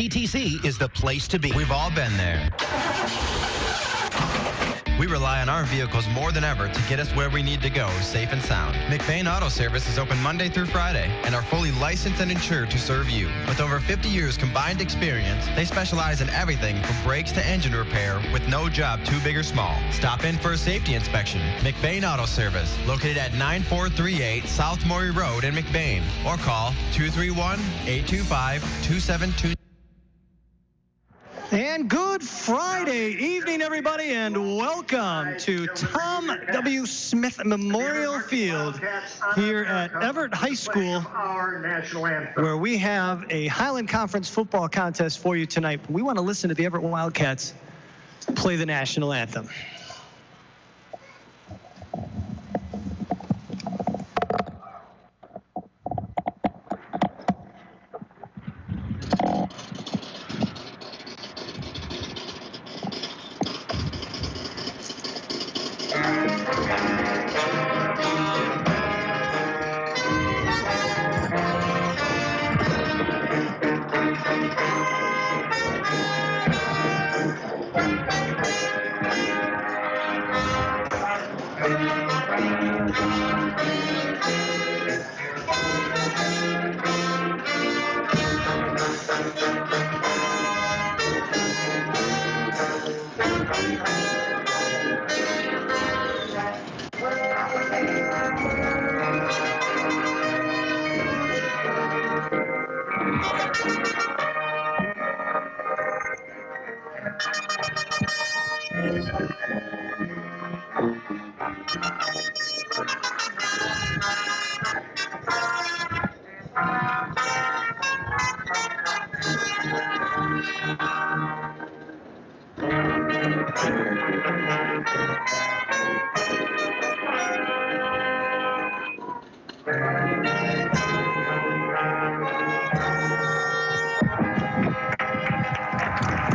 TTC is the place to be. We've all been there. We rely on our vehicles more than ever to get us where we need to go, safe and sound. McBain Auto Service is open Monday through Friday and are fully licensed and insured to serve you. With over 50 years combined experience, they specialize in everything from brakes to engine repair with no job too big or small. Stop in for a safety inspection. McBain Auto Service, located at 9438 South Maury Road in McBain, or call 231-825-2722. And good Friday evening, everybody, and welcome to Tom W. Smith Memorial Field here at Everett High School, where we have a Highland Conference football contest for you tonight. We want to listen to the Everett Wildcats play the national anthem.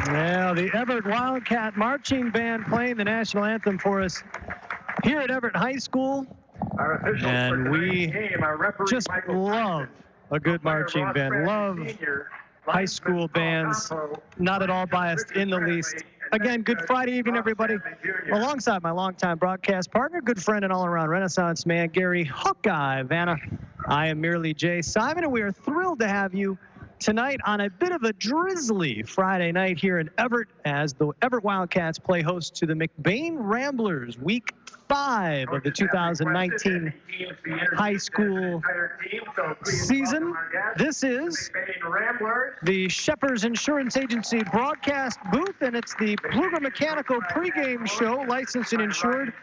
Now, the Everett Wildcat Marching Band playing the national anthem for us here at Everett High School. And we just love a good marching band. Love high school bands. Not at all biased in the least. Again, good Friday evening, everybody. Alongside my longtime broadcast partner, good friend and all-around Renaissance man, Gary Hawkeye Vanna. I am merely Jay Simon, and we are thrilled to have you tonight on a bit of a drizzly Friday night here in Everett as the Everett Wildcats play host to the McBain Ramblers, Week 5 of the 2019 high school season. This is the Shepherd's Insurance Agency broadcast booth, and it's the Pluger Mechanical pregame show, licensed and insured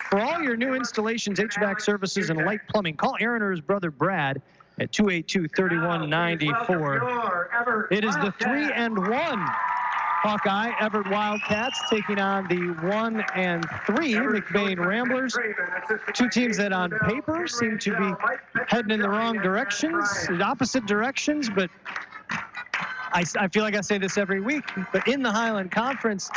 for all your new installations, HVAC services, and light plumbing. Call Aaron or his brother Brad at 282-3194. It is the 3-1 Hawkeye Everett Wildcats taking on the 1-3 McBain Ramblers. Two teams that on paper seem to be heading in the wrong directions, opposite directions, but I feel like I say this every week, but in the Highland Conference,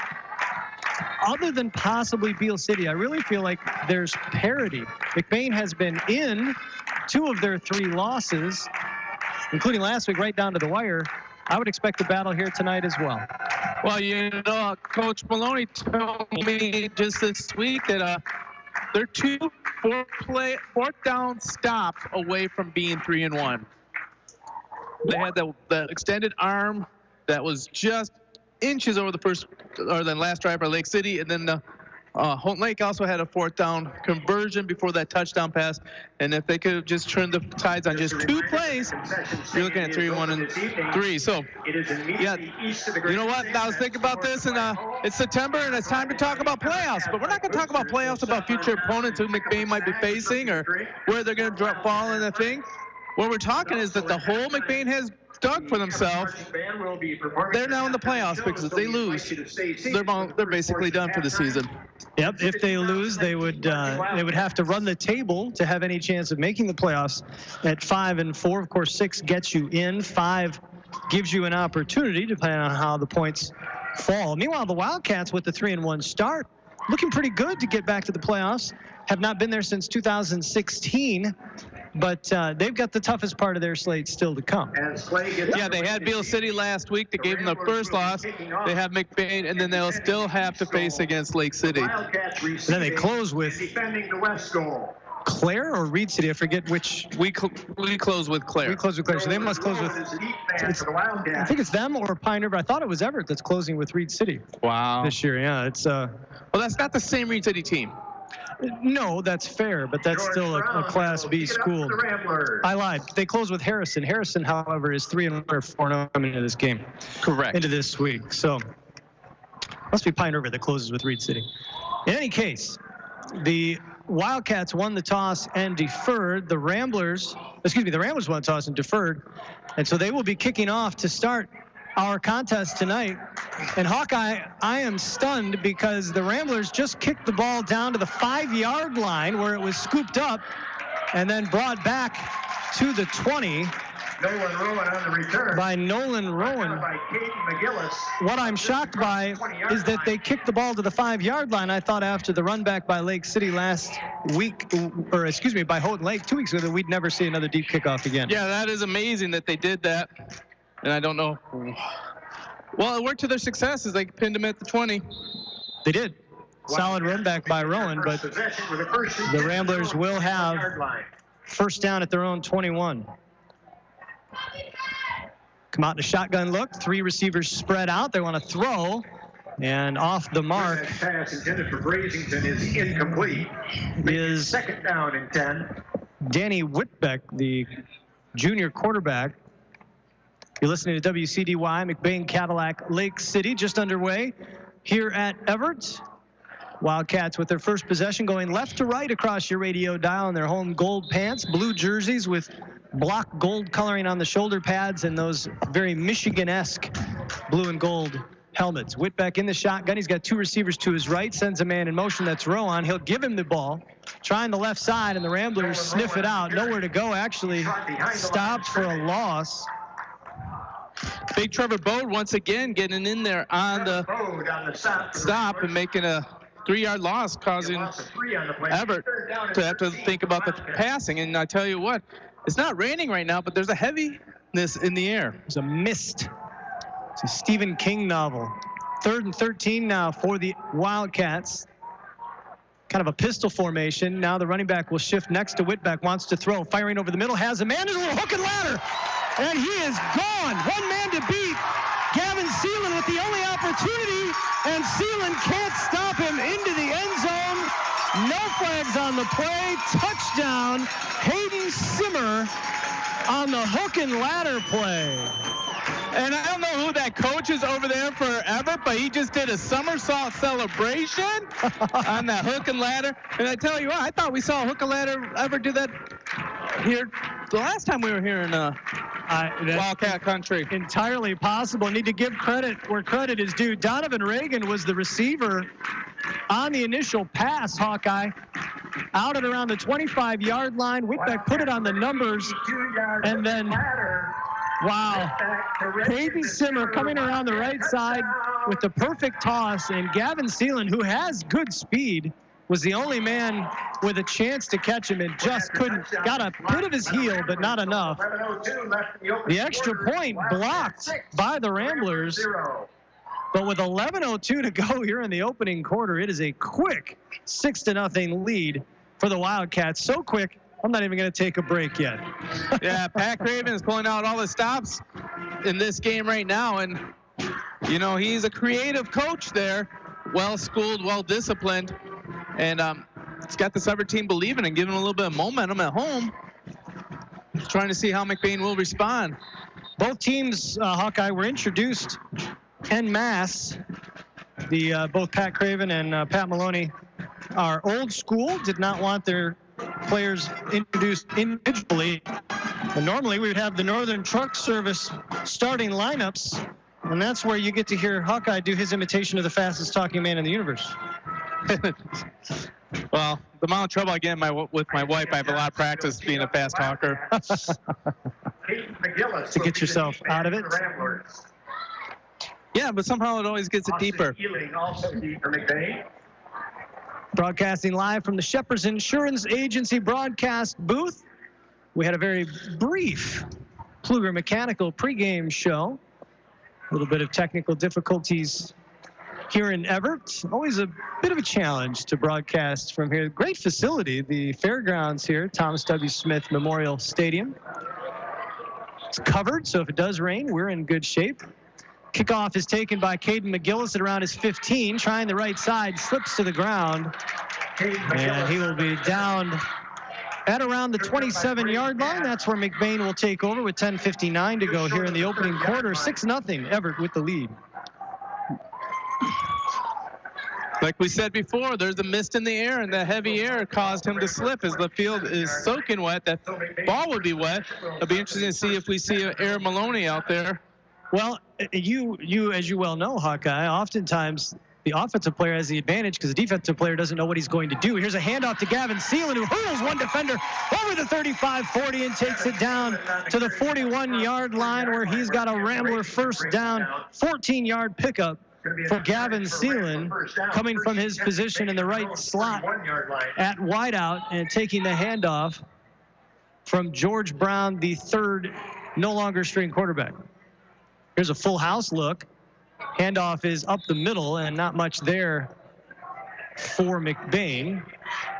other than possibly Beale City, I really feel like there's parity. McBain has been in 2 of their 3 losses, including last week right down to the wire. I would expect a battle here tonight as well. Well, you know, Coach Maloney told me just this week that they're 2 fourth down stops away from being 3-1. They had that extended arm that was just inches over the last drive by Lake City, and then Houghton Lake also had a 4th down conversion before that touchdown pass, and if they could have just turned the tides on just 2 plays, you're looking at 3-1-3. So, yeah, you know what? I was thinking about this, and it's September, and it's time to talk about playoffs. But we're not going to talk about playoffs about future opponents who McBain might be facing or where they're going to fall in the thing. What we're talking is that the hole McBain has dug for themselves, they're now in the playoffs, because if they lose, they're basically done for the season. Yep, if they lose, they would have to run the table to have any chance of making the playoffs at 5-4. Of course, 6 gets you in, 5 gives you an opportunity depending on how the points fall. Meanwhile, the Wildcats with the 3-1 start, looking pretty good to get back to the playoffs. Have not been there since 2016. but they've got the toughest part of their slate still to come. Yeah, they had Beale City last week that gave them the first loss. They have McBain, and then they'll still have to face against Lake City. And then they close with Clare or Reed City. I forget which. We close with Clare. We close with Clare. So they must close with. I think it's them or Pine River. I thought it was Everett that's closing with Reed City. Wow. This year, yeah. It's Well, that's not the same Reed City team. No, that's fair, but that's still a Class B school. I lied. They close with Harrison. Harrison, however, is 3-4 coming into this game. Correct. Into this week. So must be Pine River that closes with Reed City. In any case, the Wildcats won the toss and deferred. The Ramblers won the toss and deferred. And so they will be kicking off to start our contest tonight. And Hawkeye, I am stunned because the Ramblers just kicked the ball down to the 5-yard line where it was scooped up and then brought back to the 20. Nolan Rowan on the return. By Nolan Rowan. By Caden McGillis. What I'm shocked by is that they kicked the ball to the 5-yard line. I thought after the run back by Lake City last week, or excuse me, by Houghton Lake 2 weeks ago, that we'd never see another deep kickoff again. Yeah, that is amazing that they did that. And I don't know. Well, it worked to their success as they pinned him at the 20. They did. Solid run back by Rowan, but the Ramblers will have first down at their own 21. Come out in a shotgun look. 3 receivers spread out. They want to throw. And off the mark. Pass intended for Brazington is incomplete. Is second down and 10. Danny Whitbeck, the junior quarterback. You're listening to WCDY, McBain Cadillac, Lake City, just underway here at Everett. Wildcats with their first possession going left to right across your radio dial in their home gold pants, blue jerseys with block gold coloring on the shoulder pads and those very Michigan-esque blue and gold helmets. Whitbeck in the shotgun. He's got 2 receivers to his right, sends a man in motion. That's Rowan. He'll give him the ball. Trying the left side, and the Ramblers sniff it out. Nowhere to go, actually. Stopped for a loss. Big Trevor Bode once again getting in there on the stop and making a 3-yard loss, causing Everett to have to think about the passing. And I tell you what, it's not raining right now, but there's a heaviness in the air. There's a mist. It's a Stephen King novel. 3rd and 13 now for the Wildcats. Kind of a pistol formation. Now the running back will shift next to Whitbeck. Wants to throw. Firing over the middle. Has a man. There's a little hook and ladder. And he is gone. 1 man to beat. Gavin Seelan with the only opportunity. And Seelan can't stop him into the end zone. No flags on the play. Touchdown. Hayden Simmer on the hook and ladder play. And I don't know who that coach is over there for Everett, but he just did a somersault celebration on that hook and ladder. And I tell you what, I thought we saw hook and ladder ever do that here the last time we were here in Wildcat country. Entirely possible. Need to give credit where credit is due. Donovan Reagan was the receiver on the initial pass, Hawkeye. Out at around the 25-yard line. Whitbeck put it on the numbers. And then, wow. Hayden Simmer coming around the right side with the perfect toss. And Gavin Seelan, who has good speed, was the only man with a chance to catch him and just couldn't. Got a bit of his heel, but not enough. The extra point blocked by the Ramblers. But with 11:02 to go here in the opening quarter, it is a quick 6-0 lead for the Wildcats. So quick, I'm not even going to take a break yet. Yeah, Pat Craven is pulling out all the stops in this game right now. And, you know, he's a creative coach there. Well-schooled, well-disciplined. And it's got this Everett team believing and giving a little bit of momentum at home. Trying to see how McBain will respond. Both teams, Hawkeye, were introduced en masse. Both Pat Craven and Pat Maloney are old school, did not want their players introduced individually. And normally we would have the Northern Truck Service starting lineups, and that's where you get to hear Hawkeye do his imitation of the fastest talking man in the universe. Well, the amount of trouble I get with my wife, I have a lot of practice being a fast talker. To get yourself out of it. Yeah, but somehow it always gets it deeper. Broadcasting live from the Shepherd's Insurance Agency broadcast booth. We had a very brief Pluger Mechanical pregame show. A little bit of technical difficulties here in Everett. Always a bit of a challenge to broadcast from here. Great facility, the fairgrounds here, Thomas W. Smith Memorial Stadium. It's covered, so if it does rain, we're in good shape. Kickoff is taken by Caden McGillis at around his 15, trying the right side, slips to the ground, and he will be down at around the 27-yard line. That's where McBain will take over with 10:59 to go here in the opening quarter. 6-0, Everett with the lead. Like we said before, there's a mist in the air, and the heavy air caused him to slip as the field is soaking wet. That ball would be wet. It'll be interesting to see if we see Aaron Maloney out there. Well, you as you well know, Hawkeye, oftentimes the offensive player has the advantage because the defensive player doesn't know what he's going to do. Here's a handoff to Gavin Seelan, who hurls one defender over the 35-40 and takes it down to the 41-yard line, where he's got a Rambler first down, 14-yard pickup for Gavin Seelan, coming from his position in the right slot at wideout and taking the handoff from George Brown, the third no longer string quarterback. Here's a full house look. Handoff is up the middle and not much there for McBain.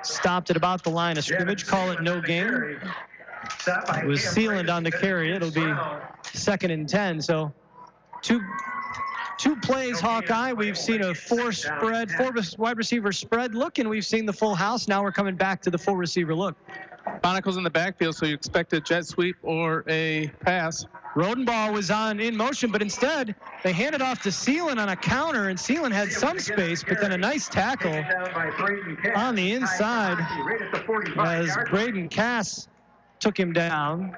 Stopped at about the line of scrimmage. Call it no gain. It was Sealand on the carry. It'll be 2nd and 10. So two plays, Hawkeye. We've seen a four wide receiver spread look, and we've seen the full house. Now we're coming back to the full receiver look. Bonicle's in the backfield, so you expect a jet sweep or a pass. Rodenbaugh was in motion, but instead they handed off to Seelan on a counter, and Seelan had some space, but then a nice tackle on the inside as Braden Cass took him down.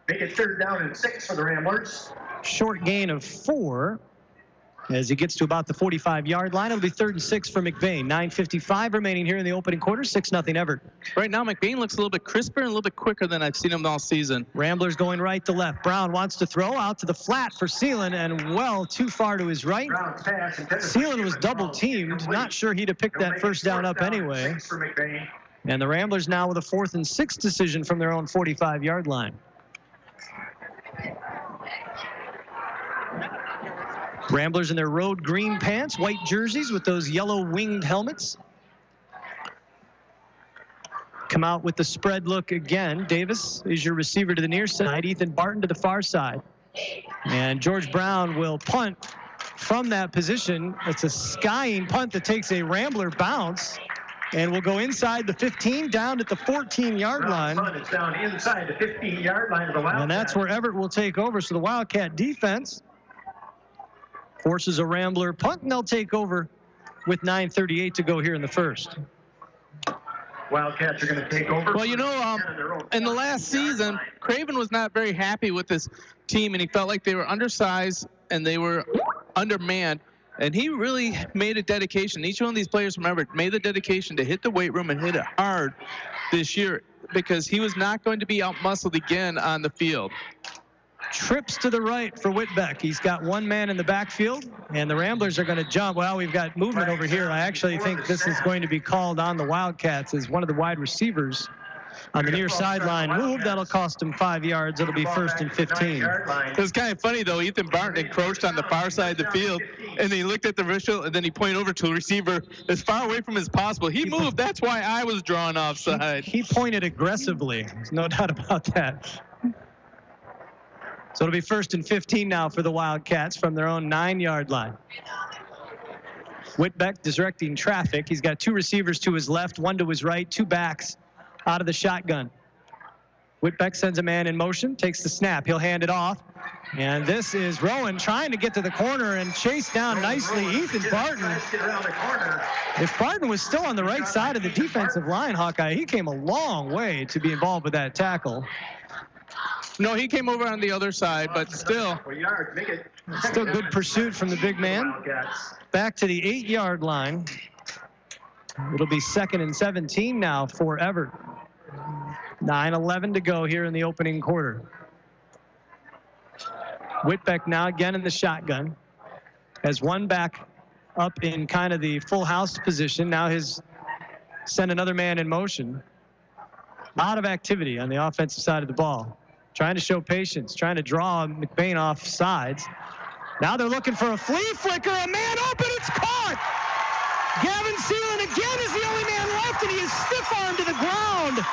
Make it 3rd down and 6 for the Ramblers. Short gain of 4 as he gets to about the 45-yard line. It'll be 3rd and 6 for McBain. 9:55 remaining here in the opening quarter. 6-0 Everett. Right now, McBain looks a little bit crisper and a little bit quicker than I've seen him all season. Ramblers going right to left. Brown wants to throw out to the flat for Seelan, and well too far to his right. Seelan was double teamed. Not sure he'd have picked that first down up anyway. And the Ramblers now with a 4th and 6 decision from their own 45-yard line. Ramblers in their road green pants, white jerseys with those yellow winged helmets. Come out with the spread look again. Davis is your receiver to the near side. Ethan Barton to the far side. And George Brown will punt from that position. It's a skying punt that takes a Rambler bounce and will go inside the 15, down at the 14-yard line. It's down inside the 15-yard line of the Wildcat. And that's where Everett will take over. So the Wildcat defense forces a Rambler punt, and they'll take over with 9:38 to go here in the first. Wildcats are going to take over. Well, you know, in the last season, Craven was not very happy with this team, and he felt like they were undersized and they were undermanned. And he really made a dedication. Each one of these players from Everett made the dedication to hit the weight room and hit it hard this year, because he was not going to be out-muscled again on the field. Trips to the right for Whitbeck. He's got one man in the backfield, and the Ramblers are going to jump. Well, we've got movement over here. I actually think this is going to be called on the Wildcats as one of the wide receivers on the near sideline move. That'll cost him 5 yards. It'll be 1st and 15. It was kind of funny, though. Ethan Barton encroached on the far side of the field, and he looked at the visual, and then he pointed over to the receiver as far away from as possible. He moved. That's why I was drawn offside. He pointed aggressively. There's no doubt about that. So it'll be 1st and 15 now for the Wildcats from their own 9-yard line. Whitbeck directing traffic. He's got 2 receivers to his left, 1 to his right, 2 backs out of the shotgun. Whitbeck sends a man in motion, takes the snap. He'll hand it off. And this is Rowan trying to get to the corner and chase down nicely Ethan Barton. If Barton was still on the right side of the defensive line, Hawkeye, he came a long way to be involved with that tackle. No, he came over on the other side, but still Good pursuit from the big man. Back to the 8-yard line. It'll be 2nd and 17 now for Everett. 9:11 to go here in the opening quarter. Whitbeck now again in the shotgun. Has one back up in kind of the full house position. Now send another man in motion. A lot of activity on the offensive side of the ball. Trying to show patience, trying to draw McBain off sides. Now they're looking for a flea flicker, a man open, it's caught! Gavin Seelan again is the only man left, and he is stiff-armed to the ground.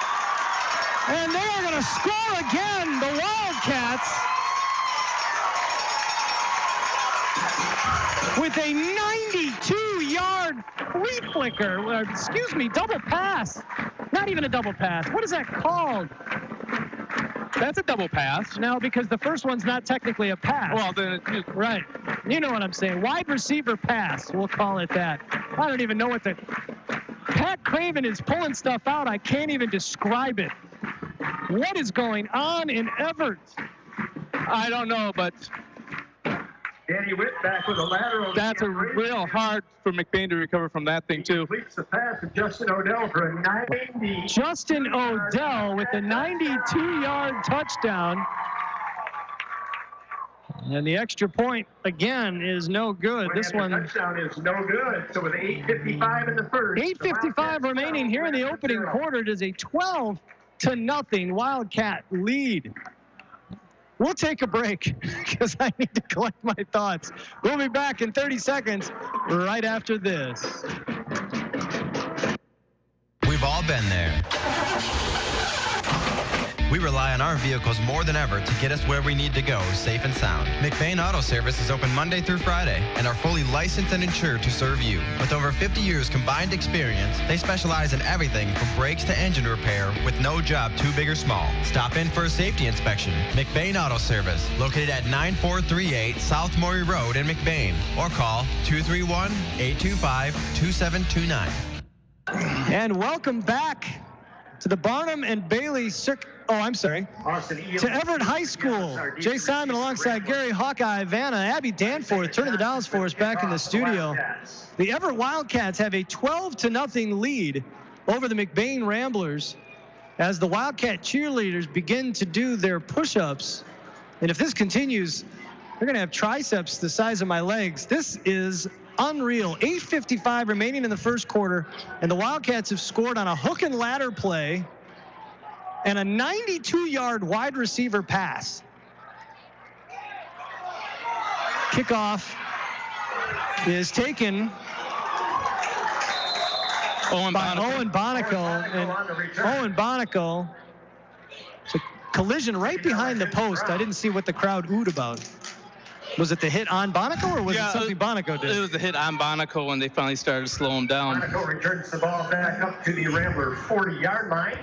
And they are going to score again, the Wildcats, with a 92-yard flea flicker, double pass. Not even a double pass. What is that called? That's a double pass. No, because the first one's not technically a pass. Well, then right. You know what I'm saying. Wide receiver pass. We'll call it that. I don't even know what the... Pat Craven is pulling stuff out. I can't even describe it. What is going on in Everett? I don't know, but... Danny Witt back with a lateral. That's a real hard for McBain to recover from that thing, too. Completes the pass to Justin Odell for a 90. Justin Odell with a 92-yard touchdown. And the extra point, again, is no good. This one... touchdown is no good. So with 8:55 in the first. 8:55 remaining here in the opening quarter. It is a 12-0 Wildcat lead. We'll take a break because I need to collect my thoughts. We'll be back in 30 seconds right after this. We've all been there. We rely on our vehicles more than ever to get us where we need to go safe and sound. McBain Auto Service is open Monday through Friday and are fully licensed and insured to serve you. With over 50 years combined experience, they specialize in everything from brakes to engine repair with no job too big or small. Stop in for a safety inspection. McBain Auto Service, located at 9438 South Maury Road in McBain, or call 231-825-2729. And welcome back to the Barnum and Bailey to Everett High School. Jay Simon alongside Gary Hawkeye Vanna, Abby Danforth turning the dials for us back in the studio. The Everett Wildcats have a 12-0 lead over the McBain Ramblers as the Wildcat cheerleaders begin to do their push-ups. And if this continues, they're going to have triceps the size of my legs. This is unreal. 8:55 remaining in the first quarter, and the Wildcats have scored on a hook and ladder play and a 92-yard wide receiver pass. Kickoff is taken by Owen Bonico. And Owen Bonico, it's a collision right behind the post. I didn't see what the crowd oohed about. Was it the hit on Bonico, or was it something Bonico did? It was the hit on Bonico when they finally started to slow him down. Bonico returns the ball back up to the Rambler 40-yard line.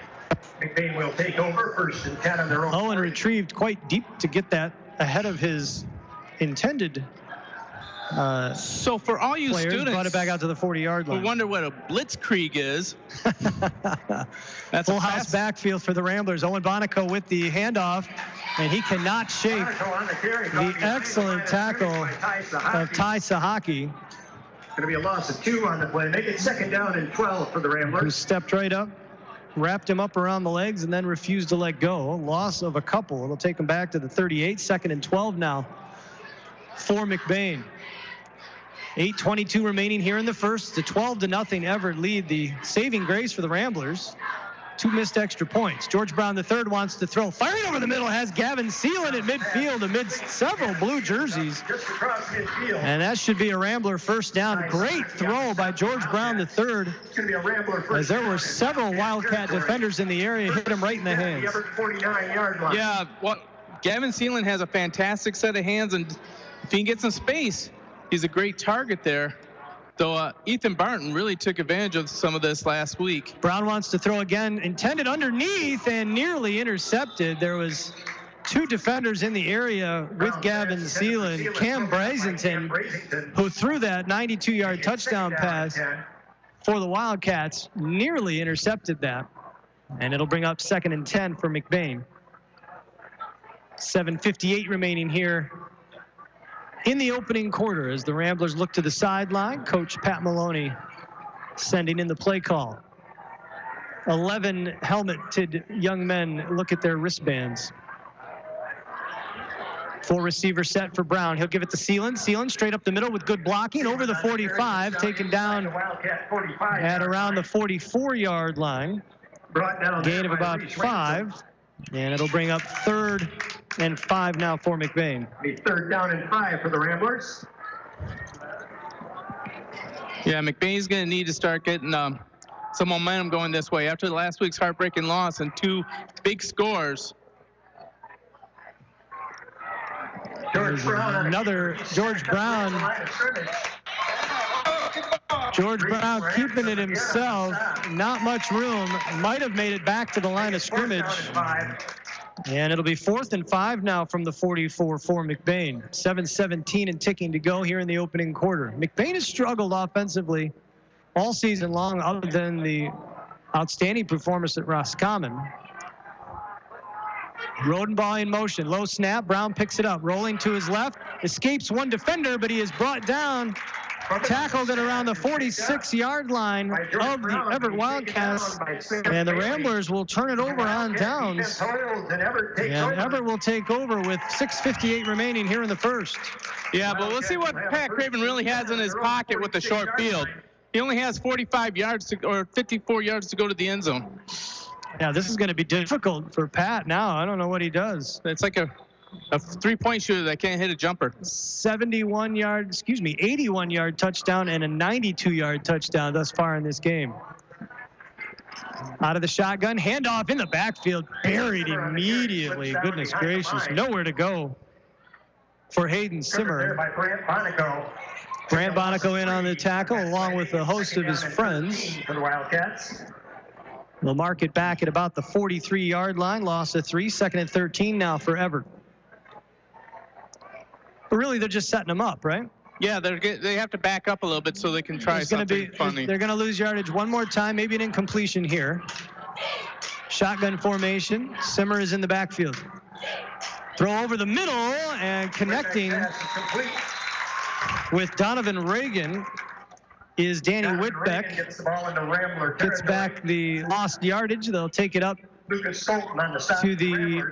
McBain will take over, 1st and 10 on their own. Owen retrieved quite deep to get that ahead of his intended so for all you players, students, brought it back out to the 40-yard line. who wonder what a blitzkrieg is. That's full house backfield for the Ramblers. Owen Bonico with the handoff, and he cannot shake the excellent tackle of Ty Sahaki. Going to be a loss of 2 on the play. Make it 2nd down and 12 for the Ramblers. Who stepped right up, wrapped him up around the legs, and then refused to let go. A loss of a couple. It'll take him back to the 38, 2nd and 12 now for McBain. 8:22 remaining here in the first. The 12-0 Everett lead. The saving grace for the Ramblers. 2 missed extra points. George Brown III wants to throw. Firing over the middle has Gavin Seelan at midfield amidst several blue jerseys. Just across midfield. And that should be a Rambler first down. Great throw by George Brown III. It's going to be a Rambler first as there were several Wildcat defenders in the area, hit him right in the hands. 49-yard line. Yeah, Gavin Seelan has a fantastic set of hands, and if he can get some space, he's a great target there. Though Ethan Barton really took advantage of some of this last week. Brown wants to throw again, intended underneath and nearly intercepted. There was 2 defenders in the area with Gavin Seelan. Cam Brazington, who threw that 92-yard touchdown pass for the Wildcats, nearly intercepted that. And it'll bring up 2nd and 10 for McBain. 7:58 remaining here in the opening quarter as the Ramblers look to the sideline. Coach Pat Maloney sending in the play call. 11 helmeted young men look at their wristbands. 4 receiver set for Brown. He'll give it to Seelan. Seelan straight up the middle with good blocking over the 45, taken down at around the 44-yard line. gain of about 5. And it'll bring up 3rd and 5 now for McBain. 3rd down and 5 for the Ramblers. Yeah, McBain's going to need to start getting some momentum going this way. After last week's heartbreaking loss and 2 big scores. George Brown keeping it himself. Not much room. Might have made it back to the line of scrimmage. And it'll be 4th and 5 now from the 44 for McBain. 7:17 and ticking to go here in the opening quarter. McBain has struggled offensively all season long, other than the outstanding performance at Roscommon. Rodenbaugh in motion. Low snap. Brown picks it up. Rolling to his left. Escapes one defender, but he is brought down. Tackled it around the 46-yard line of the Everett Wildcats. And the Ramblers will turn it over on downs. And Everett will take over with 6:58 remaining here in the first. Yeah, but we'll see what Pat Craven really has in his pocket with the short field. He only has 45 yards or 54 yards to go to the end zone. Yeah, this is going to be difficult for Pat now. I don't know what he does. It's like a 3-point shooter that can't hit a jumper. 81-yard touchdown and a 92-yard touchdown thus far in this game. Out of the shotgun, handoff in the backfield, buried immediately. Goodness gracious, nowhere to go for Hayden Simmer. Brant Bonico in on the tackle along with a host of his friends. They'll mark it back at about the 43-yard line. Loss of 3, 2nd and 13 now for Everett. But really, they're just setting them up, right? Yeah, they have to back up a little bit so they can try something funny. They're going to lose yardage one more time, maybe an incompletion here. Shotgun formation. Simmer is in the backfield. Throw over the middle and connecting with Donovan Reagan is Danny Whitbeck. Gets back the lost yardage. They'll take it up to the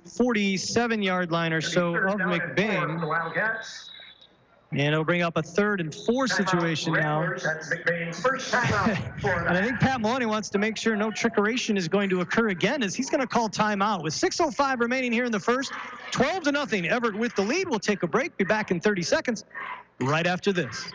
47-yard line or so of McBain. And it'll bring up a 3rd and 4 situation now. And I think Pat Maloney wants to make sure no trickeration is going to occur again, as he's going to call timeout. With 6:05 remaining here in the first, 12-0. Everett with the lead. We'll take a break. Be back in 30 seconds right after this.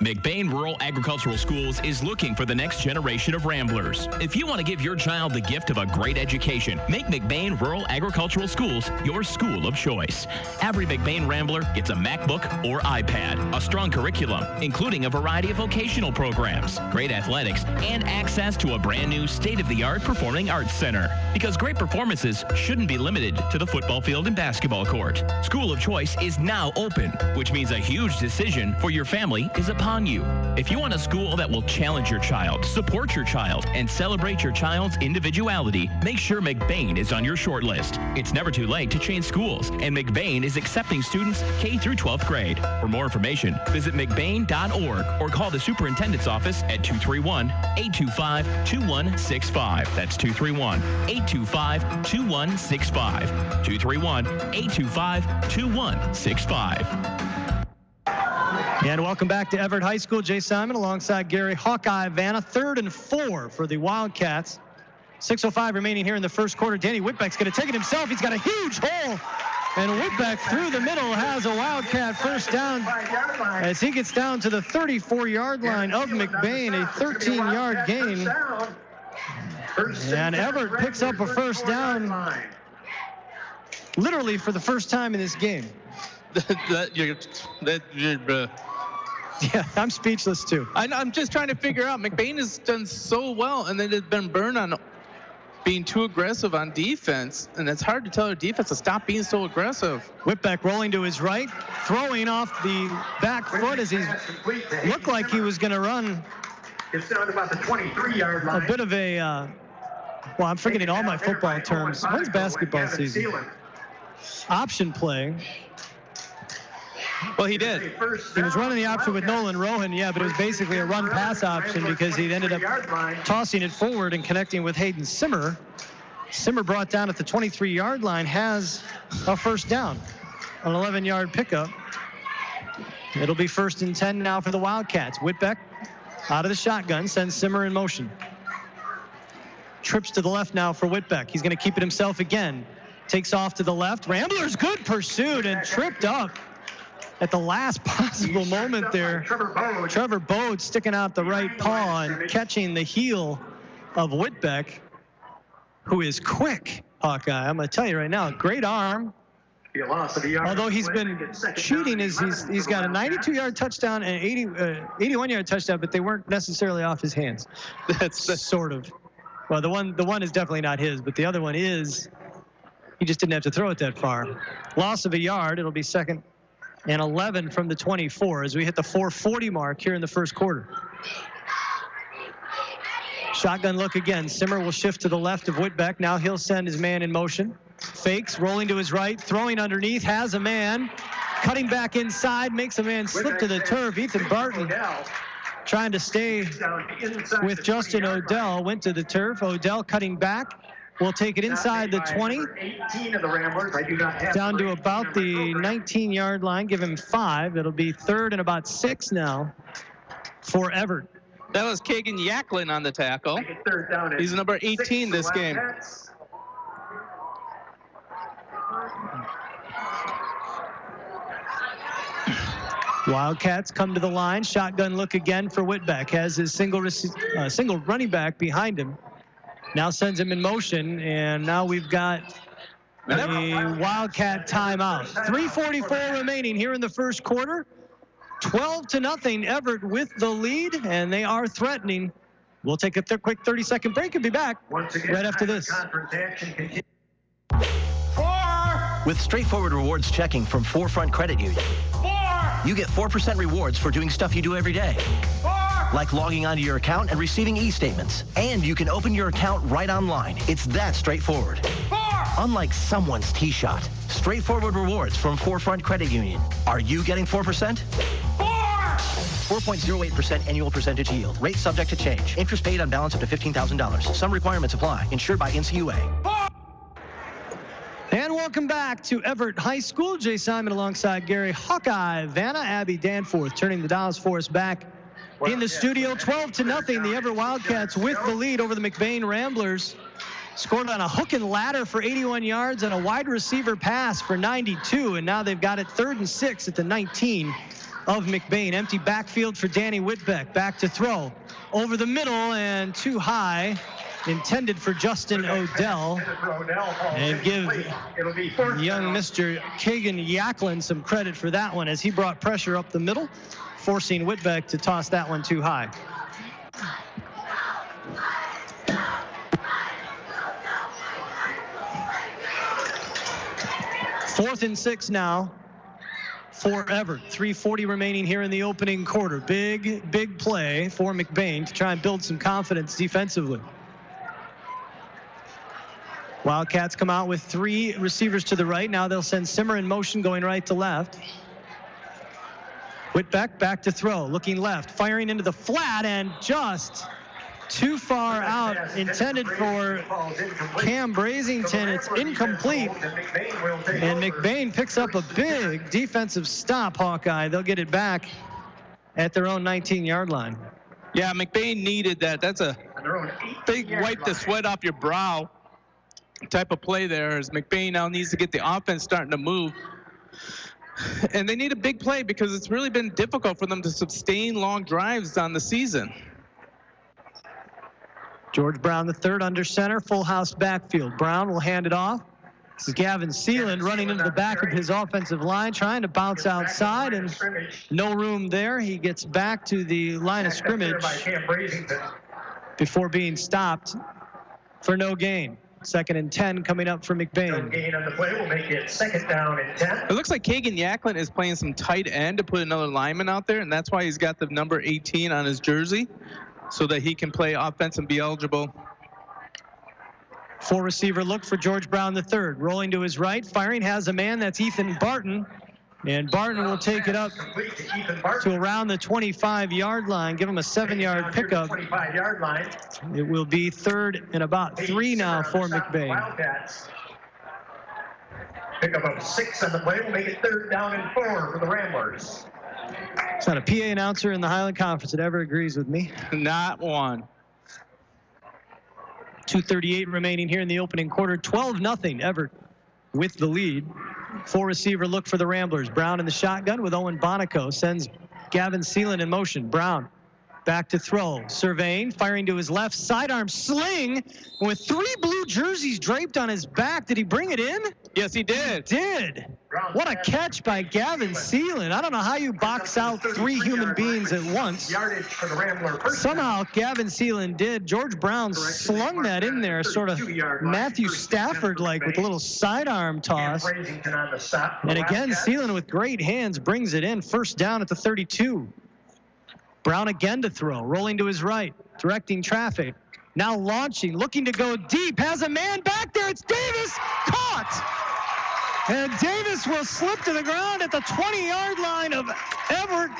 McBain Rural Agricultural Schools is looking for the next generation of Ramblers. If you want to give your child the gift of a great education, make McBain Rural Agricultural Schools your school of choice. Every McBain Rambler gets a MacBook or iPad, a strong curriculum, including a variety of vocational programs, great athletics, and access to a brand new state-of-the-art performing arts center. Because great performances shouldn't be limited to the football field and basketball court. School of Choice is now open, which means a huge decision for your family is upon you. If you want a school that will challenge your child, support your child, and celebrate your child's individuality, make sure McBain is on your short list. It's never too late to change schools, and McBain is accepting students K through 12th grade. For more information, visit mcbain.org or call the superintendent's office at 231-825-2165. That's 231-825-2165. 231-825-2165. And welcome back to Everett High School. Jay Simon alongside Gary Hawkeye Vanna. 3rd and 4 for the Wildcats. 6:05 remaining here in the first quarter. Danny Whitbeck's going to take it himself. He's got a huge hole. And Whitbeck through the middle has a Wildcat first down as he gets down to the 34-yard line of McBain. A 13-yard gain. And Everett picks up a first down literally for the first time in this game. Yeah, I'm speechless too. I'm just trying to figure out. McBain has done so well, and then it's been burned on being too aggressive on defense, and it's hard to tell their defense to stop being so aggressive. Whitbeck rolling to his right, throwing off the back foot as he looked like he was going to run. It's down about the 23-yard line. A bit of a, well, I'm forgetting all my football terms. When's basketball season? Option play. Well, he did. He was running the option with Nolan Rohan, yeah, but it was basically a run-pass option because he ended up tossing it forward and connecting with Hayden Simmer. Simmer brought down at the 23-yard line has a first down, an 11-yard pickup. It'll be 1st and 10 now for the Wildcats. Whitbeck out of the shotgun sends Simmer in motion. trips to the left now for Whitbeck. He's going to keep it himself again. Takes off to the left. Ramblers, good pursuit and tripped up at the last possible moment there. Trevor Bode sticking out the right paw and catching the heel of Whitbeck, who is quick, Hawkeye. I'm going to tell you right now, great arm. Although he's been cheating, he's got a 92-yard touchdown and 81-yard touchdown, but they weren't necessarily off his hands. That's sort of. Well, the one is definitely not his, but the other one is. He just didn't have to throw it that far. Loss of a yard. It'll be 2nd and 11 from the 24 as we hit the 4:40 mark here in the first quarter. Shotgun look again. Simmer will shift to the left of Whitbeck. Now he'll send his man in motion. Fakes, rolling to his right, throwing underneath, has a man, cutting back inside, makes a man slip to the turf. Ethan Barton trying to stay with Justin Odell, went to the turf. Odell cutting back, will take it inside the 20, down to about the 19-yard line, give him 5. It'll be 3rd and about 6 now for Everett. That was Kagan Yaklin on the tackle. He's number 18 this game. Wildcats come to the line. Shotgun look again for Whitbeck. Has his single running back behind him. Now sends him in motion, and now we've got a Wildcat timeout. 3:44 remaining here in the first quarter. 12-0, Everett with the lead, and they are threatening. We'll take a quick 30-second break and be back right after this. With straightforward rewards checking from 4Front Credit Union, you get 4% rewards for doing stuff you do every day, like logging onto your account and receiving e-statements. And you can open your account right online. It's that straightforward. Unlike someone's tee shot, straightforward rewards from 4Front Credit Union. Are you getting 4%? 4.08% annual percentage yield. Rate subject to change. Interest paid on balance up to $15,000. Some requirements apply. Insured by NCUA. And welcome back to Everett High School. Jay Simon alongside Gary Hawkeye Vanna, Abby Danforth turning the dials for us back in the studio. 12-0, the Everett Wildcats with the lead over the McBain Ramblers. Scored on a hook and ladder for 81 yards and a wide receiver pass for 92. And now they've got it 3rd and 6 at the 19 of McBain. Empty backfield for Danny Whitbeck. Back to throw. Over the middle and too high. Intended for Justin Odell. And give young Mr. Kagan Yaklin some credit for that one as he brought pressure up the middle, forcing Whitbeck to toss that one too high. Fourth and 6 now for Everett. 3:40 remaining here in the opening quarter. Big play for McBain to try and build some confidence defensively. Wildcats come out with 3 receivers to the right. Now they'll send Simmer in motion going right to left. Whitbeck back to throw, looking left, firing into the flat and just too far out, intended for Cam Brazington. It's incomplete, and McBain picks up a big defensive stop, Hawkeye. They'll get it back at their own 19-yard line. Yeah, McBain needed that. That's a big wipe the sweat off your brow type of play there, as McBain now needs to get the offense starting to move. And they need a big play because it's really been difficult for them to sustain long drives on the season. George Brown, the third under center, full house backfield. Brown will hand it off. This is Gavin Seeland running into the back of his offensive line, trying to bounce outside, and no room there. He gets back to the line of scrimmage before being stopped for no gain. 2nd and 10 coming up for McBain. No gain on the play will make it 2nd down and 10. It looks like Kagan Yaklin is playing some tight end to put another lineman out there, and that's why he's got the number 18 on his jersey, so that he can play offense and be eligible. 4 receiver look for George Brown the third. Rolling to his right, firing, has a man. That's Ethan Barton. And Barton will take it up to around the 25-yard line, give him a 7-yard pickup. It will be 3rd and about 3 now for McBain. Pickup of 6 on the play will make it 3rd down and 4 for the Ramblers. It's not a PA announcer in the Highland Conference that ever agrees with me. Not one. 2:38 remaining here in the opening quarter. 12-0 Everett with the lead. 4-receiver look for the Ramblers. Brown in the shotgun with Owen Bonico. Sends Gavin Seelan in motion. Brown back to throw. Surveying, firing to his left. Sidearm sling with 3 blue jerseys draped on his back. Did he bring it in? Yes, he did. He did. What a catch by Gavin Seelan. I don't know how you box out 3 human beings at once. Somehow Gavin Seelan did. George Brown slung that in there, sort of Matthew Stafford-like with a little sidearm toss. And again, Seelan with great hands brings it in. First down at the 32. Brown again to throw, rolling to his right, directing traffic. Now launching, looking to go deep, has a man back there. It's Davis, caught! And Davis will slip to the ground at the 20-yard line of Everett.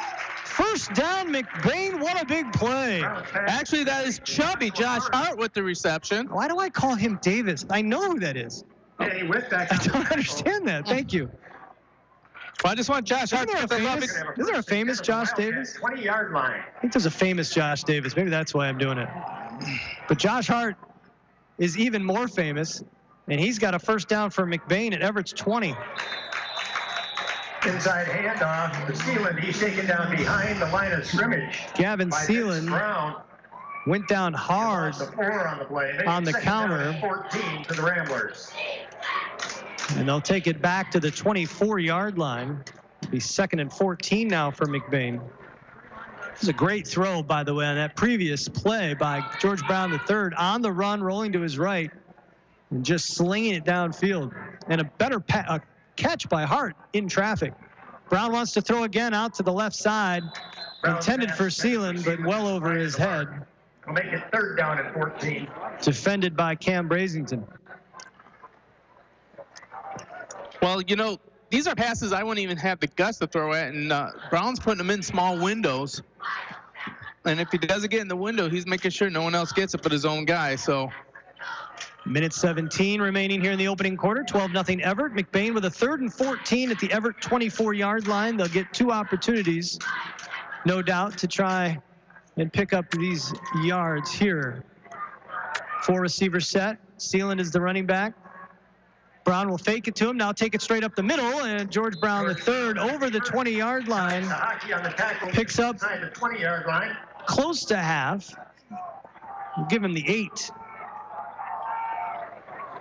First down, McBain. What a big play. Actually, that is Chubby, Josh Hart with the reception. Why do I call him Davis? I know who that is. I don't understand that. Thank you. Well, I just want Josh Hart. Is there a famous Josh Davis? 20-yard line. I think there's a famous Josh Davis. Maybe that's why I'm doing it. But Josh Hart is even more famous, and he's got a first down for McBain at Everett's 20. Inside handoff to Seelan. He's taken down behind the line of scrimmage. Gavin Seelan went down hard on the counter. 14 to the Ramblers. And they'll take it back to the 24-yard line. It'll be 2nd and 14 now for McBain. This is a great throw, by the way, on that previous play by George Brown III. On the run, rolling to his right, and just slinging it downfield. And a better catch by Hart in traffic. Brown wants to throw again out to the left side. Intended for Seelan, but well over his head. We'll make it 3rd down at 14. Defended by Cam Brasington. Well, you know, these are passes I wouldn't even have the guts to throw at, and Brown's putting them in small windows. And if he doesn't get in the window, he's making sure no one else gets it but his own guy. So, minute 17 remaining here in the opening quarter. 12-0 Everett. McBain with a 3rd and 14 at the Everett 24-yard line. They'll get 2 opportunities, no doubt, to try and pick up these yards here. 4-receiver set. Seelan is the running back. Brown will fake it to him. Now take it straight up the middle, and George Brown III over the 20-yard line. Picks up the 20-yard line. Close to half. We'll give him the 8.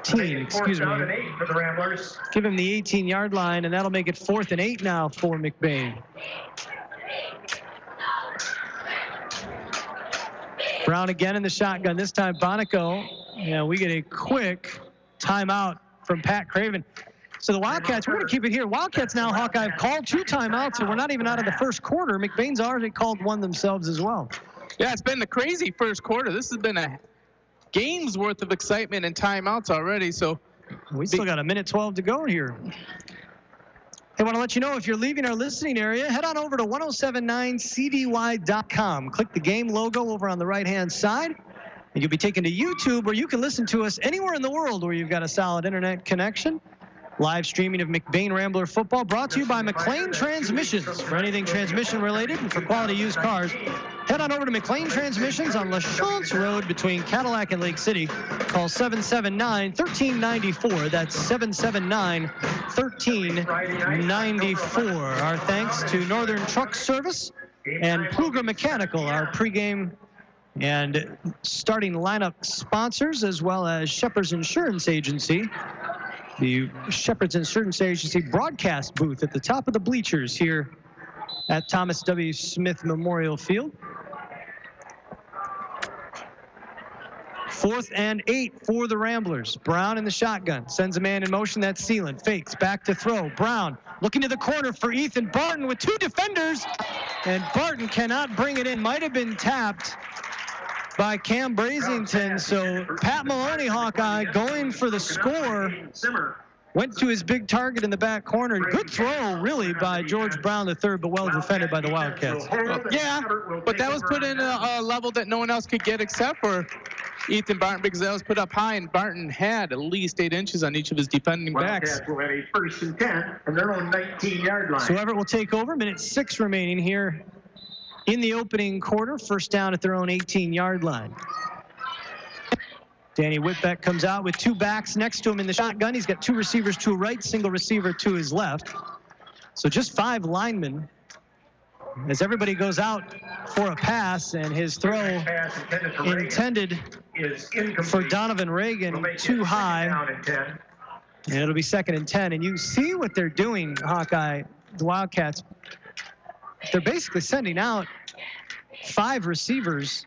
Excuse me. And 8 for the Ramblers. Give him the 18-yard line, and that'll make it 4th and 8 now for McBain. Brown again in the shotgun. This time Bonico. Yeah, we get a quick timeout from Pat Craven. So the Wildcats, we're going to keep it here. Wildcats now, Hawkeye, have called 2 timeouts, and we're not even out of the first quarter. McBain's already called one themselves as well. Yeah, it's been a crazy first quarter. This has been a game's worth of excitement and timeouts already. So we still got a minute 12 to go here. I want to let you know, if you're leaving our listening area, head on over to 107.9Wcdy.com. Click the game logo over on the right-hand side, and you'll be taken to YouTube, where you can listen to us anywhere in the world where you've got a solid internet connection. Live streaming of McBain Rambler football brought to you by McLean Transmissions. For anything transmission related and for quality used cars, head on over to McLean Transmissions on LaChance Road between Cadillac and Lake City. Call 779-1394. That's 779-1394. Our thanks to Northern Truck Service and Pluger Mechanical, our pregame and starting lineup sponsors, as well as Shepherd's Insurance Agency. The Shepherd's Insurance Agency broadcast booth at the top of the bleachers here at Thomas W. Smith Memorial Field. 4th and 8 for the Ramblers. Brown in the shotgun. Sends a man in motion. That's Seelan. Fakes. Back to throw. Brown looking to the corner for Ethan Barton with 2 defenders. And Barton cannot bring it in. Might have been tapped by Cam Brasington. So Pat Maloney, Hawkeye, going for the score. Went to his big target in the back corner. Good throw, really, by George Brown III, but well defended by the Wildcats. Yeah, but that was put in a level that no one else could get except for Ethan Barton, because that was put up high, and Barton had at least 8 inches on each of his defending backs. Wildcats will have a 1st and 10 from their own 19-yard line. So Everett will take over. Minute 6 remaining here in the opening quarter. First down at their own 18-yard line. Danny Whitbeck comes out with two backs next to him in the shotgun. He's got two receivers to his right, single receiver to his left. So just 5 linemen as everybody goes out for a pass, and his throw intended for Donovan Reagan too high. And it'll be 2nd and 10. And you see what they're doing, Hawkeye, the Wildcats. They're basically sending out 5 receivers,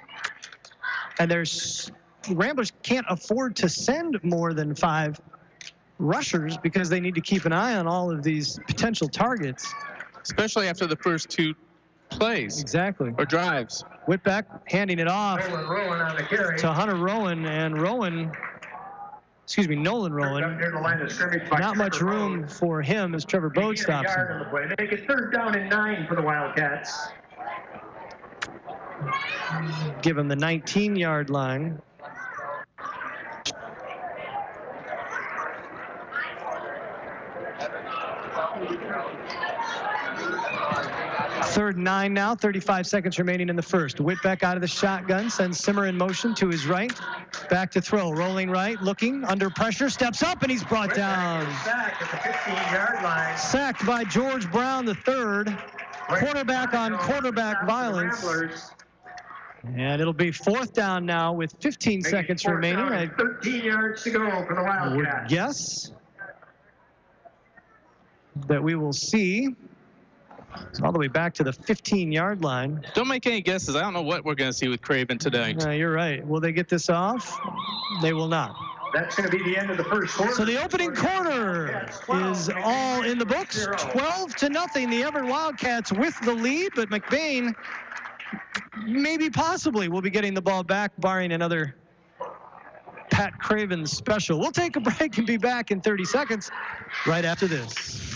and the Ramblers can't afford to send more than 5 rushers because they need to keep an eye on all of these potential targets. Especially after the first 2 plays. Exactly. Or drives. Whitbeck handing it off to Hunter Rowan, and Nolan Rowan. Not much room for him as Trevor Bode stops him. Make it 3rd down and 9 for the Wildcats. Give him the 19-yard line. Third and 9 now, 35 seconds remaining in the first. Whitbeck out of the shotgun, sends Simmer in motion to his right. Back to throw, rolling right, looking, under pressure, steps up, and he's brought down. Sacked at the 15-yard line. Sacked by George Brown III. Quarterback on quarterback violence. And it'll be 4th down now with 15 seconds remaining. 13 yards to go for the Wildcats. Would guess that we will see all the way back to the 15-yard line. Don't make any guesses. I don't know what we're going to see with Craven today. No, you're right. Will they get this off? They will not. That's going to be the end of the first quarter. So the opening quarter is all in the books. 12-0. The Everett Wildcats with the lead, but McBain maybe possibly will be getting the ball back, barring another Pat Craven special. We'll take a break and be back in 30 seconds right after this.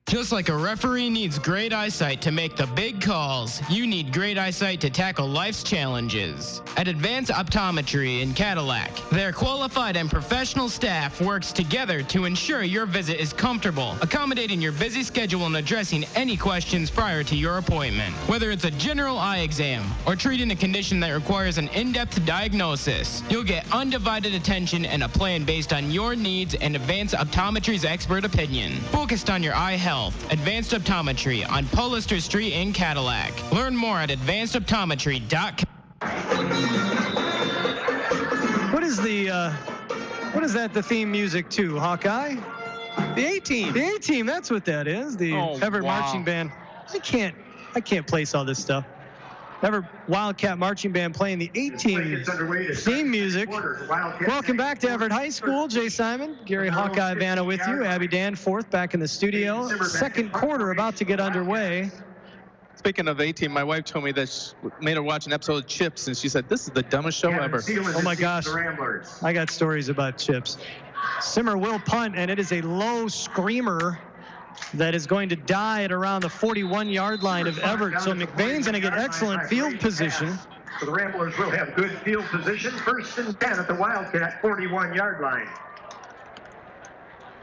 Just like a referee needs great eyesight to make the big calls, you need great eyesight to tackle life's challenges. At Advanced Optometry in Cadillac, their qualified and professional staff works together to ensure your visit is comfortable, accommodating your busy schedule and addressing any questions prior to your appointment. Whether it's a general eye exam or treating a condition that requires an in-depth diagnosis, you'll get undivided attention and a plan based on your needs and Advanced Optometry's expert opinion. Focused on your eye health, Advanced Optometry on Polister Street in Cadillac. Learn more at advancedoptometry.com. What is that the theme music to, Hawkeye? The A-Team. The A-Team, that's what that is. The Everett Marching Band. I can't place all this stuff. Everett Wildcat Marching Band playing the A-Team theme music. Welcome back to Everett High School. Jay Simon, Gary Hawkeye Vanna with you. Abby Danforth back in the studio. Second quarter about to get underway. Speaking of A-Team, my wife told me that she made her watch an episode of Chips, and she said, this is the dumbest show ever. Oh my gosh, I got stories about Chips. Simmer will punt, and it is a low screamer that is going to die at around the 41-yard line of Everett. So McBain's going to get excellent field position. So the Ramblers will have good field position. 1st and 10 at the Wildcat 41-yard line.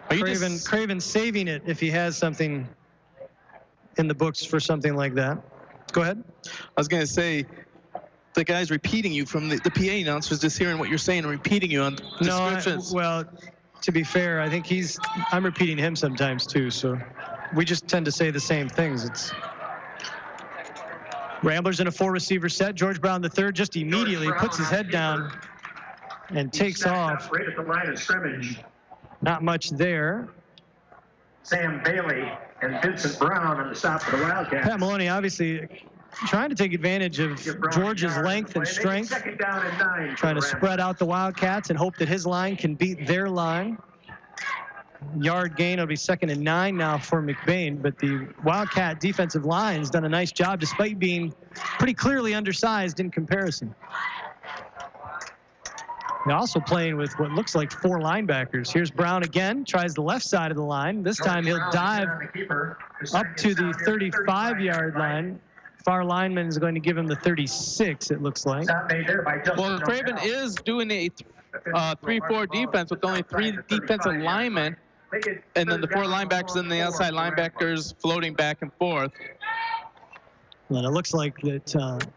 Craven saving it if he has something in the books for something like that. Go ahead. I was going to say, the guy's repeating you from the PA announcers, just hearing what you're saying and repeating you on descriptions. Well, to be fair, I think I'm repeating him sometimes too, so we just tend to say the same things. It's Ramblers in a 4-receiver set. George Brown III just immediately puts his head down and takes off. Right at the line of scrimmage. Not much there. Sam Bailey and Vincent Brown on the stop of the Wildcats. Pat Maloney obviously trying to take advantage of George's length and strength. 2nd down and 9. Trying to spread out the Wildcats and hope that his line can beat their line. Yard gain will be 2nd and 9 now for McBain, but the Wildcat defensive line has done a nice job despite being pretty clearly undersized in comparison. They're also playing with what looks like 4 linebackers. Here's Brown again, tries the left side of the line. This time he'll dive up to the 35-yard line. Far lineman is going to give him the 36, it looks like. Well, Craven is doing a 3-4 defense with only 3 defensive linemen, and then the 4 linebackers and the outside linebackers floating back and forth. Well, it looks like that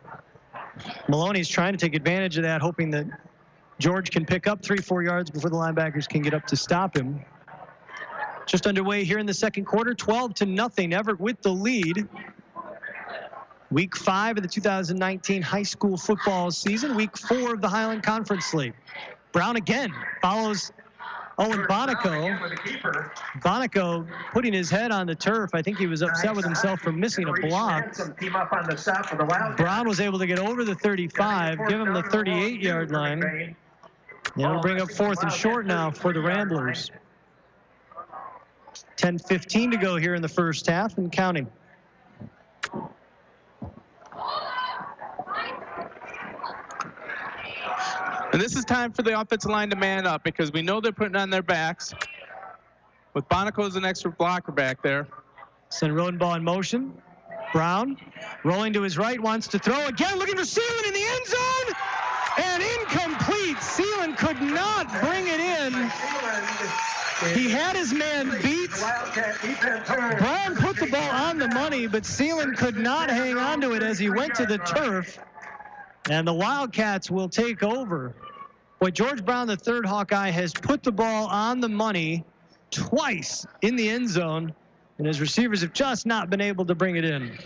Maloney's trying to take advantage of that, hoping that George can pick up 3-4 yards before the linebackers can get up to stop him. Just underway here in the second quarter, 12-0. Everett with the lead. Week 5 of the 2019 high school football season. Week 4 of the Highland Conference League. Brown again follows Owen Bonico. Bonico putting his head on the turf. I think he was upset with himself for missing a block. Brown was able to get over the 35, give him the 38-yard line. And it'll bring up 4th and short now for the Ramblers. 10:15 to go here in the first half and counting. And this is time for the offensive line to man up because we know they're putting on their backs. With Bonico as an extra blocker back there. Send Rodenbaugh in motion. Brown rolling to his right, wants to throw again, looking for Seelan in the end zone. And incomplete. Seelan could not bring it in. He had his man beat. Brown put the ball on the money, but Seelan could not hang on to it as he went to the turf. And the Wildcats will take over. Boy, George Brown, the third Hawkeye, has put the ball on the money twice in the end zone, and his receivers have just not been able to bring it in.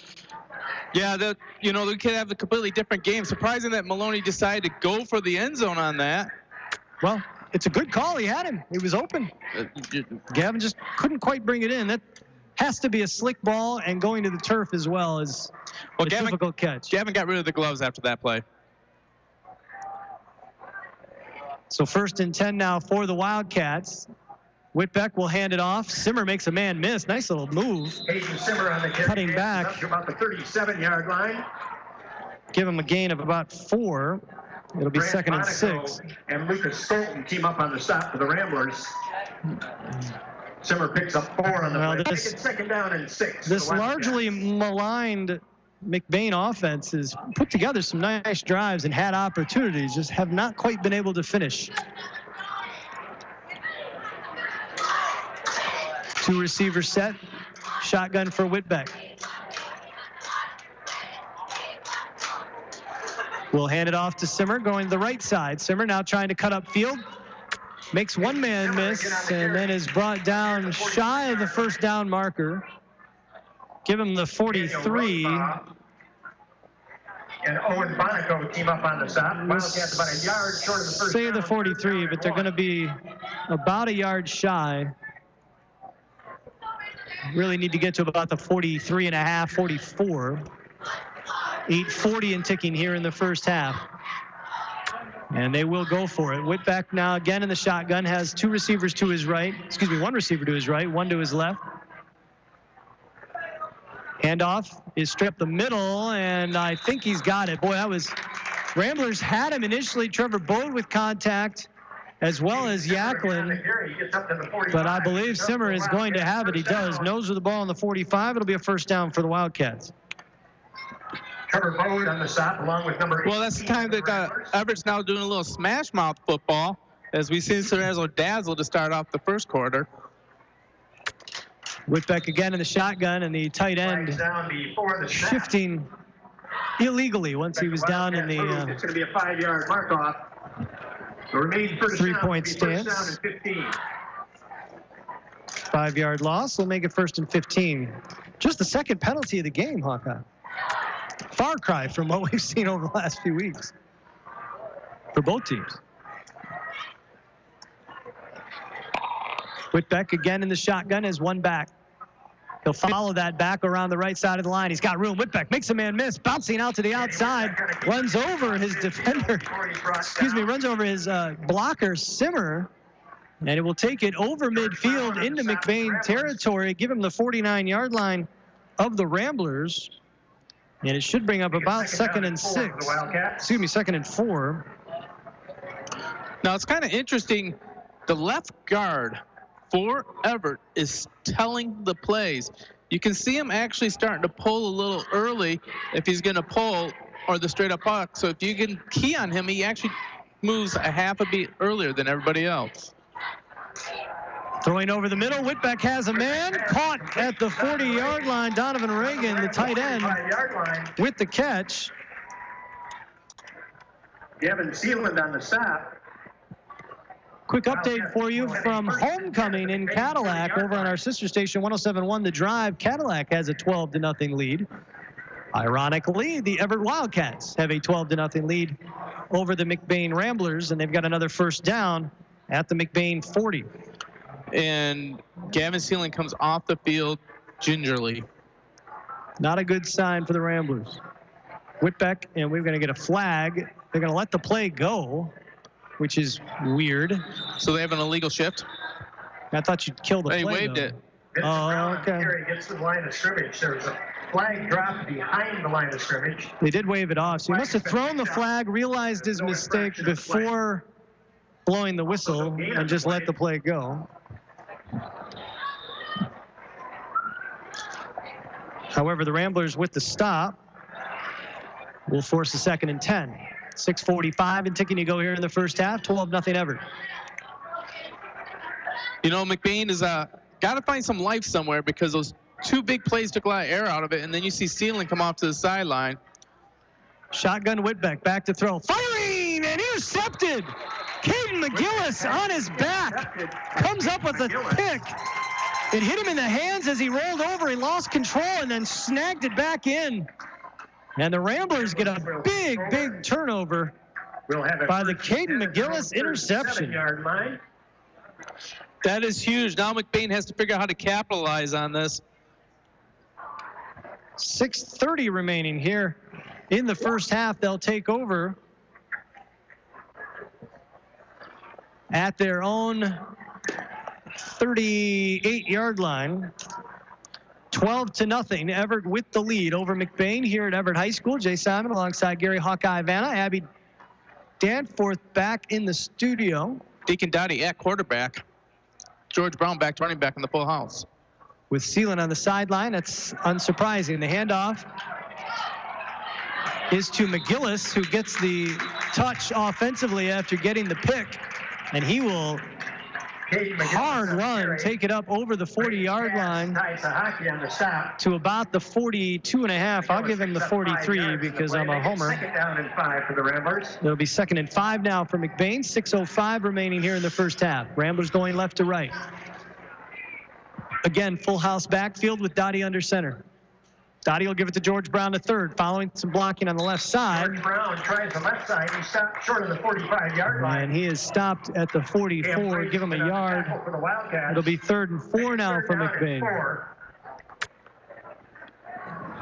Yeah, we could have a completely different game. Surprising that Maloney decided to go for the end zone on that. Well, it's a good call. He had him. He was open. Gavin just couldn't quite bring it in. That has to be a slick ball, and going to the turf as well is a difficult catch. Gavin got rid of the gloves after that play. So 1st and 10 now for the Wildcats. Whitbeck will hand it off. Simmer makes a man miss. Nice little move. Hayden Simmer on the carry, cutting back. Up to about the 37-yard line. Give him a gain of about 4. It'll be Grant 2nd and Monaco 6. And Lucas Stolten team up on the stop for the Ramblers. Simmer picks up 4 on the play. This, 2nd down and 6. This largely maligned McBain offense has put together some nice drives and had opportunities, just have not quite been able to finish. 2 receivers set. Shotgun for Whitbeck. We'll hand it off to Simmer, going to the right side. Simmer now trying to cut up field. Makes one man miss and then is brought down shy of the first down marker. Give him the 43. And Owen Bonico team up on the stop. Wildcats about a yard short of the first say down. The 43, but they're going to be about a yard shy. Really need to get to about the 43 and a half, 44. 8:40 and ticking here in the first half. And they will go for it. Whitbeck now again in the shotgun, has 2 receivers to his right. Excuse me, 1 receiver to his right, 1 to his left. Handoff is straight up the middle, and I think he's got it. Boy, that was, Ramblers had him initially. Trevor Bode with contact, as well as Yaklin. But I believe Simmer is going to have it. He does. Nose of the ball on the 45. It'll be a first down for the Wildcats. Trevor Bode on the stop, along with number 18. Well, that's the time that Everett's now doing a little smash mouth football, as we see Cerrazo dazzle to start off the first quarter. Whitbeck again in the shotgun, and the tight end shifting illegally once he was down in the it's going to be a 5-yard mark off. The remaining first 3-point stance. 5-yard loss will make it 1st and 15. Just the second penalty of the game, Hawkeye. Far cry from what we've seen over the last few weeks for both teams. Whitbeck again in the shotgun as 1 back. He'll follow that back around the right side of the line. He's got room. Whitbeck makes a man miss, bouncing out to the outside, runs over his defender. Runs over his blocker, Simmer, and it will take it over midfield into McBain territory, give him the 49-yard line of the Ramblers. And it should bring up about 2nd and 6. Excuse me, 2nd and 4. Now, it's kind of interesting. The left guard for Everett is telling the plays. You can see him actually starting to pull a little early if he's going to pull, or the straight up puck. So if you can key on him, he actually moves a half a beat earlier than everybody else. Throwing over the middle, Whitbeck has a man caught at the 40-yard line. Donovan Reagan, the tight end, with the catch. Gavin Sealand on the stop. Quick update for you from homecoming in Cadillac over on our sister station 107.1 The Drive. Cadillac has a 12-0 lead. Ironically, the Everett Wildcats have a 12-0 lead over the McBain Ramblers, and they've got another first down at the McBain 40. And Gavin Sealing comes off the field gingerly. Not a good sign for the Ramblers. Whitbeck, and we're going to get a flag. They're going to let the play go, which is weird. So they have an illegal shift? I thought you'd kill the play. He waved though. it. Oh, okay. Here he gets to the line of scrimmage. There's a flag drop behind the line of scrimmage. They did wave it off, so he must have thrown the flag, realized his mistake before blowing the whistle, and just let the play go. However, the Ramblers with the stop will force a 2nd and 10. 6:45 and ticking to go here in the first half. 12-0 Everett. You know, McBain is got to find some life somewhere, because those 2 big plays took a lot of air out of it, and then you see Sealing come off to the sideline. Shotgun Whitbeck back to throw. Firing and intercepted. Caden McGillis on his back. Comes up with a pick. It hit him in the hands as he rolled over. He lost control and then snagged it back in. And the Ramblers get a big turnover by the Caden McGillis interception. That is huge. Now McBain has to figure out how to capitalize on this. 6:30 remaining here in the first half. They'll take over at their own 38-yard line. 12-0. Everett with the lead over McBain here at Everett High School. Jay Simon alongside Gary Hawkeye Vanna. Abby Danforth back in the studio. Deacon Dottie at quarterback. George Brown back to running back in the full house. With Sealand on the sideline, that's unsurprising. The handoff is to McGillis, who gets the touch offensively after getting the pick, and he will hard run, take it up over the 40-yard line to about the 42.5. I'll give him the 43 because I'm a homer. 2nd down and 5 for the Ramblers. It'll be 2nd and 5 now for McBain. 6:05 remaining here in the first half. Ramblers going left to right. Again, full house backfield with Dottie under center. Dottie will give it to George Brown III, following some blocking on the left side. George Brown tries the left side. He stopped short of the 45-yard line. And he is stopped at the 44. Give him a yard. It'll be 3rd and 4 now for McBain.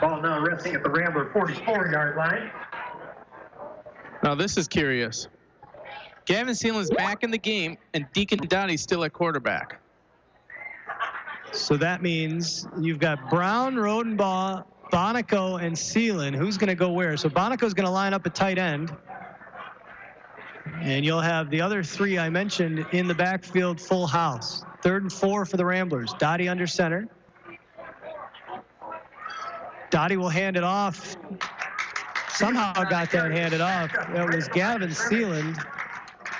Ball now resting at the Rambler 44-yard line. Now this is curious. Gavin Sealand's back in the game, and Deacon Dottie's still at quarterback. So that means you've got Brown, Rodenbaugh, Bonico, and Sealand. Who's going to go where? So Bonico's going to line up at tight end. And you'll have the other 3 I mentioned in the backfield full house. 3rd and 4 for the Ramblers. Dottie under center. Dottie will hand it off. Somehow got that handed off. That was Gavin Sealand.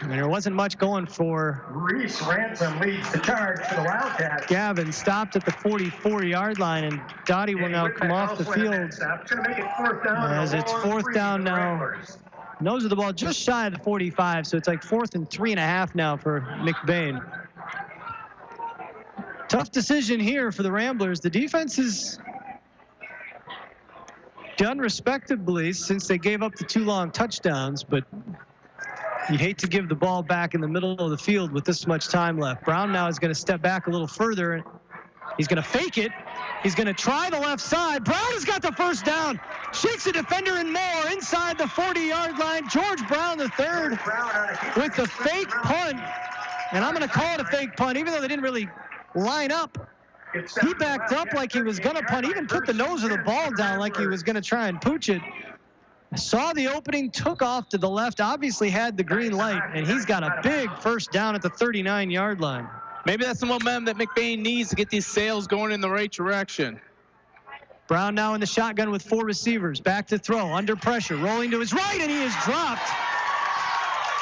And there wasn't much going for Reese Ransom leads the charge for the Wildcats. Gavin stopped at the 44-yard line, and Dottie will now come off the field as it's 4th down now. Nose of the ball just shy of the 45, so it's like 4th and 3.5 now for McBain. Tough decision here for the Ramblers. The defense is done respectably since they gave up the 2 long touchdowns, but you hate to give the ball back in the middle of the field with this much time left. Brown now is going to step back a little further. He's going to fake it. He's going to try the left side. Brown has got the first down. Shakes a defender and more inside the 40-yard line. George Brown III with the fake punt. And I'm going to call it a fake punt, even though they didn't really line up. He backed up like he was going to punt. He even put the nose of the ball down like he was going to try and pooch it. Saw the opening, took off to the left, obviously had the green light, and he's got a big first down at the 39-yard line. Maybe that's the momentum that McBain needs to get these sales going in the right direction. Brown now in the shotgun with 4 receivers. Back to throw, under pressure, rolling to his right, and he is dropped.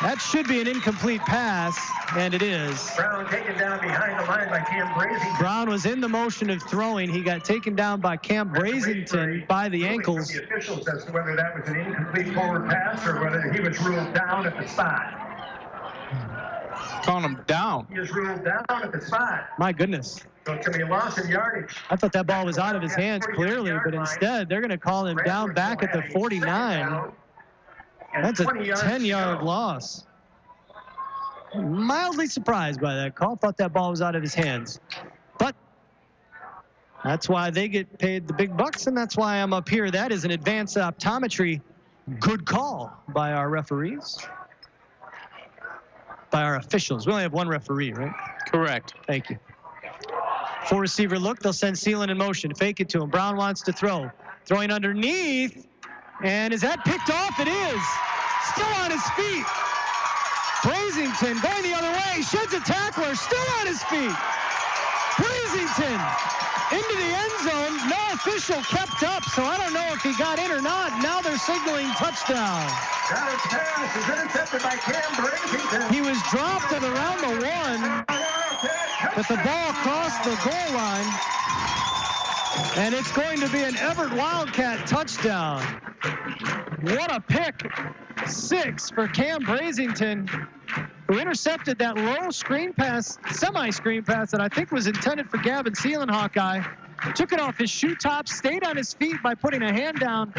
That should be an incomplete pass, and it is. Brown taken down behind the line by Cam Brazington. Brown was in the motion of throwing. He got taken down by Cam Brazington by the ankles. The officials as to whether that was an incomplete forward pass or whether he was ruled down at the spot. calling him down. He is ruled down at the spot. My goodness. So it's going to be a loss of yardage. I thought that ball was out of his hands clearly, but instead they're going to call him down back at the 49. That's a 10-yard loss. Mildly surprised by that call. Thought that ball was out of his hands. But that's why they get paid the big bucks, and that's why I'm up here. That is an advanced optometry. Good call by our referees. By our officials. We only have one referee, right? Correct. Thank you. 4-receiver look. They'll send Seelan in motion. Fake it to him. Brown wants to throw. Throwing underneath. And is that picked off? It is. Still on his feet. Brazington going the other way. Sheds a tackler. Still on his feet. Brazington into the end zone. No official kept up, so I don't know if he got in or not. Now they're signaling touchdown. That pass is intercepted by Cam Brazington. He was dropped at around the 1, but the ball crossed the goal line. And it's going to be an Everett Wildcat touchdown. What a pick. 6 for Cam Brazington, who intercepted that low screen pass, semi-screen pass that I think was intended for Gavin Seelan, Hawkeye. Took it off his shoe top, stayed on his feet by putting a hand down,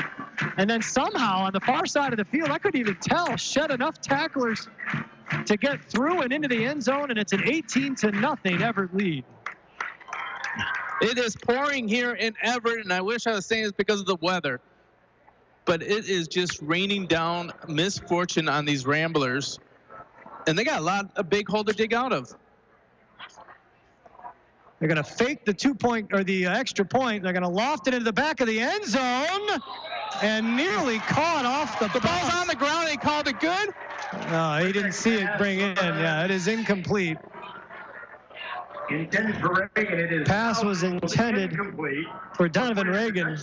and then somehow on the far side of the field, I couldn't even tell, shed enough tacklers to get through and into the end zone, and it's an 18-0 Everett lead. It is pouring here in Everett, and I wish I was saying this because of the weather. But it is just raining down misfortune on these Ramblers. And they got a big hole to dig out of. They're going to fake the 2-point or the extra point. They're going to loft it into the back of the end zone and nearly caught off the ball's on the ground. They called it good. No, he didn't see it bring in. Yeah, it is incomplete. Intended for Reagan. It is pass was intended for Donovan Reagan.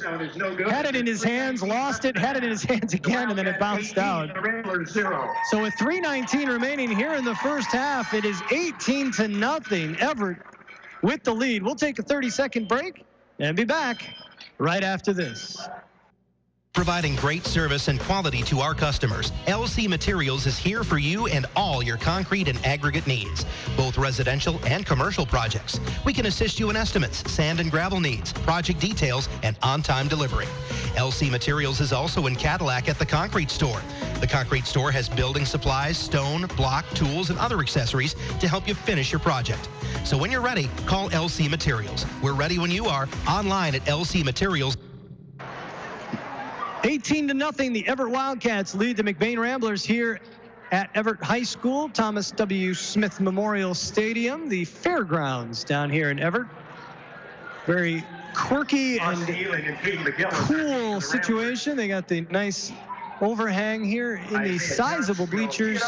Had it in his hands, lost it, had it in his hands again, and then it bounced out. So with 3:19 remaining here in the first half, it is 18-0 Everett with the lead. We'll take a 30-second break and be back right after this. Providing great service and quality to our customers, LC Materials is here for you and all your concrete and aggregate needs, both residential and commercial projects. We can assist you in estimates, sand and gravel needs, project details, and on-time delivery. LC Materials is also in Cadillac at the Concrete Store. The Concrete Store has building supplies, stone, block, tools, and other accessories to help you finish your project. So when you're ready, call LC Materials. We're ready when you are, online at LCMaterials. 18-0, the Everett Wildcats lead the McBain Ramblers here at Everett High School, Thomas W. Smith Memorial Stadium, the fairgrounds down here in Everett. Very quirky and cool situation. They got the nice overhang here in the sizable bleachers.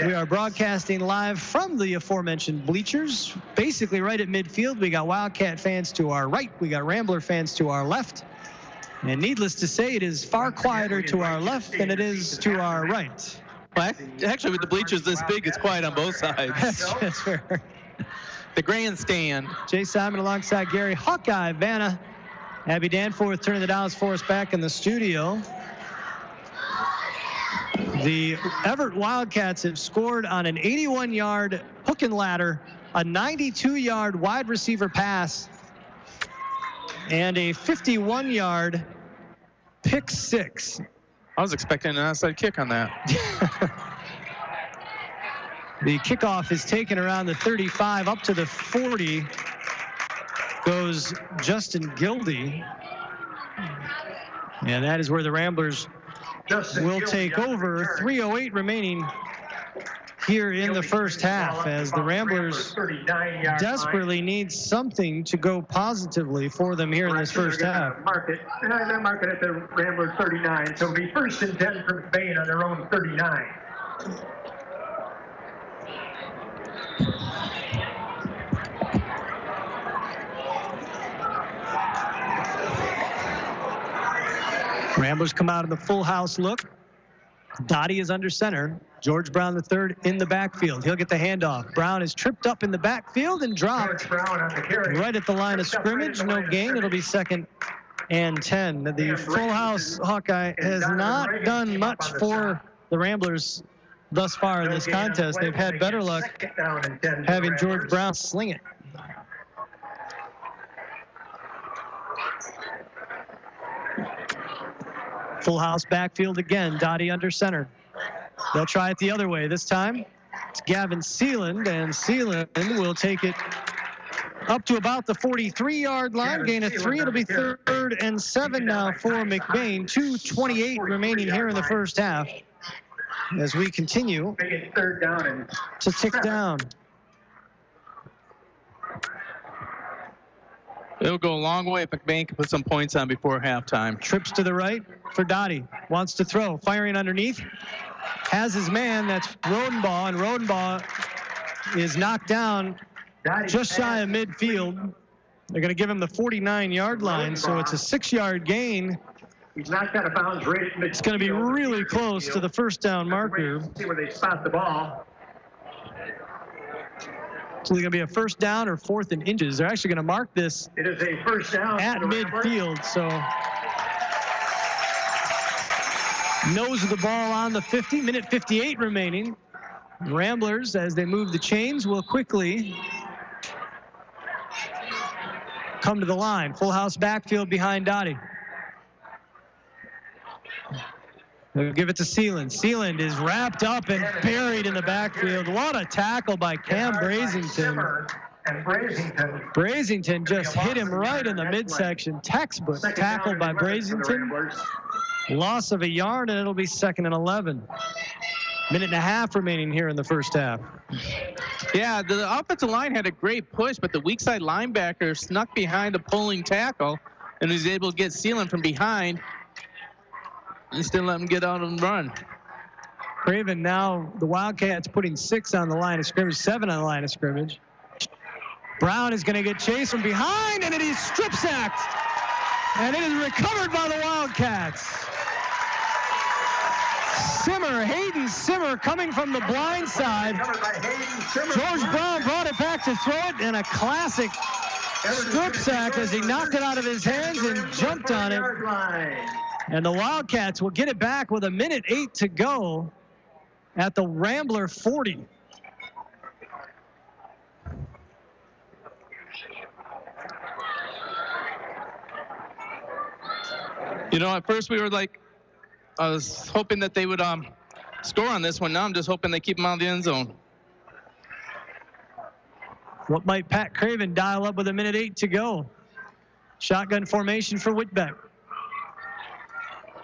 We are broadcasting live from the aforementioned bleachers, basically right at midfield. We got Wildcat fans to our right. We got Rambler fans to our left. And needless to say, it is far quieter to our left than it is to our right. Well, actually, with the bleachers this big, it's quiet on both sides. That's fair. The grandstand. Jay Simon alongside Gary Hawkeye Vanna. Abby Danforth turning the dials for us back in the studio. The Everett Wildcats have scored on an 81-yard hook and ladder, a 92-yard wide receiver pass, and a 51-yard pick six. I was expecting an outside kick on that. The kickoff is taken around the 35 up to the 40. Goes Justin Gildy. And that is where the Ramblers will take over. 3:08 remaining here in the first half as the Ramblers desperately need something to go positively for them here in this first half. Mark it at the Ramblers 39. So it'll be 1st and 10 for McBain on their own 39. Ramblers come out in the full house look. Dottie is under center. George Brown III in the backfield. He'll get the handoff. Brown is tripped up in the backfield and dropped right at the line of scrimmage. No gain. It'll be 2nd and 10. The full house Hawkeye has not done much for the Ramblers thus far in this contest. They've had better luck having George Brown sling it. Full house backfield again. Dottie under center. They'll try it the other way. This time it's Gavin Seeland, and Seeland will take it up to about the 43-yard line. Gain of 3. It'll be 3rd and 7 now for McBain. 2:28 remaining here in the first half as we continue to tick down. It'll go a long way if McBain can put some points on before halftime. Trips to the right for Dottie. Wants to throw. Firing underneath. Has his man. That's Rodenbaugh, and Rodenbaugh is knocked down just shy of midfield. They're going to give him the 49-yard line, so it's a 6-yard gain. He's knocked out of bounds right at midfield. It's going to be really close to the first down marker. See where they spot the ball. So they're going to be a first down or 4th and inches. They're actually going to mark this It is a first down at midfield. So nose of the ball on the 50. Minute 58 remaining. Ramblers, as they move the chains, will quickly come to the line. Full house backfield behind Dottie. They'll give it to Seeland. Seeland is wrapped up and buried in the backfield. What a tackle by Cam Brazington. Brazington just hit him right in the midsection. Textbook tackle by Brazington. Loss of a yard, and it'll be 2nd and 11. Minute and a half remaining here in the first half. Yeah, the offensive line had a great push, but the weak side linebacker snuck behind a pulling tackle and was able to get Seeland from behind and still let him get out and run. Craven now, the Wildcats putting 6 on the line of scrimmage, 7 on the line of scrimmage. Brown is going to get chased from behind, and it is strip sacked. And it is recovered by the Wildcats. Hayden Simmer coming from the blind side. George Brown brought it back to throw it, and a classic strip sack as he knocked it out of his hands and jumped on it. And the Wildcats will get it back with 1:08 to go at the Rambler 40. You know, at first we were like, I was hoping that they would score on this one. Now I'm just hoping they keep them out of the end zone. What might Pat Craven dial up with 1:08 to go? Shotgun formation for Whitbeck.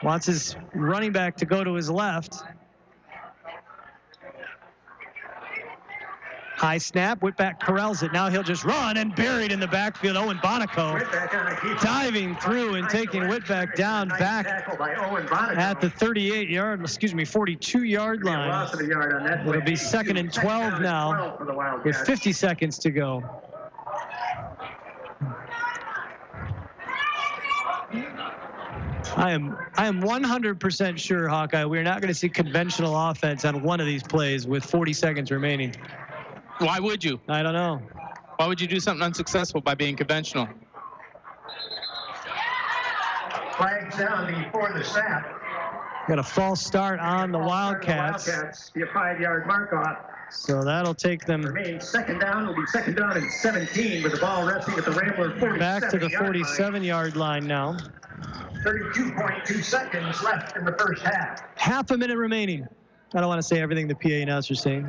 Wants his running back to go to his left. High snap, Whitbeck corrals it. Now he'll just run, and buried in the backfield, Owen Bonico diving through and taking Whitbeck down back at the 42-yard line. It'll be 2nd and 12 now with 50 seconds to go. I am 100% sure, Hawkeye, we're not going to see conventional offense on one of these plays with 40 seconds remaining. Why would you? I don't know. Why would you do something unsuccessful by being conventional? Flags down before the snap. Got a false start on the Wildcats. The 5-yard mark off. So that'll take them Remains 2nd down. Will be 2nd down and 17 with the ball resting at the Rambler 47. back to the 47-yard line now. 32.2 seconds left in the first half. Half a minute remaining. I don't want to say everything the PA announcer's saying.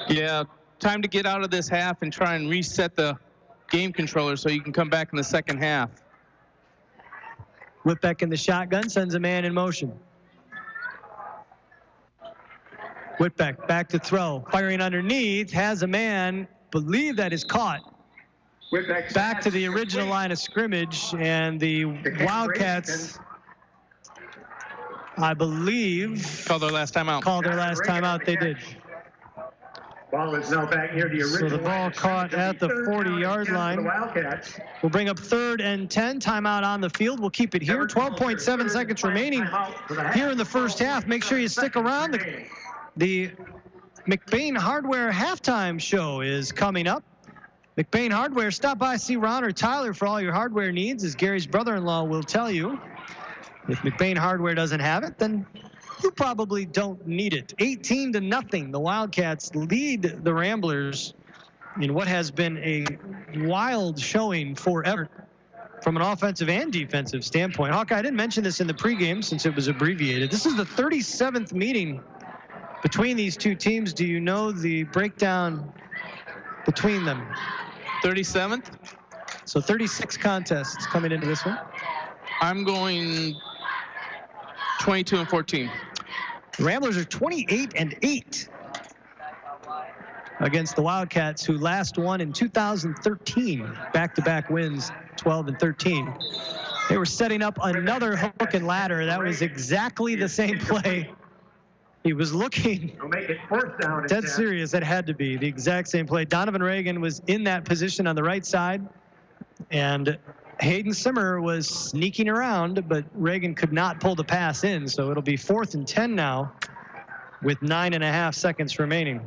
Yeah, time to get out of this half and try and reset the game controller so you can come back in the second half. Whitbeck in the shotgun, sends a man in motion. Whitbeck back to throw, firing underneath, has a man, believe that is caught. Back to the original line of scrimmage, and the Wildcats, I believe, Called their last time out. Called their last time out. They did. Ball is now back near the original. So the ball caught at the 40-yard line. We'll bring up 3rd and 10. Timeout on the field. We'll keep it here. 12.7 seconds remaining here in the first half. Make sure you stick around. The McBain Hardware halftime show is coming up. McBain Hardware, stop by, see Ron or Tyler for all your hardware needs, as Gary's brother-in-law will tell you. If McBain Hardware doesn't have it, then you probably don't need it. 18-0, the Wildcats lead the Ramblers in what has been a wild showing for Everett from an offensive and defensive standpoint. Hawkeye, I didn't mention this in the pregame since it was abbreviated. This is the 37th meeting between these two teams. Do you know the breakdown between them? 37th? So 36 contests coming into this one. I'm going 22-14. The Ramblers are 28-8 against the Wildcats, who last won in 2013. Back-to-back wins, 12-13. They were setting up another hook and ladder. That was exactly the same play. He was looking dead serious. That had to be the exact same play. Donovan Reagan was in that position on the right side, and Hayden Simmer was sneaking around, but Reagan could not pull the pass in. So it'll be 4th and 10 now with 9.5 seconds remaining.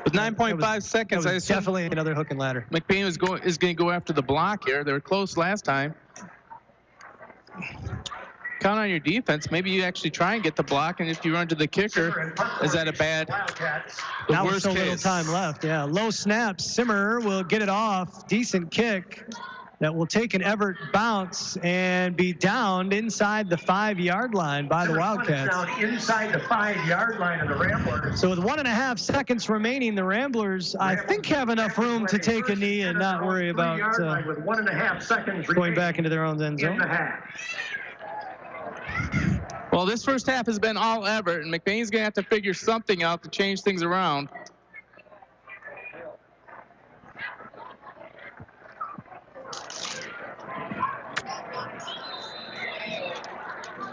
With 9.5 seconds, I assume definitely another hook and ladder. McBain is going to go after the block here. They were close last time. Count on your defense. Maybe you actually try and get the block, and if you run to the kicker, is that a bad? The now worst so case. Little time left. Yeah, low snap. Simmer will get it off. Decent kick that will take an Everett bounce and be downed inside the 5-yard line by the Wildcats. Down inside the 5-yard line of the Ramblers. So with 1.5 seconds remaining, the Ramblers, I think, have enough room to take a knee and not worry about with 1.5 seconds going back into their own end zone. Well, this first half has been all Everett, and McBain's going to have to figure something out to change things around.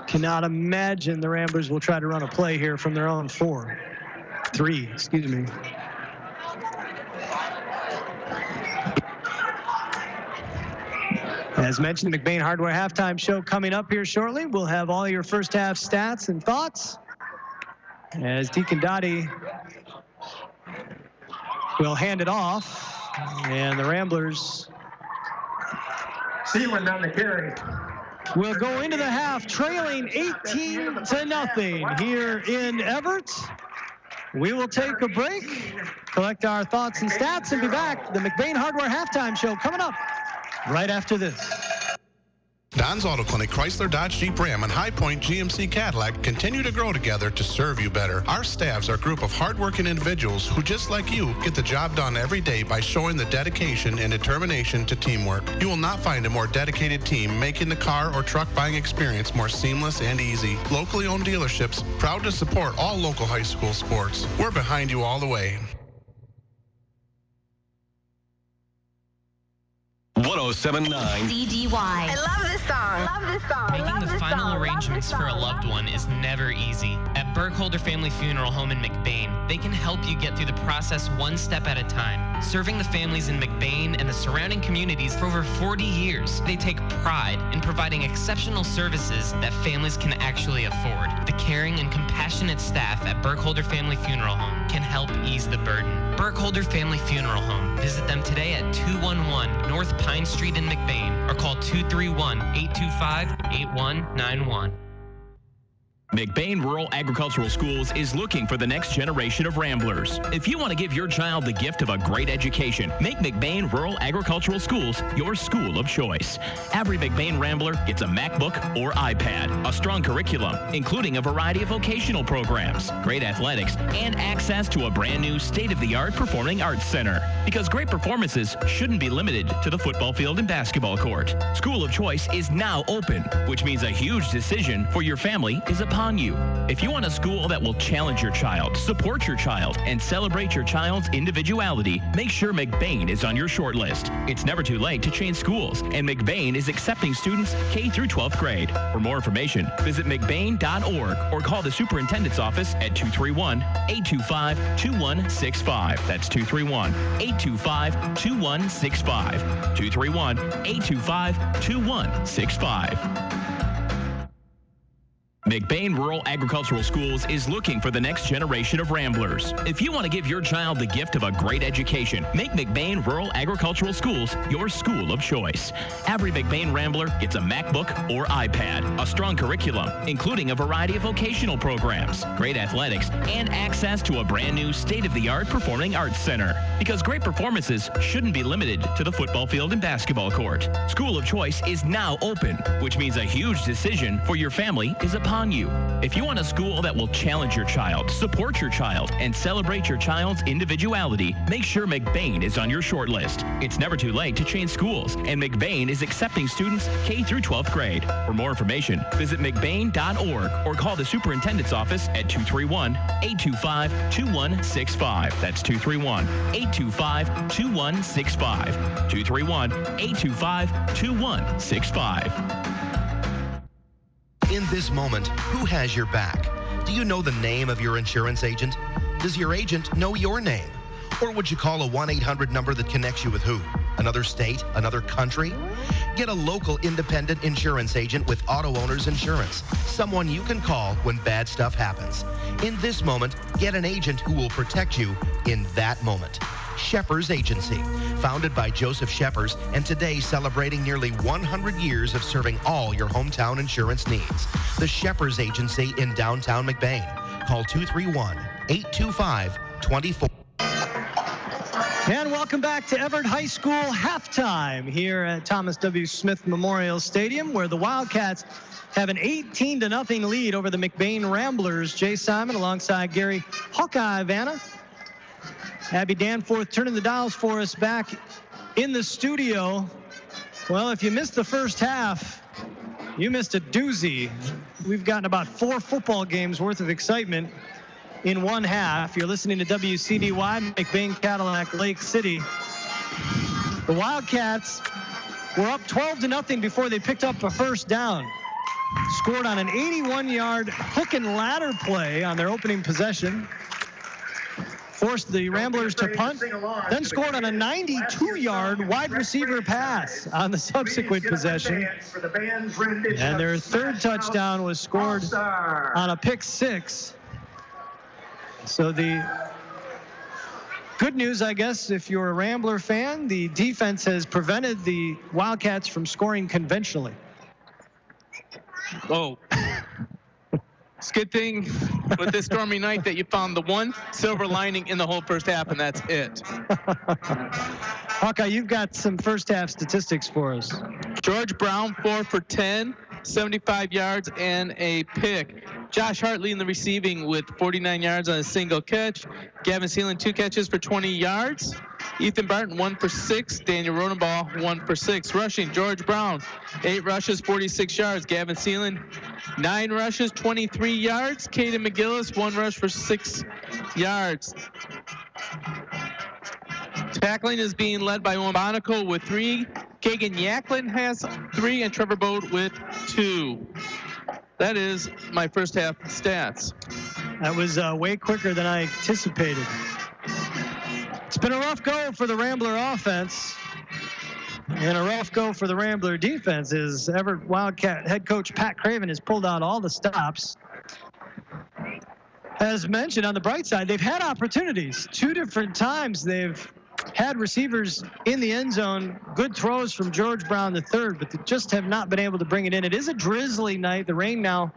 Cannot imagine the Ramblers will try to run a play here from their own 3, excuse me. As mentioned, the McBain Hardware Halftime Show coming up here shortly. We'll have all your first half stats and thoughts as Deacon Dottie will hand it off, and the Ramblers Seaman on the carry. Will go into the half trailing 18-0 here in Everett. We will take a break, collect our thoughts and stats, and be back. The McBain Hardware Halftime Show coming up right after this. Don's Auto Clinic, Chrysler, Dodge, Jeep, Ram, and High Point GMC Cadillac continue to grow together to serve you better. Our staffs are a group of hardworking individuals who, just like you, get the job done every day by showing the dedication and determination to teamwork. You will not find a more dedicated team making the car or truck buying experience more seamless and easy. Locally owned dealerships, proud to support all local high school sports. We're behind you all the way. 107.9 CDY. I love this song. Making the final arrangements for a loved one is never easy. At Burkholder Family Funeral Home in McBain, they can help you get through the process one step at a time. Serving the families in McBain and the surrounding communities for over 40 years, they take pride in providing exceptional services that families can actually afford. The caring and compassionate staff at Burkholder Family Funeral Home can help ease the burden. Burkholder Family Funeral Home. Visit them today at 211 North Pine Street in McBain or call 231-825-8191. McBain Rural Agricultural Schools is looking for the next generation of Ramblers. If you want to give your child the gift of a great education, make McBain Rural Agricultural Schools your school of choice. Every McBain Rambler gets a MacBook or iPad, a strong curriculum, including a variety of vocational programs, great athletics, and access to a brand new state-of-the-art performing arts center. Because great performances shouldn't be limited to the football field and basketball court. School of Choice is now open, which means a huge decision for your family is upon you. If you want a school that will challenge your child, support your child, and celebrate your child's individuality, make sure McBain is on your short list. It's never too late to change schools, and McBain is accepting students K through 12th grade. For more information, visit mcbain.org or call the superintendent's office at 231-825-2165. That's 231-825-2165. 231-825-2165. McBain Rural Agricultural Schools is looking for the next generation of Ramblers. If you want to give your child the gift of a great education, make McBain Rural Agricultural Schools your school of choice. Every McBain Rambler gets a MacBook or iPad, a strong curriculum, including a variety of vocational programs, great athletics, and access to a brand new state-of-the-art performing arts center. Because great performances shouldn't be limited to the football field and basketball court. School of Choice is now open, which means a huge decision for your family is upon you. If you want a school that will challenge your child, support your child, and celebrate your child's individuality, make sure McBain is on your short list. It's never too late to change schools, and McBain is accepting students K through 12th grade. For more information, visit mcbain.org or call the superintendent's office at 231-825-2165. That's 231-825-2165. 231-825-2165. In this moment, who has your back? Do you know the name of your insurance agent? Does your agent know your name? Or would you call a 1-800 number that connects you with who? Another state? Another country? Get a local independent insurance agent with Auto Owners Insurance. Someone you can call when bad stuff happens. In this moment, get an agent who will protect you in that moment. Shepherd's Agency, founded by Joseph Shepherd, and today celebrating nearly 100 years of serving all your hometown insurance needs. The Shepherd's Agency in downtown McBain. Call 231-825-24. And welcome back to Everett High School halftime here at Thomas W. Smith Memorial Stadium, where the Wildcats have an 18-0 lead over the McBain Ramblers. Jay Simon alongside Gary Hawkeye Vanna. Abby Danforth turning the dials for us back in the studio. Well, if you missed the first half, you missed a doozy. We've gotten about 4 football games worth of excitement in one half. You're listening to WCDY, McBain Cadillac, Lake City. The Wildcats were up 12-0 before they picked up a first down. Scored on an 81-yard hook and ladder play on their opening possession. Forced the Ramblers to punt, then scored on a 92-yard wide receiver pass on the subsequent possession. And their third touchdown was scored on a pick 6. So the good news, I guess, if you're a Rambler fan, the defense has prevented the Wildcats from scoring conventionally. Oh. It's a good thing with this stormy night that you found the one silver lining in the whole first half, and that's it. Hawkeye, you've got some first half statistics for us. George Brown, 4 for 10, 75 yards and a pick. Josh Hartley in the receiving with 49 yards on a single catch. Gavin Seelan, 2 catches for 20 yards. Ethan Barton, 1 for 6. Daniel Rodenbaugh, 1 for 6. Rushing, George Brown, 8 rushes, 46 yards. Gavin Seelan, 9 rushes, 23 yards. Caden McGillis, 1 rush for 6 yards. Tackling is being led by Owen Bonico with 3. Kagan Yaklin has 3, and Trevor Bode with 2. That is my first half stats. That was way quicker than I anticipated. It's been a rough go for the Rambler offense and a rough go for the Rambler defense as Everett Wildcat head coach Pat Craven has pulled out all the stops. As mentioned, on the bright side, they've had opportunities. 2 different times they've had receivers in the end zone, good throws from George Brown III, but they just have not been able to bring it in. It is a drizzly night. The rain now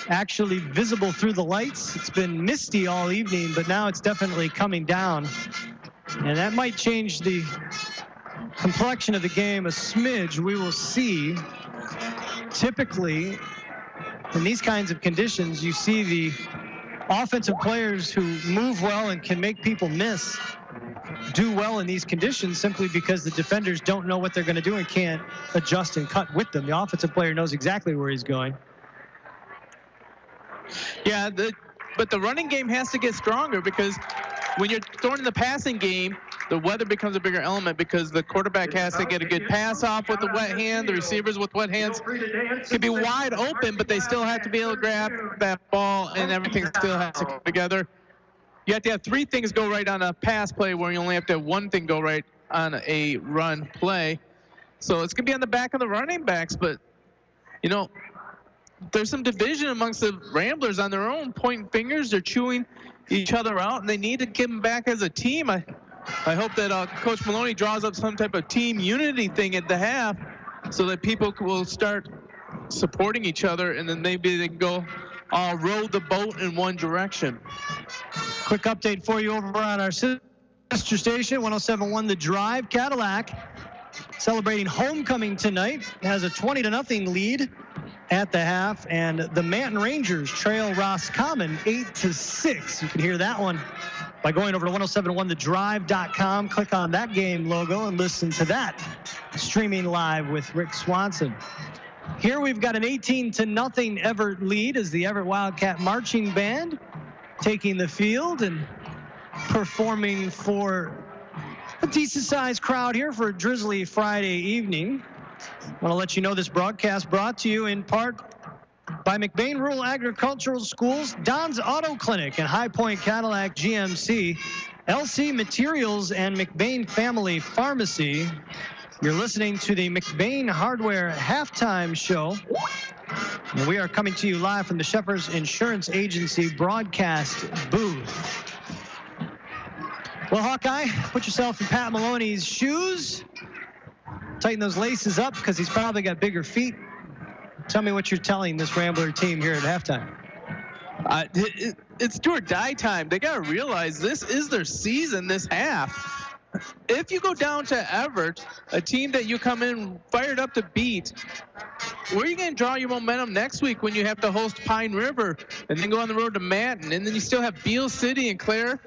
actually visible through the lights. It's been misty all evening, but now it's definitely coming down. And that might change the complexion of the game a smidge. We will see. Typically, in these kinds of conditions, you see the offensive players who move well and can make people miss do well in these conditions simply because the defenders don't know what they're going to do and can't adjust and cut with them. The offensive player knows exactly where he's going. Yeah, but the running game has to get stronger because when you're throwing in the passing game, the weather becomes a bigger element because the quarterback has to get a good pass off with the wet hand. The receivers with wet hands can be wide open, but they still have to be able to grab that ball, and everything still has to come together. You have to have 3 things go right on a pass play where you only have to have 1 thing go right on a run play. So it's going to be on the back of the running backs, but, you know, there's some division amongst the Ramblers on their own, pointing fingers. They're chewing each other out, and they need to get them back as a team. I hope that Coach Maloney draws up some type of team unity thing at the half so that people will start supporting each other, and then maybe they can go row the boat in one direction. Quick update for you over on our sister station, 107.1 The Drive. Cadillac celebrating homecoming tonight, has a 20-0 lead at the half, and the Manton Rangers trail Roscommon 8-6. You can hear that one by going over to 107.1thedrive.com. Click on that game logo and listen to that streaming live with Rick Swanson. Here we've got an 18-0 Everett lead as the Everett Wildcat Marching Band taking the field and performing for a decent-sized crowd here for a drizzly Friday evening. I want to let you know this broadcast brought to you in part by McBain Rural Agricultural Schools, Don's Auto Clinic, and High Point Cadillac GMC, LC Materials, and McBain Family Pharmacy. You're listening to the McBain Hardware Halftime Show. And we are coming to you live from the Sheffers Insurance Agency broadcast booth. Well, Hawkeye, put yourself in Pat Maloney's shoes. Tighten those laces up because he's probably got bigger feet. Tell me what you're telling this Rambler team here at halftime. It's do or die time. They got to realize this is their season, this half. If you go down to Everett, a team that you come in fired up to beat, where are you going to draw your momentum next week when you have to host Pine River and then go on the road to Manton, and then you still have Beale City and Clare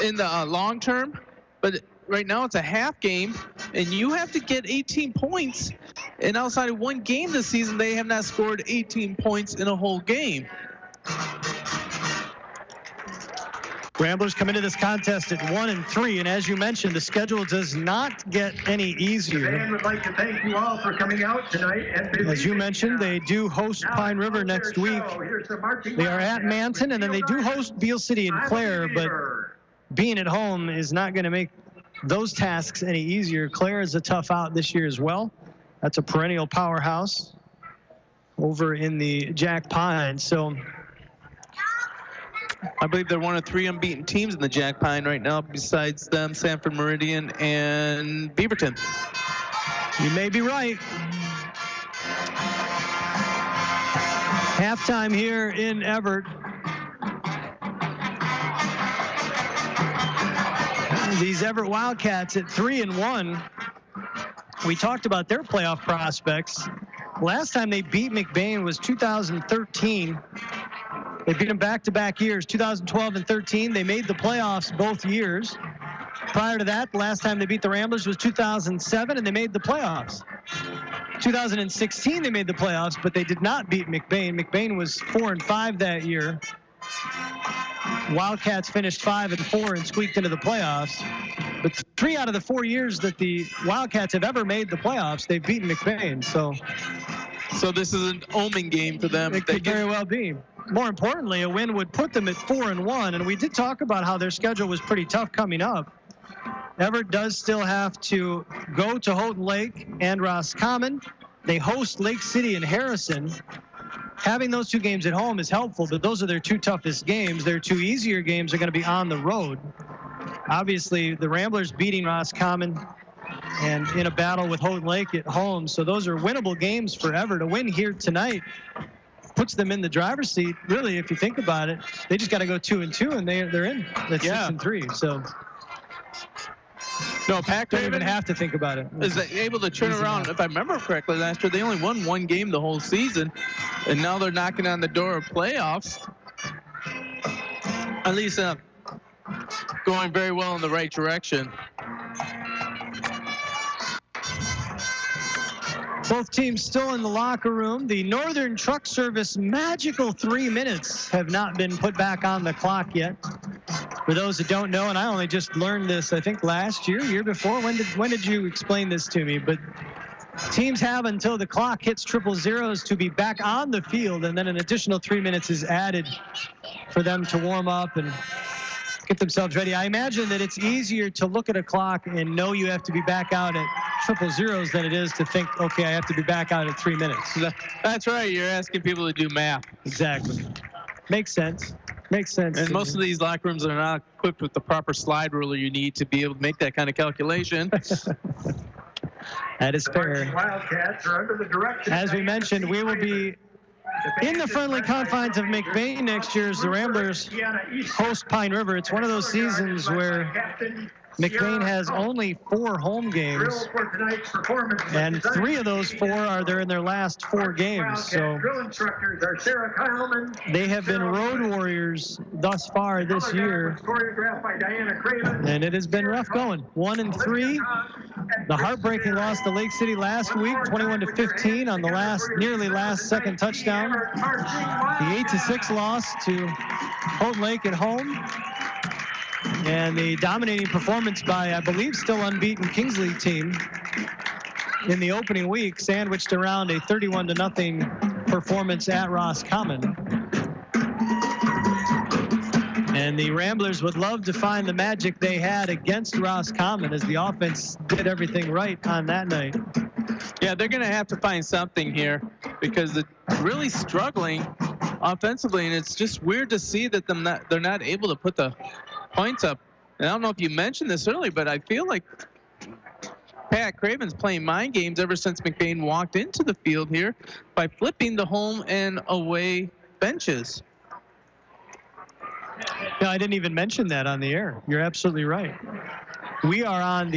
in the long term? But right now it's a half game, and you have to get 18 points. And outside of one game this season, they have not scored 18 points in a whole game. Ramblers come into this contest at 1-3, and as you mentioned, the schedule does not get any easier. And would like to thank you all for coming out tonight. And as you mentioned, they do host Pine River next week. They are at Manton, and then they do host Beale City and Clare, but being at home is not going to make those tasks any easier. Clare is a tough out this year as well. That's a perennial powerhouse over in the Jack Pine. So I believe they're one of 3 unbeaten teams in the Jack Pine right now. Besides them, Sanford Meridian and Beaverton. You may be right. Halftime here in Everett. These Everett Wildcats at 3-1. We talked about their playoff prospects. Last time they beat McBain was 2013. They beat them back-to-back years, 2012 and 13. They made the playoffs both years. Prior to that, the last time they beat the Ramblers was 2007, and they made the playoffs. 2016, they made the playoffs, but they did not beat McBain. McBain was 4-5 that year. Wildcats finished 5-4 and squeaked into the playoffs. But 3 out of the 4 years that the Wildcats have ever made the playoffs, they've beaten McBain. So this is an omen game for them. It could very well be. More importantly, a win would put them at 4-1, and we did talk about how their schedule was pretty tough coming up. Everett does still have to go to Houghton Lake and Roscommon. They host Lake City and Harrison. Having those 2 games at home is helpful, but those are their 2 toughest games. Their 2 easier games are going to be on the road. Obviously, the Ramblers beating Roscommon and in a battle with Houghton Lake at home. So those are winnable games for Everett. A win here tonight puts them in the driver's seat. Really, if you think about it, they just got to go 2-2, and they're in. That's 6-3. So no, Pack don't even have to think about it. Is able to turn around. If I remember correctly, last year they only won 1 game the whole season, and now they're knocking on the door of playoffs. At least going very well in the right direction. Both teams still in the locker room. The Northern Truck Service magical 3 minutes have not been put back on the clock yet. For those that don't know, and I only just learned this, I think last year before. When did you explain this to me? But teams have until the clock hits 000 to be back on the field, and then an additional 3 minutes is added for them to warm up and get themselves ready. I imagine that it's easier to look at a clock and know you have to be back out at 000s than it is to think, okay, I have to be back out at 3 minutes. That's right. You're asking people to do math. Exactly. Makes sense. Makes sense. And most of these locker rooms are not equipped with the proper slide ruler you need to be able to make that kind of calculation. That is fair. Wildcats are under the direction. As we mentioned, we will be in the friendly confines of McBain next year as the Ramblers host Pine River. It's one of those seasons where McBain has only 4 home games, and 3 of those 4 are there in their last 4 games. So they have been road warriors thus far this year, and it has been rough going. 1-3. The heartbreaking loss to Lake City last week, 21-15 on the nearly last second touchdown. The 8-6 loss to Houghton Lake at home. And the dominating performance by, I believe, still unbeaten Kingsley team in the opening week, sandwiched around a 31-0 performance at Roscommon. And the Ramblers would love to find the magic they had against Roscommon as the offense did everything right on that night. Yeah, they're going to have to find something here because they're really struggling offensively, and it's just weird to see that they're not able to put the points up. And I don't know if you mentioned this earlier, but I feel like Pat Craven's playing mind games ever since McBain walked into the field here by flipping the home and away benches. No, I didn't even mention that on the air. You're absolutely right. We are on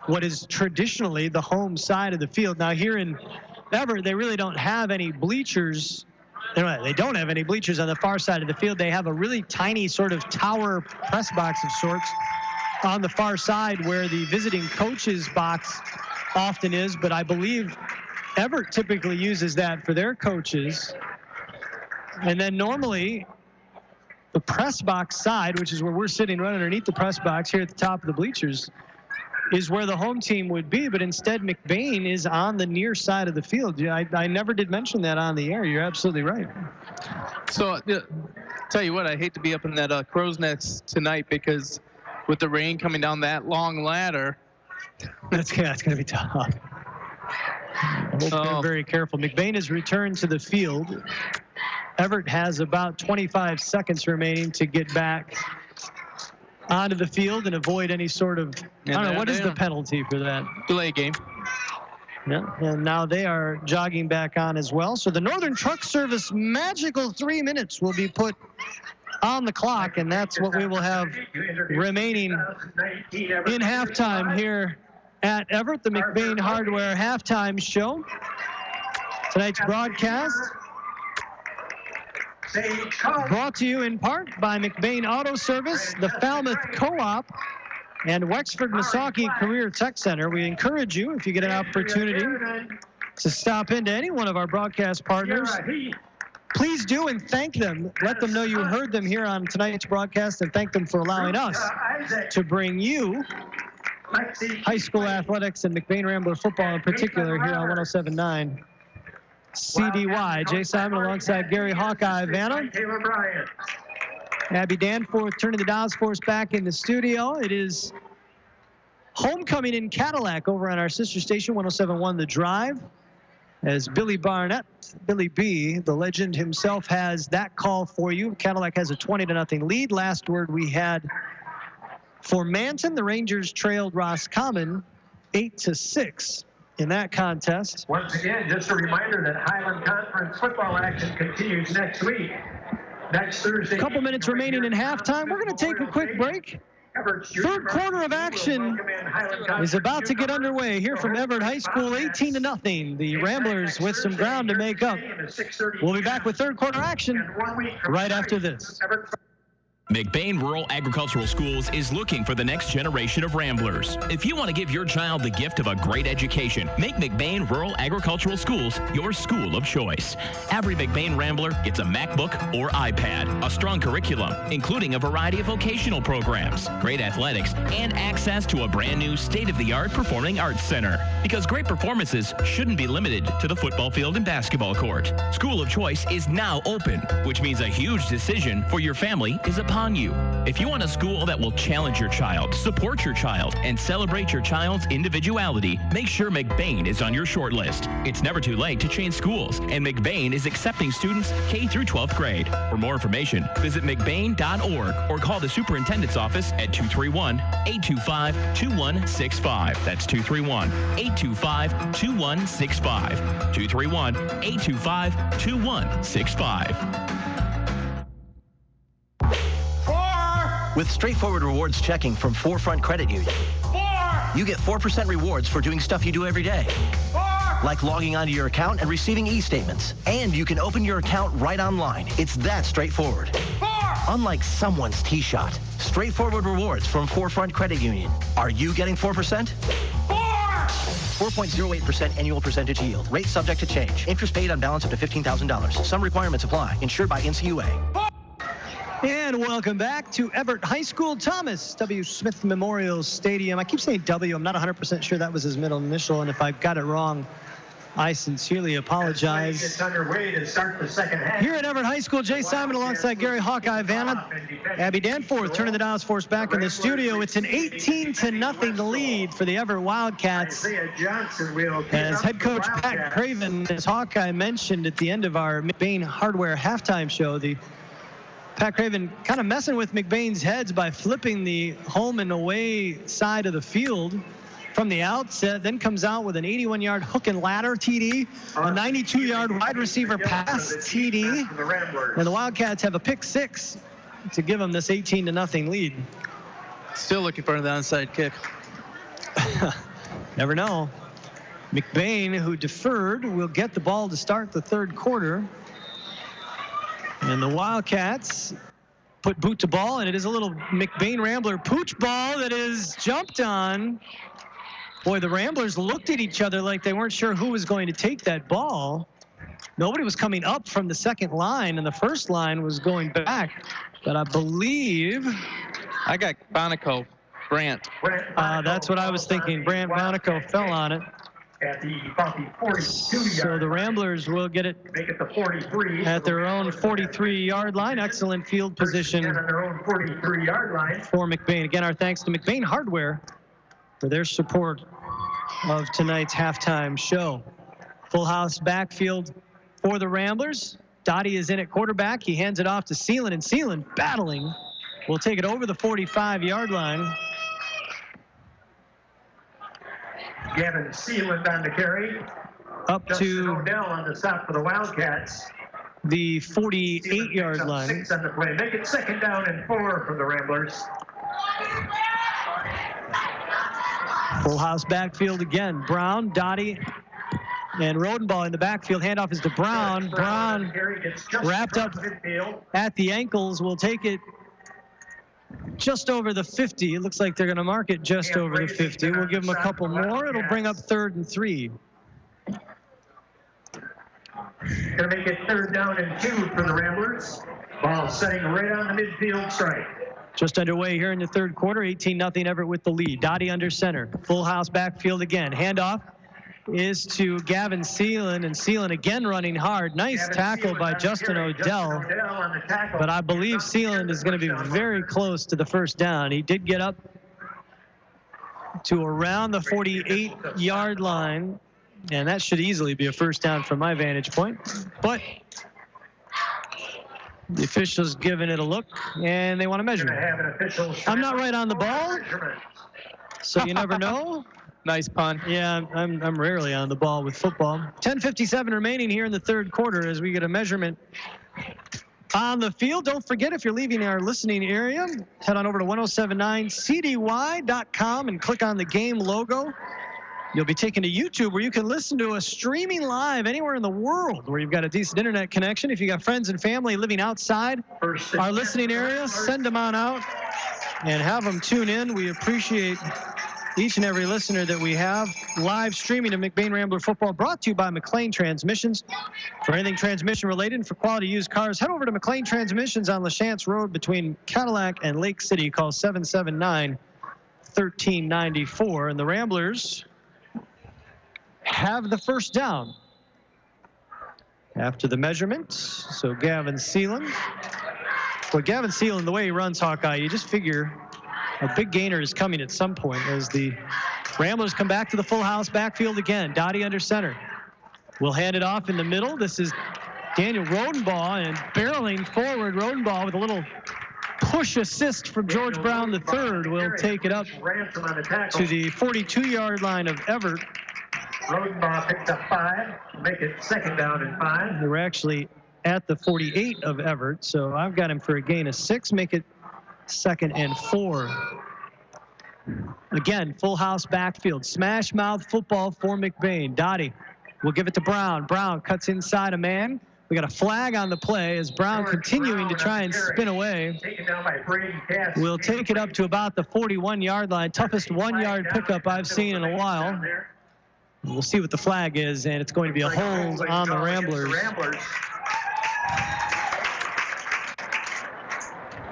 what is traditionally the home side of the field. Now here in Everett, they really don't have any bleachers. They don't have any bleachers on the far side of the field. They have a really tiny sort of tower press box of sorts on the far side where the visiting coaches box often is, but I believe Everett typically uses that for their coaches. And then normally the press box side, which is where we're sitting right underneath the press box here at the top of the bleachers, is where the home team would be, but instead McBain is on the near side of the field. I never did mention that on the air. You're absolutely right. So, tell you what, I hate to be up in that crow's nest tonight because with the rain coming down that long ladder. That's going to be tough. They're very careful. McBain has returned to the field. Everett has about 25 seconds remaining to get back onto the field and avoid any sort of, I don't know, what is the penalty for that? Delay game. Yeah, and now they are jogging back on as well. So the Northern Truck Service magical 3 minutes will be put on the clock, and that's what we will have remaining in halftime here at Everett, the McBain Hardware halftime show. Tonight's broadcast brought to you in part by McBain Auto Service, the Falmouth Co-op, and Wexford Misaki Career Tech Center. We encourage you, if you get an opportunity, to stop into any one of our broadcast partners. Please do, and thank them. Let them know you heard them here on tonight's broadcast, and thank them for allowing us to bring you high school athletics and McBain Rambler football in particular here on 107.9 CDY. Jay Simon alongside Gary Hawkeye Vanna. Abby Danforth turning the dials for us back in the studio. It is homecoming in Cadillac over on our sister station, 107.1 The Drive. As Billy Barnett, Billy B, the legend himself, has that call for you. Cadillac has a 20-0 lead. Last word we had for Manton. The Rangers trailed Roscommon 8-6 in that contest. Once again, just a reminder that Highland Conference football action continues next week. Next Thursday. A couple minutes remaining in halftime. We're going to take a quick break. Third quarter of action is about to get underway here from Everett High School, 18-0. The Ramblers with some ground to make up. We'll be back with third quarter action right after this. McBain Rural Agricultural Schools is looking for the next generation of Ramblers. If you want to give your child the gift of a great education, make McBain Rural Agricultural Schools your school of choice. Every McBain Rambler gets a MacBook or iPad, a strong curriculum, including a variety of vocational programs, great athletics, and access to a brand new state-of-the-art performing arts center. Because great performances shouldn't be limited to the football field and basketball court. School of Choice is now open, which means a huge decision for your family is upon upon you. If you want a school that will challenge your child, support your child, and celebrate your child's individuality, make sure McBain is on your short list. It's never too late to change schools, and McBain is accepting students K through 12th grade. For more information, visit mcbain.org or call the superintendent's office at 231-825-2165. That's 231-825-2165. 231-825-2165. With straightforward rewards checking from 4Front Credit Union, you get 4% rewards for doing stuff you do every day, like logging onto your account and receiving e-statements. And you can open your account right online. It's that straightforward. Unlike someone's tee-shot, straightforward rewards from 4Front Credit Union. Are you getting 4%? 4.08% annual percentage yield. Rate subject to change. Interest paid on balance up to $15,000. Some requirements apply. Insured by NCUA. And welcome back to Everett High School. Thomas W. Smith Memorial Stadium. I keep saying W. I'm not 100% sure that was his middle initial, and if I've got it wrong, I sincerely apologize. It's underway to start the second half. Here at Everett High School, Jay Simon alongside Gary Hawkeye Vanna. Abby Danforth turning the dials for us back in the studio. It's an 18-0 lead for the Everett Wildcats. As head coach Pat Craven, as Hawkeye mentioned at the end of our McBain Hardware halftime show, Pat Craven kind of messing with McBain's heads by flipping the home and away side of the field from the outset, then comes out with an 81-yard hook and ladder TD, a 92-yard wide receiver pass TD, and the Wildcats have a pick six to give them this 18-0 lead. Still looking for the onside kick. Never know. McBain, who deferred, will get the ball to start the third quarter. And the Wildcats put boot to ball, and it is a little McBain Rambler pooch ball that is jumped on. Boy, the Ramblers looked at each other like they weren't sure who was going to take that ball. Nobody was coming up from the second line, and the first line was going back. But I believe... I got Bonico, Brant. That's what I was thinking. Brant Bonico fell on it. At the 42-yard. So the Ramblers will get it, make it the 43 at their own 43-yard line. Excellent field position on their own 43-yard line for McBain. Again, our thanks to McBain Hardware for their support of tonight's halftime show. Full house backfield for the Ramblers. Dottie is in at quarterback. He hands it off to Seelan, and Seelan battling will take it over the 45-yard line. Gavin Sealand on the carry. Up Justin to Odell on the stop for the Wildcats. The 48-yard line. 6 on the play. Make it 2nd down and 4 for the Ramblers. Full house backfield again. Brown, Dottie, and Rodenball in the backfield. Handoff is to Brown. Brown wrapped up at the ankles. Will take it just over the 50. It looks like they're going to mark it just over the 50. We'll give them a couple more. It'll bring up 3rd and 3. Going to make it 3rd down and 2 for the Ramblers. Ball setting right on the midfield strike. Just underway here in the third quarter. 18-0 Everett with the lead. Dottie under center. Full house backfield again. Handoff is to Gavin Seelan, and Seelan again running hard. Nice tackle by Justin Odell. But I believe Seelan is going to be very close to the first down. He did get up to around the 48-yard line, and that should easily be a first down from my vantage point. But the officials giving it a look, and they want to measure it. I'm not right on the ball, so you never know. Nice punt. Yeah, I'm rarely on the ball with football. 10:57 remaining here in the third quarter as we get a measurement on the field. Don't forget, if you're leaving our listening area, head on over to 107.9Wcdy.com and click on the game logo. You'll be taken to YouTube, where you can listen to us streaming live anywhere in the world where you've got a decent internet connection. If you got friends and family living outside our listening area, send them on out and have them tune in. We appreciate each and every listener that we have. Live streaming of McBain Rambler football, brought to you by McLean Transmissions. For anything transmission related and for quality used cars, head over to McLean Transmissions on LaChance Road between Cadillac and Lake City. Call 779-1394. And the Ramblers have the first down after the measurement. So Gavin Seelan But Gavin Seelan, the way he runs Hawkeye, you just figure a big gainer is coming at some point as the Ramblers come back to the full house backfield again. Dottie under center. We'll hand it off in the middle. This is Daniel Rodenbaugh, and barreling forward, Rodenbaugh with a little push assist from George Brown III will take it up to the 42-yard line of Everett. Rodenbaugh picks up 5, make it 2nd down and 5. They were actually at the 48 of Everett, so I've got him for a gain of 6, make it 2nd and 4. Again, full house backfield. Smash mouth football for McBain. Dottie will give it to Brown. Brown cuts inside a man. We got a flag on the play as Brown continuing to try and spin away. We'll take it up to about the 41-yard line. Toughest 1-yard pickup I've seen in a while. We'll see what the flag is, and it's going to be a hold on the Ramblers.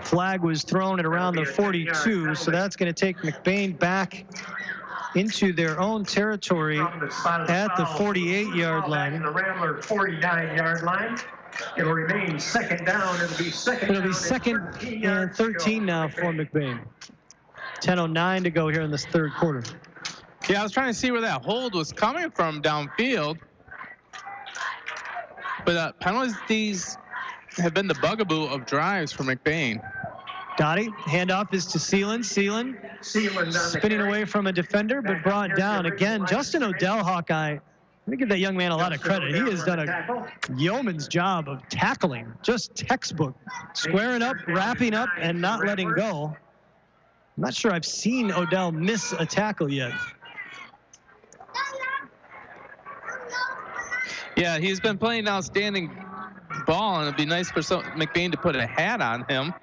Flag was thrown at around the 42, so that's going to take McBain back into their own territory at the 48-yard line. The Rambler 49-yard line. It'll remain 2nd down. It'll be 2nd and 13 now for McBain. 10:09 to go here in this 3rd quarter. Yeah, I was trying to see where that hold was coming from downfield. But penalties have been the bugaboo of drives for McBain. Dottie, handoff is to Seelan. Seelan spinning away from a defender, but brought down again. Justin Odell, Hawkeye. Let me give that young man a lot of credit. He has done a yeoman's job of tackling, just textbook, squaring up, wrapping up, and not letting go. I'm not sure I've seen Odell miss a tackle yet. Yeah, he's been playing outstanding ball, and it'd be nice for McBain to put a hat on him.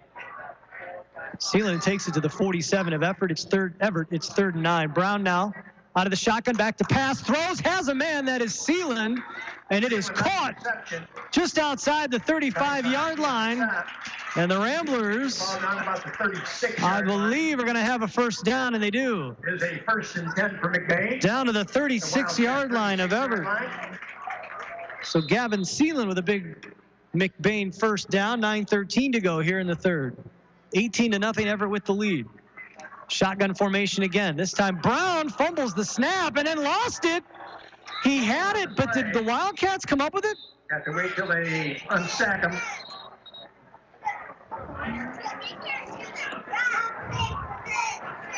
Seelan takes it to the 47 of Everett. It's 3rd and 9. Brown now out of the shotgun, back to pass, throws, has a man, that is Seelan, and it is caught just outside the 35-yard line. And the Ramblers, I believe, are going to have a 1st down, and they do. It is a 1st and 10 for McBain. Down to the 36-yard line of Everett. So Gavin Seelan with a big McBain 1st down, 9:13 to go here in the 3rd. 18-0 Everett with the lead. Shotgun formation again. This time Brown fumbles the snap and then lost it. He had it, but did the Wildcats come up with it? Have to wait till they unsack him.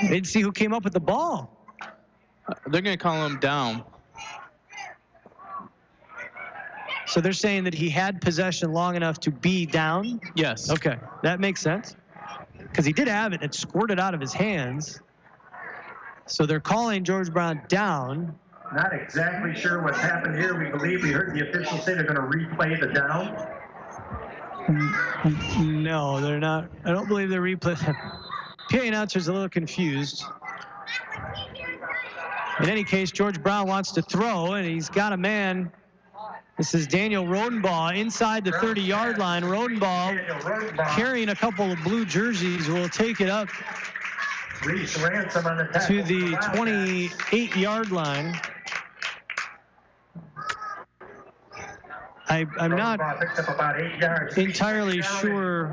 Didn't see who came up with the ball. They're going to call him down. So they're saying that he had possession long enough to be down? Yes. Okay, that makes sense. Because he did have it. It squirted out of his hands. So they're calling George Brown down. Not exactly sure what's happened here. We heard the officials say they're going to replay the down. No, they're not. I don't believe they're replaying. PA announcer's a little confused. In any case, George Brown wants to throw, and he's got a man. This is Daniel Rodenbaugh inside the 30-yard line. Rodenbaugh carrying a couple of blue jerseys will take it up to the 28-yard line. I'm not entirely sure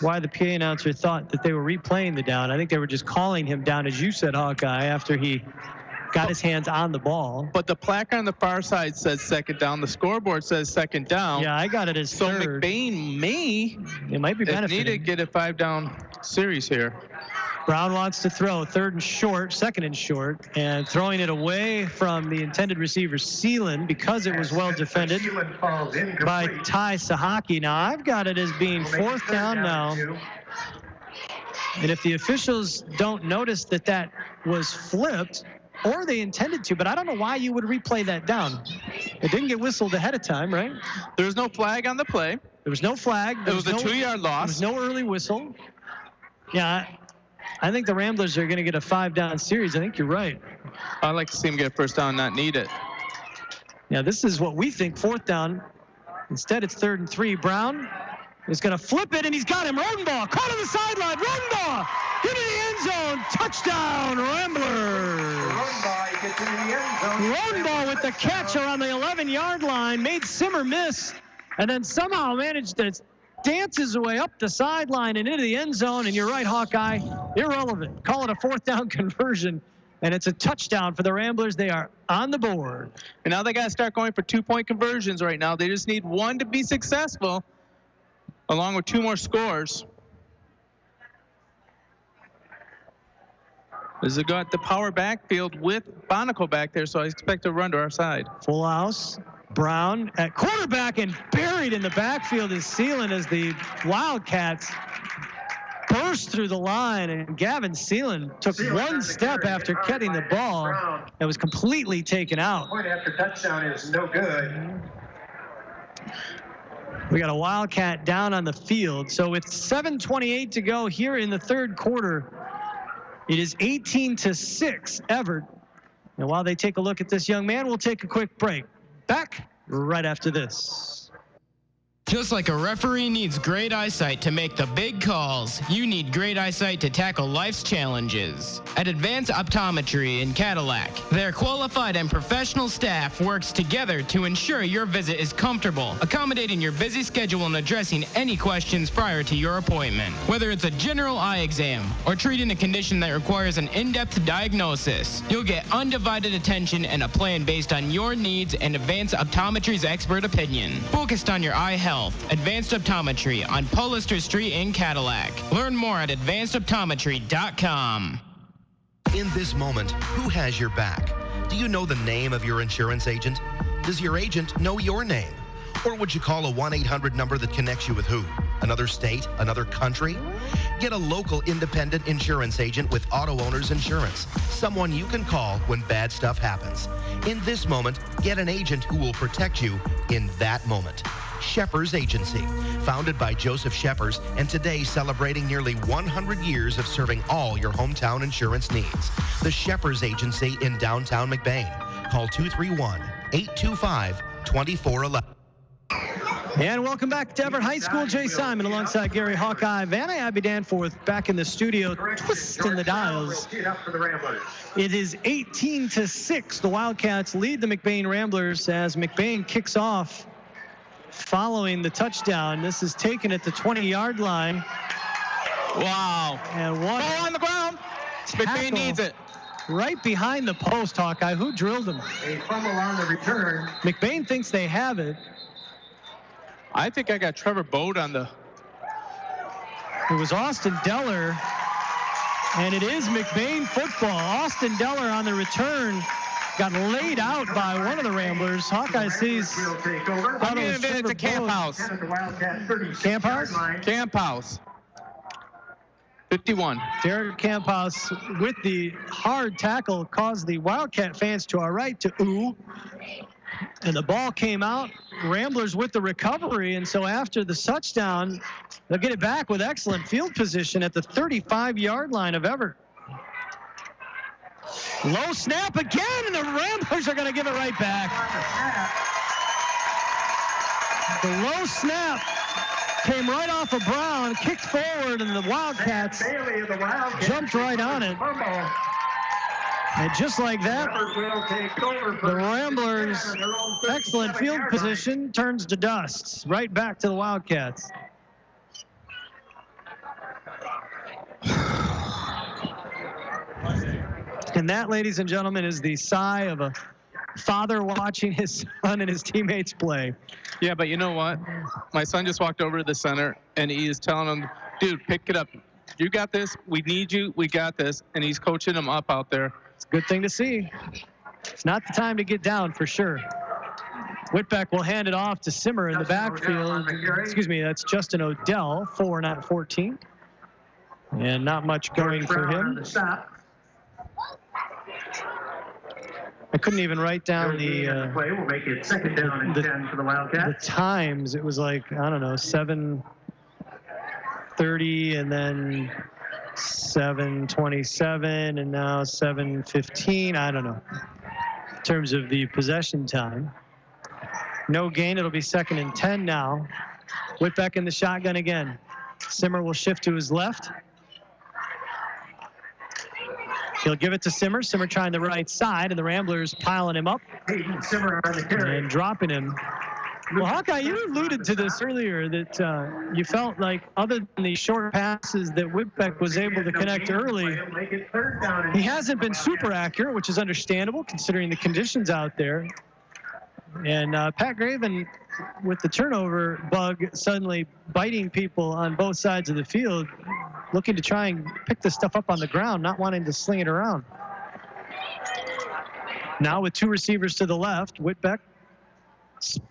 why the PA announcer thought that they were replaying the down. I think they were just calling him down, as you said, Hawkeye, after he got his hands on the ball. But the placard on the far side says 2nd down. The scoreboard says 2nd down. Yeah, I got it as 3rd. So McBain may, it might be benefiting. Need to get a 5-down series here. Brown wants to throw 2nd and short, 2nd and short, and throwing it away from the intended receiver, Seelan, because it was well defended by Ty Sahaki. Now, I've got it as being 4th down now. And if the officials don't notice that that was flipped, or they intended to, but I don't know why you would replay that down. It didn't get whistled ahead of time, right? There was no flag on the play. There was no flag. It was a 2-yard loss. There was no early whistle. Yeah, I think the Ramblers are going to get a 5-down series. I think you're right. I'd like to see him get a 1st down, not need it. Yeah, this is what we think, 4th down. Instead, it's 3rd and 3. Brown is going to flip it, and he's got him. Rodenbaugh caught on the sideline. Rodenbaugh into the end zone. Touchdown, Ramblers. Rodenbaugh with the catch around the 11-yard line, made Simmer miss, and then somehow managed to dances away up the sideline and into the end zone. And you're right, Hawkeye, irrelevant. Call it a 4th down conversion. And it's a touchdown for the Ramblers. They are on the board. And now they got to start going for 2-point conversions right now. They just need one to be successful, along with 2 more scores. As they got the power backfield with Bonico back there, so I expect a run to our side. Full house. Brown at quarterback, and buried in the backfield is Seelan as the Wildcats burst through the line, and Gavin Seelan took one step after catching the ball and was completely taken out. Point after touchdown is no good. We got a Wildcat down on the field. So with 7:28 to go here in the 3rd quarter, it is 18-6 Everett. And while they take a look at this young man, we'll take a quick break. Back right after this. Just like a referee needs great eyesight to make the big calls, you need great eyesight to tackle life's challenges. At Advanced Optometry in Cadillac, their qualified and professional staff works together to ensure your visit is comfortable, accommodating your busy schedule and addressing any questions prior to your appointment. Whether it's a general eye exam or treating a condition that requires an in-depth diagnosis, you'll get undivided attention and a plan based on your needs and Advanced Optometry's expert opinion. Focused on your eye health, Advanced Optometry on Pollester Street in Cadillac. Learn more at advancedoptometry.com. In this moment, who has your back? Do you know the name of your insurance agent? Does your agent know your name? Or would you call a 1-800 number that connects you with who? Another state? Another country? Get a local independent insurance agent with Auto Owners Insurance. Someone you can call when bad stuff happens. In this moment, get an agent who will protect you in that moment. Shepherd's Agency, founded by Joseph Shepherd, and today celebrating nearly 100 years of serving all your hometown insurance needs. The Shepherd's Agency in downtown McBain. Call 231-825-2411. And welcome back to Everett High School. Jay Simon alongside Gary Hawkeye Vanna Abby Danforth back in the studio, twisting the dials. It is 18-6. The Wildcats lead the McBain Ramblers as McBain kicks off following the touchdown. This is taken at the 20-yard line. Wow. And one ball on the ground. McBain needs it. Right behind the post, Hawkeye. Who drilled him? A fumble on the return. McBain thinks they have it. I think I got Trevor Bode on the... It was Austin Deller, and it is McBain football. Austin Deller on the return got laid out by one of the Ramblers. Hawkeye sees... I'm going to it's a Camp House. Camp House? Camp House. 51. Derek Camphouse with the hard tackle caused the Wildcat fans to our right to ooh. And the ball came out. Ramblers with the recovery. And so after the touchdown, they'll get it back with excellent field position at the 35-yard line of Everett. Low snap again, and the Ramblers are going to give it right back. The low snap came right off of Brown, kicked forward, and the Wildcats jumped right on it. And just like that, the Ramblers' excellent field position turns to dust. Right back to the Wildcats. And that, ladies and gentlemen, is the sigh of a father watching his son and his teammates play. Yeah, but you know what? My son just walked over to the center, and he is telling him, dude, pick it up. You got this. We need you. We got this. And he's coaching him up out there. It's a good thing to see. It's not the time to get down for sure. Whitbeck will hand it off to Simmer in the backfield. Excuse me, that's Justin Odell, 4, not 14. And not much going for him. I couldn't even write down the play will make it second down and 10 for the Wildcats. The times. It was like, I don't know, 7:30 and then 7:27 and now 7:15. I don't know. In terms of the possession time. No gain. It'll be 2nd and 10 now. Whitbeck in the shotgun again. Simmer will shift to his left. He'll give it to Simmer. Simmer trying the right side, and the Ramblers piling him up Simmer on the carry. and dropping him. Well, Hawkeye, you alluded to this earlier, that you felt like other than the short passes that Whitbeck was able to connect early, he hasn't been super accurate, which is understandable considering the conditions out there. And Pat Graven, with the turnover bug suddenly biting people on both sides of the field, looking to try and pick this stuff up on the ground, not wanting to sling it around. Now with two receivers to the left, Whitbeck,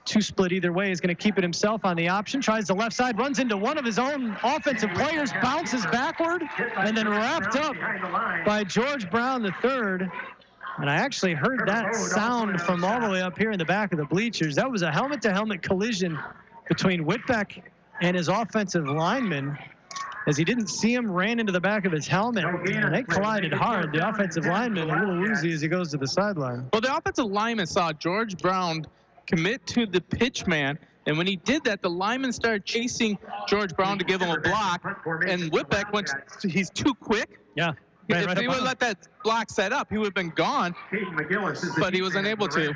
two split either way, is going to keep it himself on the option, tries the left side, runs into one of his own offensive players, bounces backward, and then wrapped up by George Brown III. And I actually heard that sound from all the way up here in the back of the bleachers. That was a helmet-to-helmet collision between Whitbeck and his offensive lineman. As he didn't see him, ran into the back of his helmet, and they collided hard. The offensive lineman a little woozy as he goes to the sideline. Well, the offensive lineman saw George Brown commit to the pitch man, and when he did that, the lineman started chasing George Brown to give him a block, and Whitbeck he's too quick. Yeah. If he would have let that block set up, he would have been gone, but he was unable to.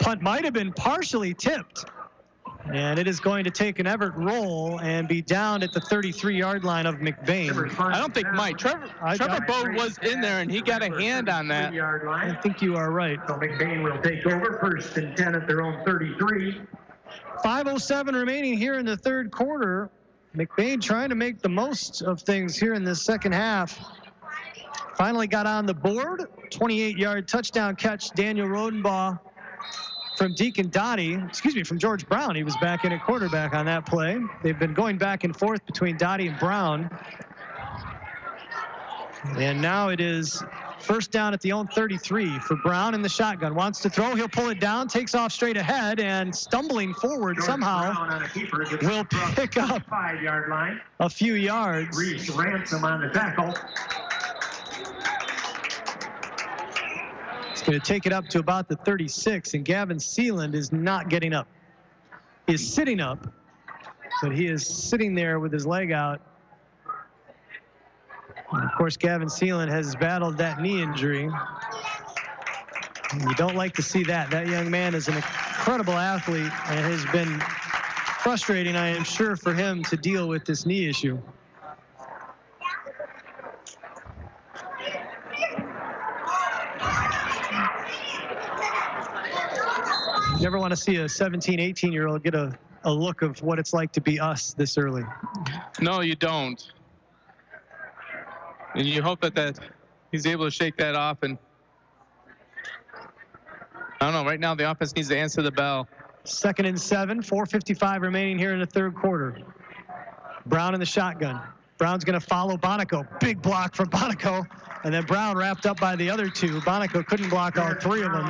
Punt might have been partially tipped. And it is going to take an Everett roll and be down at the 33-yard line of McBain. I don't think Mike. Trevor Bode was in there, and he got a hand on that. I think you are right. So McBain will take over, 1st and 10 at their own 33. 5:07 remaining here in the third quarter. McBain trying to make the most of things here in this second half. Finally got on the board. 28-yard touchdown catch, Daniel Rodenbaugh from from George Brown. He was back in at quarterback on that play. They've been going back and forth between Dottie and Brown. And now it is first down at the own 33 for Brown in the shotgun. Wants to throw. He'll pull it down, takes off straight ahead, and stumbling forward somehow will pick up 5-yard line. A few yards. Reese Ransom on the tackle. Going to take it up to about the 36, and Gavin Sealand is not getting up. He is sitting up, but he is sitting there with his leg out. And of course, Gavin Sealand has battled that knee injury. And you don't like to see that. That young man is an incredible athlete, and it has been frustrating, I am sure, for him to deal with this knee issue. You never want to see a 17, 18-year-old get a look of what it's like to be us this early. No, you don't. And you hope that he's able to shake that off. And I don't know, right now the offense needs to answer the bell. 2nd and 7, 4:55 remaining here in the third quarter. Brown in the shotgun. Brown's going to follow Bonico. Big block for Bonico. And then Brown wrapped up by the other two. Bonico couldn't block all three of them.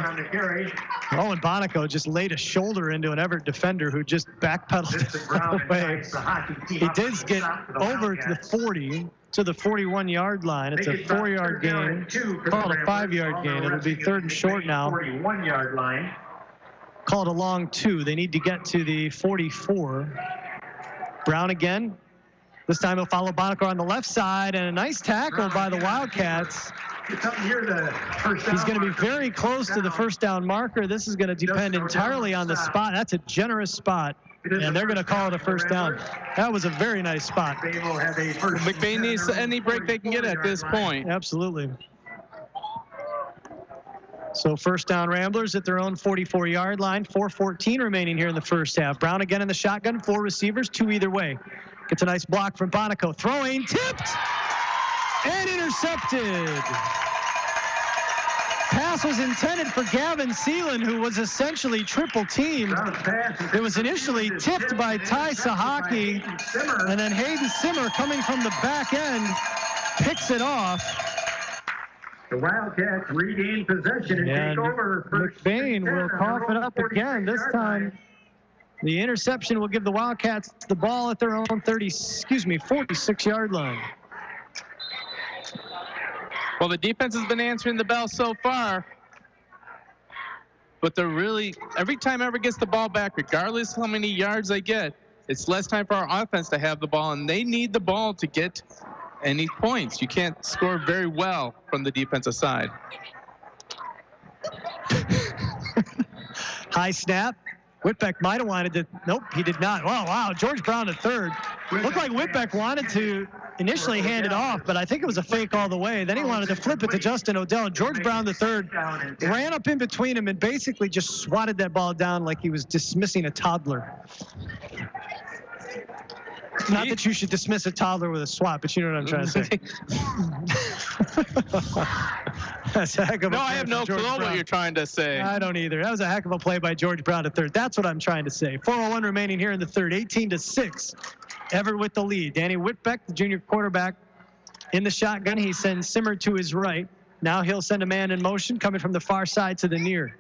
Oh, and Bonico just laid a shoulder into an Everett defender who just backpedaled away. He did get over to the 40, to the 41-yard line. It's a 4-yard gain. Call it a 5-yard gain. It'll be 3rd and short now. 41-yard line. Call it a long 2. They need to get to the 44. Brown again. This time he'll follow Bonico on the left side, and a nice tackle by the Wildcats. He's going to be very close to the first down marker. This is going to depend entirely on the spot. That's a generous spot, and they're going to call it a first down. That was a very nice spot. McBain needs any break they can get at this point. Absolutely. So first down Ramblers at their own 44-yard line. 4:14 remaining here in the first half. Brown again in the shotgun, 4 receivers, 2 either way. Gets a nice block from Bonico. Throwing, tipped, and intercepted. Pass was intended for Gavin Sealand, who was essentially triple teamed. It was initially tipped by Ty Sahaki, and then Hayden Simmer coming from the back end picks it off. The Wildcats regain possession and take over. McBain will cough it up again. This time, the interception will give the Wildcats the ball at their own 46-yard line. Well, the defense has been answering the bell so far, but they're really, every time Everett gets the ball back, regardless how many yards they get, it's less time for our offense to have the ball, and they need the ball to get any points. You can't score very well from the defensive side. High snap. Whitbeck might have wanted to. Nope, he did not. Oh, wow. George Brown at third. Looked like Whitbeck wanted to initially hand it off, but I think it was a fake all the way. Then he wanted to flip it to Justin Odell. George Brown III ran up in between him and basically just swatted that ball down like he was dismissing a toddler. Not that you should dismiss a toddler with a swat, but you know what I'm trying to say. That's a heck of a play. I have no clue what you're trying to say. I don't either. That was a heck of a play by George Brown at third. That's what I'm trying to say. 4:01 remaining here in the third. 18-6. Everett with the lead. Danny Whitbeck, the junior quarterback, in the shotgun. He sends Simmer to his right. Now he'll send a man in motion coming from the far side to the near.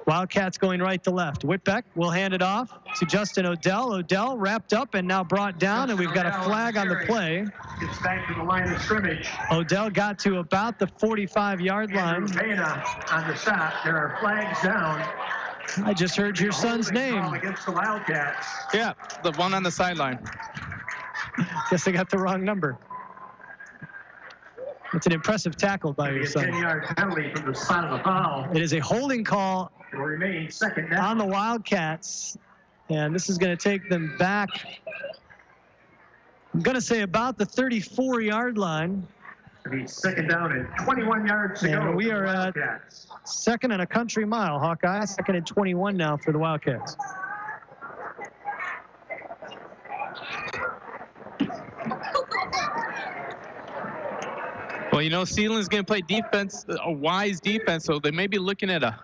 Wildcats going right to left. Whitbeck will hand it off to Justin Odell. Odell wrapped up and now brought down, and we've got a flag on the play. Gets back to the line of scrimmage. Odell got to about the 45-yard line. On the stop. There are flags down. I just heard your son's name. Against the Wildcats. Yeah, the one on the sideline. Guess I got the wrong number. It's an impressive tackle by your son. 10-yard penalty from the side of the foul. It is a holding call second down on the Wildcats, and this is going to take them back. I'm going to say about the 34-yard line. Second down and 21 yards to go. We are at second and a country mile, Hawkeye. Second and 21 now for the Wildcats. Well, Sealand's going to play defense, a wise defense, so they may be looking at a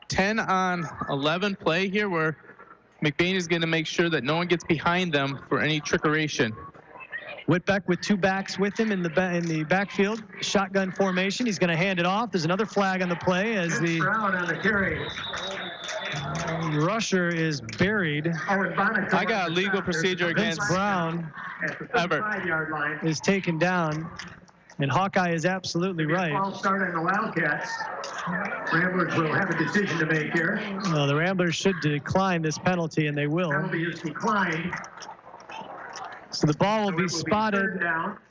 10-on-11 play here where McBain is going to make sure that no one gets behind them for any trickeration. Whitbeck with two backs with him in the backfield. Shotgun formation. He's going to hand it off. There's another flag on the play as the rusher is buried. I got a legal procedure against Brown. Everett is taken down. And Hawkeye is absolutely right. Ball start on the Wildcats. Ramblers will have a decision to make here. The Ramblers should decline this penalty, and they will. Penalty is declined. So the ball will be spotted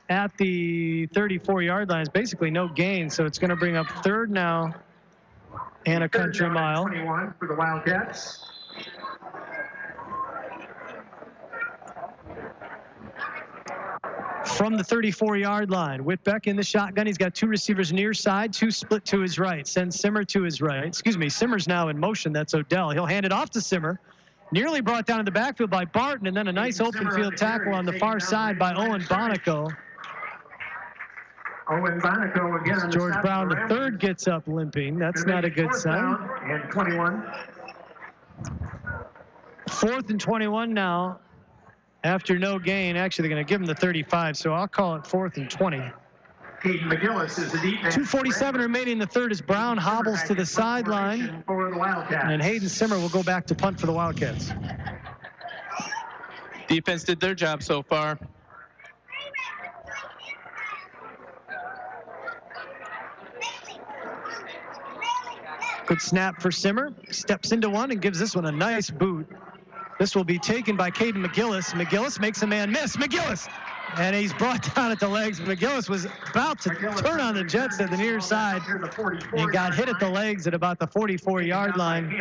at the 34-yard line. It's basically no gain, so it's going to bring up third now and a country mile. 21 for the Wildcats. From the 34-yard line, Whitbeck in the shotgun. He's got two receivers near side, two split to his right. Sends Simmer to his right. Excuse me, Simmer's now in motion. That's Odell. He'll hand it off to Simmer. Nearly brought down in the backfield by Barton, and then a nice open field tackle on the far side by Owen Bonico. Owen Bonico again on George Brown III gets up limping. That's not a good sign. And 21. 4th and 21 now. After no gain, actually they're going to give him the 35, so I'll call it 4th and 20. Hayden McGillis is the deep man. 2:47 remaining in the third as Brown hobbles to the sideline. And Hayden Simmer will go back to punt for the Wildcats. Defense did their job so far. Good snap for Simmer. Steps into one and gives this one a nice boot. This will be taken by Caden McGillis. McGillis makes a man miss. McGillis! And he's brought down at the legs. McGillis was about to turn on the Jets at the near side and got hit at the legs at about the 44-yard line.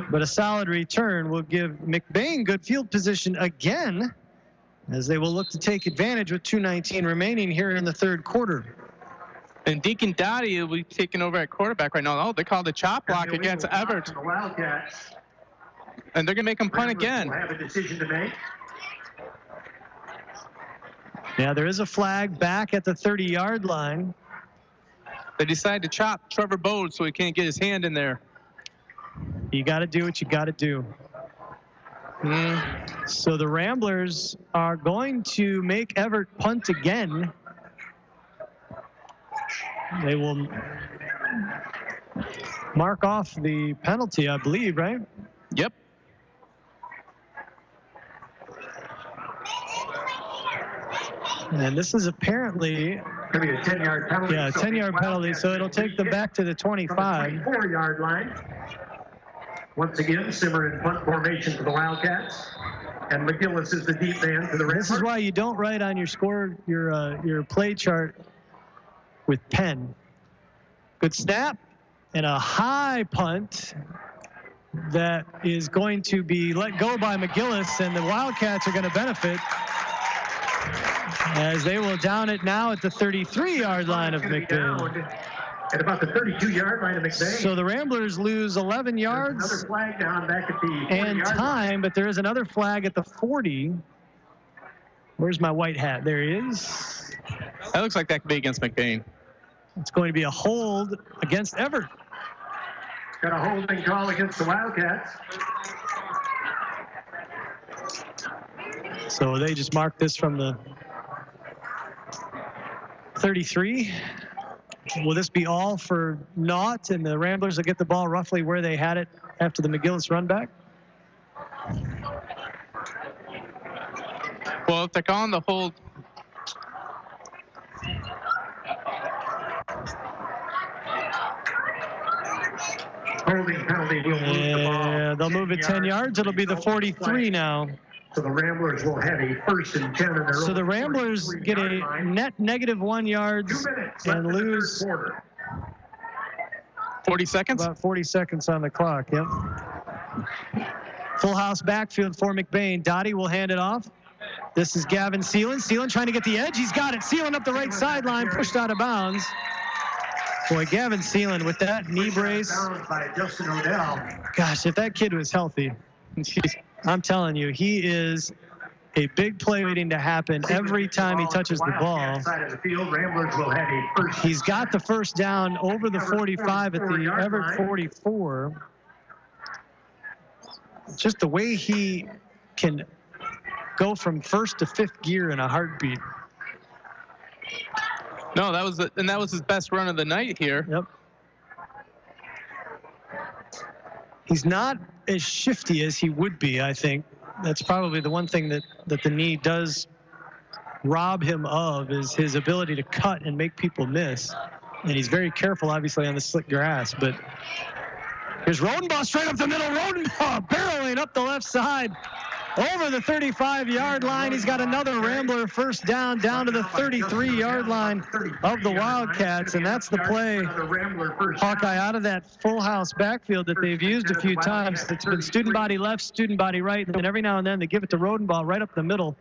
But a solid return will give McBain good field position again as they will look to take advantage with 2:19 remaining here in the third quarter. And Deacon Dottie will be taking over at quarterback right now. Oh, they called a chop block against Everett. And they're going to make him punt again. Have a decision to make. Yeah, there is a flag back at the 30-yard line. They decided to chop Trevor Bode so he can't get his hand in there. You got to do what you got to do. So the Ramblers are going to make Everett punt again. They will mark off the penalty, I believe, right? Yep. And this is apparently going to be a 10-yard penalty. Yeah, a 10-yard penalty, so it'll take them back to the 25. 24-yard line. Once again, Simmer in punt formation for the Wildcats. And McGillis is the deep man for the Ramblers. This is why you don't write on your score, your play chart with pen. Good snap. And a high punt that is going to be let go by McGillis, and the Wildcats are going to benefit as they will down it now at the 33-yard line of McBain. At about the 32-yard line of McBain. So the Ramblers lose 11 yards another flag down back at the and time, but there is another flag at the 40. Where's my white hat? There he is. That looks like that could be against McBain. It's going to be a hold against Everett. Got a holding call against the Wildcats. So they just marked this from the 33. Will this be all for naught, and the Ramblers will get the ball roughly where they had it after the McGillis run back? Well, if they're calling the hold. Holding penalty will move the ball. Yeah, they'll move it 10 yards. It'll be the 43 now. So the Ramblers will have a 1st and 10 in their So the Ramblers get a net negative 1 yards and lose 40 seconds? About 40 seconds on the clock, yep. Full house backfield for McBain. Dottie will hand it off. This is Gavin Seelan. Seelan trying to get the edge. He's got it. Seelan up the right sideline, pushed out of bounds. Boy, Gavin Seelan with that knee brace. By Justin Odell. Gosh, if that kid was healthy, I'm telling you, he is a big play waiting to happen every time he touches the ball. He's got the first down over the 45 at the Everett 44. Just the way he can go from first to fifth gear in a heartbeat. No, that was his best run of the night here. Yep. He's not as shifty as he would be, I think. That's probably the one thing that the knee does rob him of, is his ability to cut and make people miss. And he's very careful, obviously, on the slick grass. But here's Rodenbaugh straight up the middle. Rodenbaugh barreling up the left side over the 35-yard line. He's got another Rambler first down to the 33-yard line of the Wildcats, and that's the play, Hawkeye, out of that full house backfield that they've used a few times. It's been student body left, student body right, and then every now and then they give it to Rodenbaugh right up the middle.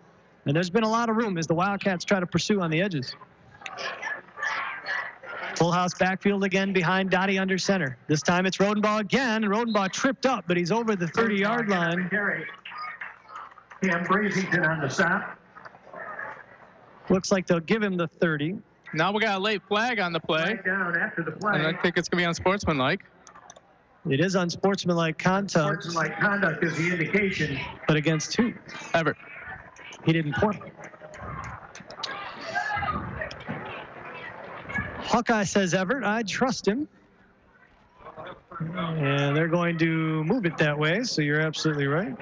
And there's been a lot of room as the Wildcats try to pursue on the edges. Full house backfield again behind Dottie under center. This time it's Rodenbaugh again, and Rodenbaugh tripped up, but he's over the 30-yard line. Cam Brasington on the stop. Looks like they'll give him the 30. Now we got a late flag on the play. Right down after the play. And I think it's going to be unsportsmanlike. It is unsportsmanlike conduct. Unsportsmanlike conduct is the indication. But against who? Everett. He didn't point. Hawkeye says Everett. I trust him. And they're going to move it that way, so you're absolutely right.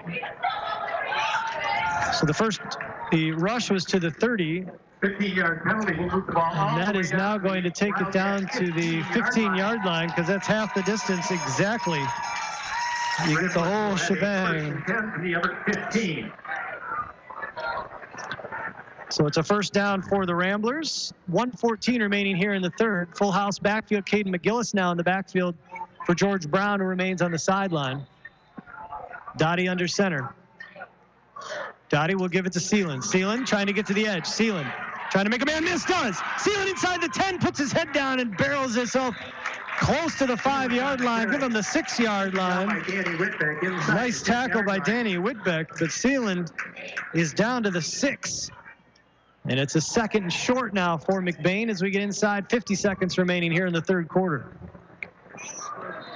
So the rush was to the 30. 15-yard penalty will move the ball. And that is now going to take it down to the 15-yard line, because that's half the distance exactly. You get the whole shebang. 15. So it's a first down for the Ramblers. 1:14 remaining here in the third. Full house backfield. Caden McGillis now in the backfield for George Brown, who remains on the sideline. Dottie under center. Dottie will give it to Seelan. Seelan trying to get to the edge. Seelan trying to make a man miss. Does. Seelan inside the 10, puts his head down and barrels himself close to the 5-yard line. Give him the 6-yard line. Nice tackle by Danny Whitbeck, but Seelan is down to the 6. And it's a second and short now for McBain as we get inside. 50 seconds remaining here in the third quarter.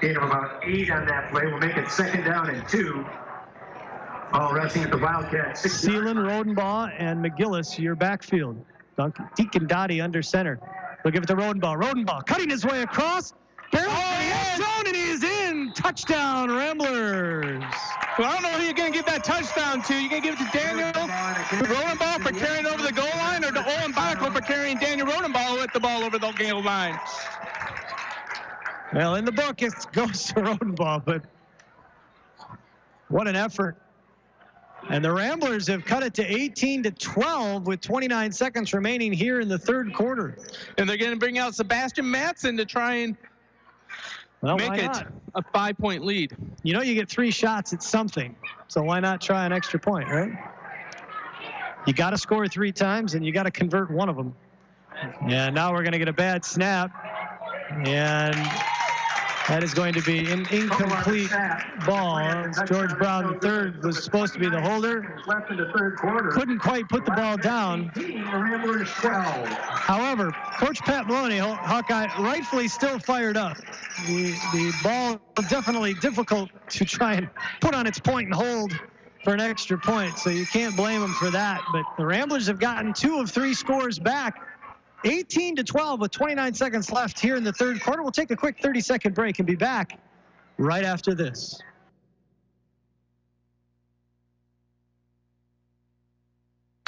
Gain of about 8 on that play. We'll make it second down and 2. All resting at the Wildcats. Seelan, Rodenbaugh, and McGillis, your backfield. Deacon Dottie under center. They'll give it to Rodenbaugh. Rodenbaugh cutting his way across. Barrels zone, and he is in. Touchdown, Ramblers. Well, I don't know who you're going to give that touchdown to. You're going to give it to Daniel Rodenbaugh for carrying over the goal line, or to Owen Backel for carrying Daniel Rodenbaugh with the ball over the goal line? Well, in the book, it goes to Rodenbaugh, but what an effort. And the Ramblers have cut it to 18-12 with 29 seconds remaining here in the third quarter. And they're going to bring out Sebastian Matson to try and Well, make it a 5-point lead. You know, you get 3 shots at something, so why not try an extra point, right? You got to score 3 times, and you got to convert one of them. And now we're going to get a bad snap, and that is going to be an incomplete ball. George Brown III was supposed to be the holder. Couldn't quite put the ball down. However, Coach Pat Maloney, Hawkeye, rightfully still fired up. The ball was definitely difficult to try and put on its point and hold for an extra point, so you can't blame him for that. But the Ramblers have gotten 2 of 3 scores back. 18-12 with 29 seconds left here in the third quarter. We'll take a quick 30-second break and be back right after this.